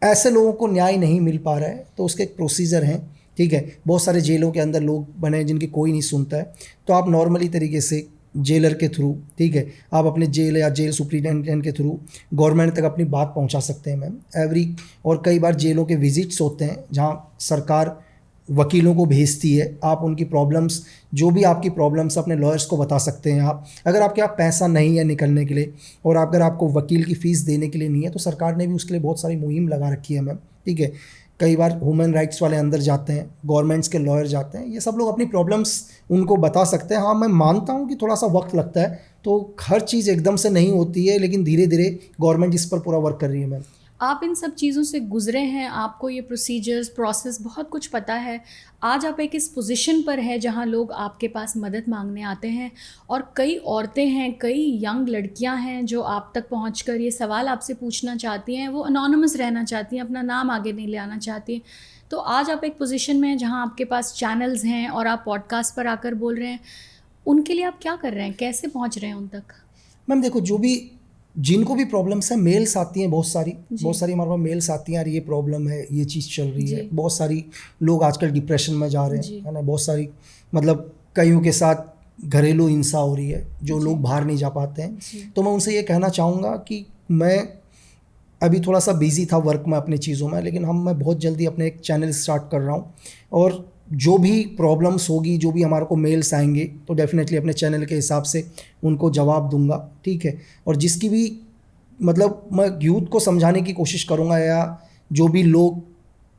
ऐसे लोगों को न्याय नहीं मिल पा रहा है तो उसके एक प्रोसीजर हैं, ठीक है। बहुत सारे जेलों के अंदर लोग बने हैं जिनकी कोई नहीं सुनता है, तो आप नॉर्मली तरीके से जेलर के थ्रू, ठीक है, आप अपने जेल या जेल सुप्रिटेंडेंट के थ्रू गवर्नमेंट तक अपनी बात पहुंचा सकते हैं मैम। और कई बार जेलों के विजिट्स होते हैं जहां सरकार वकीलों को भेजती है, आप उनकी प्रॉब्लम्स, जो भी आपकी प्रॉब्लम्स अपने लॉयर्स को बता सकते हैं आप। अगर आपके पास पैसा नहीं है निकलने के लिए और अगर आपको वकील की फ़ीस देने के लिए नहीं है, तो सरकार ने भी उसके लिए बहुत सारी मुहिम लगा रखी है मैम, ठीक है। कई बार ह्यूमन राइट्स वाले अंदर जाते हैं, गवर्नमेंट्स के लॉयर जाते हैं, ये सब लोग अपनी प्रॉब्लम्स उनको बता सकते हैं। हाँ, मैं मानता हूँ कि थोड़ा सा वक्त लगता है, तो हर चीज़ एकदम से नहीं होती है, लेकिन धीरे धीरे गवर्नमेंट इस पर पूरा वर्क कर रही है मैम। आप इन सब चीज़ों से गुजरे हैं, आपको ये प्रोसीजर्स, प्रोसेस बहुत कुछ पता है। आज आप एक इस पोजीशन पर है जहां लोग आपके पास मदद मांगने आते हैं, और कई औरतें हैं, कई यंग लड़कियां हैं जो आप तक पहुंचकर ये सवाल आपसे पूछना चाहती हैं। वो अनोनिमस रहना चाहती हैं, अपना नाम आगे नहीं ले आना चाहती हैं। तो आज आप एक पोजीशन में हैं जहाँ आपके पास चैनल्स हैं और आप पॉडकास्ट पर आकर बोल रहे हैं। उनके लिए आप क्या कर रहे हैं, कैसे पहुँच रहे हैं उन तक? मैम देखो, जो भी जिनको भी प्रॉब्लम्स हैं, मेल्स आती हैं बहुत सारी हमारे पास मेल्स आती हैं, यार ये प्रॉब्लम है, ये चीज़ चल रही है। बहुत सारी लोग आजकल डिप्रेशन में जा रहे हैं, है ना। बहुत सारी मतलब कईयों के साथ घरेलू हिंसा हो रही है, जो लोग बाहर नहीं जा पाते हैं। तो मैं उनसे ये कहना चाहूँगा कि मैं अभी थोड़ा सा बिजी था वर्क में अपनी चीज़ों में, लेकिन मैं बहुत जल्दी अपने एक चैनल स्टार्ट कर रहा हूँ, और जो भी प्रॉब्लम्स होगी, जो भी हमारे को मेल्स आएंगे, तो डेफिनेटली अपने चैनल के हिसाब से उनको जवाब दूंगा, ठीक है। और जिसकी भी मतलब मैं यूथ को समझाने की कोशिश करूंगा, या जो भी लोग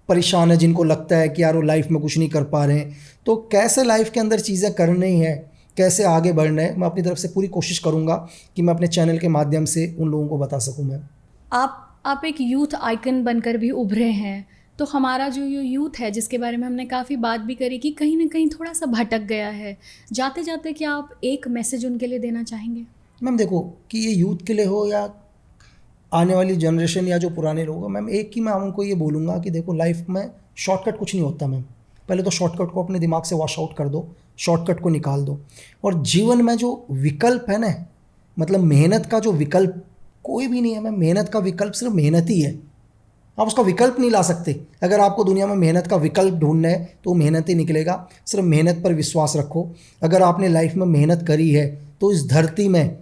परेशान है, जिनको लगता है कि यार वो लाइफ में कुछ नहीं कर पा रहे हैं, तो कैसे लाइफ के अंदर चीज़ें करनी है, कैसे आगे बढ़ना है, मैं अपनी तरफ से पूरी कोशिश करूँगा कि मैं अपने चैनल के माध्यम से उन लोगों को बता सकूँ। मैं आप एक यूथ आइकन बनकर भी उभरे हैं, तो हमारा जो ये यूथ है, जिसके बारे में हमने काफ़ी बात भी करी कि कहीं ना कहीं थोड़ा सा भटक गया है, जाते जाते क्या आप एक मैसेज उनके लिए देना चाहेंगे? मैम देखो, कि ये यूथ के लिए हो या आने वाली जनरेशन या जो पुराने लोग हैं, मैम एक ही मैं उनको ये बोलूँगा कि देखो, लाइफ में शॉर्टकट कुछ नहीं होता मैम। पहले तो शॉर्टकट को अपने दिमाग से वॉश आउट कर दो, शॉर्टकट को निकाल दो। और जीवन में जो विकल्प है ना, मतलब मेहनत का जो विकल्प कोई भी नहीं है मैम। मेहनत का विकल्प सिर्फ मेहनत ही है, आप उसका विकल्प नहीं ला सकते। अगर आपको दुनिया में मेहनत का विकल्प ढूंढना है तो मेहनत ही निकलेगा। सिर्फ मेहनत पर विश्वास रखो। अगर आपने लाइफ में मेहनत करी है तो इस धरती में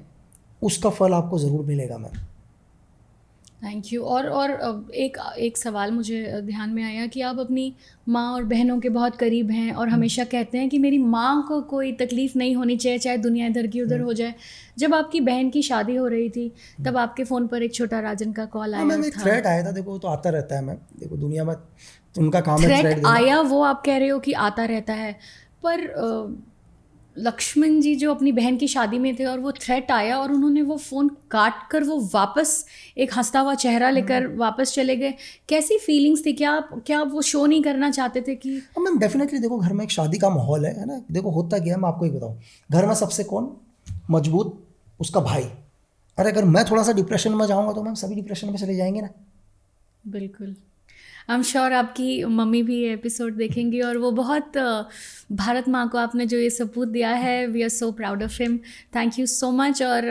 उसका फल आपको ज़रूर मिलेगा मैम। Thank you. और एक सवाल मुझे ध्यान में आया कि आप अपनी माँ और बहनों के बहुत करीब हैं और हमेशा कहते हैं कि मेरी माँ को कोई तकलीफ़ नहीं होनी चाहिए, चाहे दुनिया इधर की उधर हो जाए। जब आपकी बहन की शादी हो रही थी, तब आपके फ़ोन पर एक छोटा राजन का कॉल आया मैम, एक थ्रेट आया था। देखो, तो आता रहता है मैम, देखो दुनिया में उनका काम है थ्रेट आया, वो आप कह रहे हो कि आता रहता है, पर लक्ष्मण जी जो अपनी बहन की शादी में थे और वो थ्रेट आया और उन्होंने वो फ़ोन काट कर वो वापस एक हंसता हुआ चेहरा लेकर वापस चले गए, कैसी फीलिंग्स थी? क्या आप वो शो नहीं करना चाहते थे कि? मैम डेफिनेटली, देखो घर में एक शादी का माहौल है ना। देखो होता क्या है, मैं आपको एक बताऊँ, घर में सबसे कौन मजबूत? उसका भाई। अरे अगर मैं थोड़ा सा डिप्रेशन में जाऊँगा तो मैम सभी डिप्रेशन में चले जाएंगे ना। बिल्कुल। आई एम श्योर आपकी मम्मी भी ये एपिसोड देखेंगी और वो बहुत भारत माँ को आपने जो ये सपूत दिया है, we are so proud of him. Thank you so much. और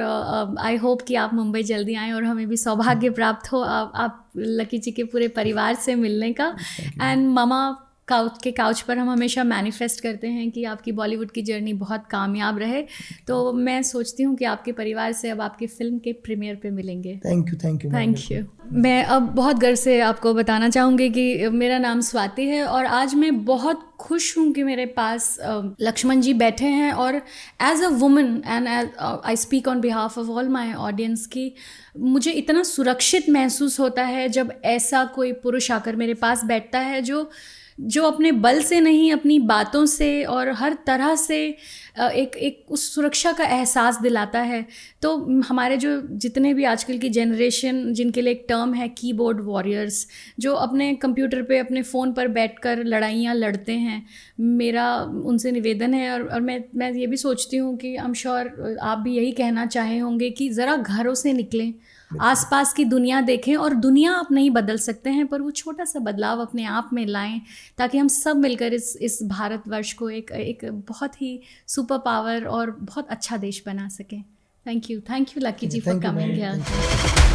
आई होप कि आप मुंबई जल्दी आएँ और हमें भी सौभाग्य प्राप्त हो आप लकी जी के पूरे परिवार से मिलने का। एंड मामा काउच पर हम हमेशा मैनिफेस्ट करते हैं कि आपकी बॉलीवुड की जर्नी बहुत कामयाब रहे। तो मैं सोचती हूँ कि आपके परिवार से अब आपकी फिल्म के प्रीमियर पे मिलेंगे। Thank you. मैं अब बहुत गर्व से आपको बताना चाहूँगी कि मेरा नाम स्वाति है और आज मैं बहुत खुश हूँ कि मेरे पास लक्ष्मण जी बैठे हैं। और as a woman and I speak on behalf of all my audience की मुझे इतना सुरक्षित महसूस होता है जब ऐसा कोई पुरुष आकर मेरे पास बैठता है जो अपने बल से नहीं, अपनी बातों से और हर तरह से एक उस सुरक्षा का एहसास दिलाता है। तो हमारे जो जितने भी आजकल की जनरेशन, जिनके लिए एक टर्म है कीबोर्ड वॉरियर्स, जो अपने कंप्यूटर पे, अपने फ़ोन पर बैठकर लड़ाइयाँ लड़ते हैं, मेरा उनसे निवेदन है और मैं ये भी सोचती हूँ कि आई एम श्योर आप भी यही कहना चाहे होंगे कि ज़रा घरों से निकलें, आसपास की दुनिया देखें। और दुनिया आप नहीं बदल सकते हैं, पर वो छोटा सा बदलाव अपने आप में लाएं ताकि हम सब मिलकर इस भारतवर्ष को एक बहुत ही सुपर पावर और बहुत अच्छा देश बना सकें। Thank you Lucky ji for coming here.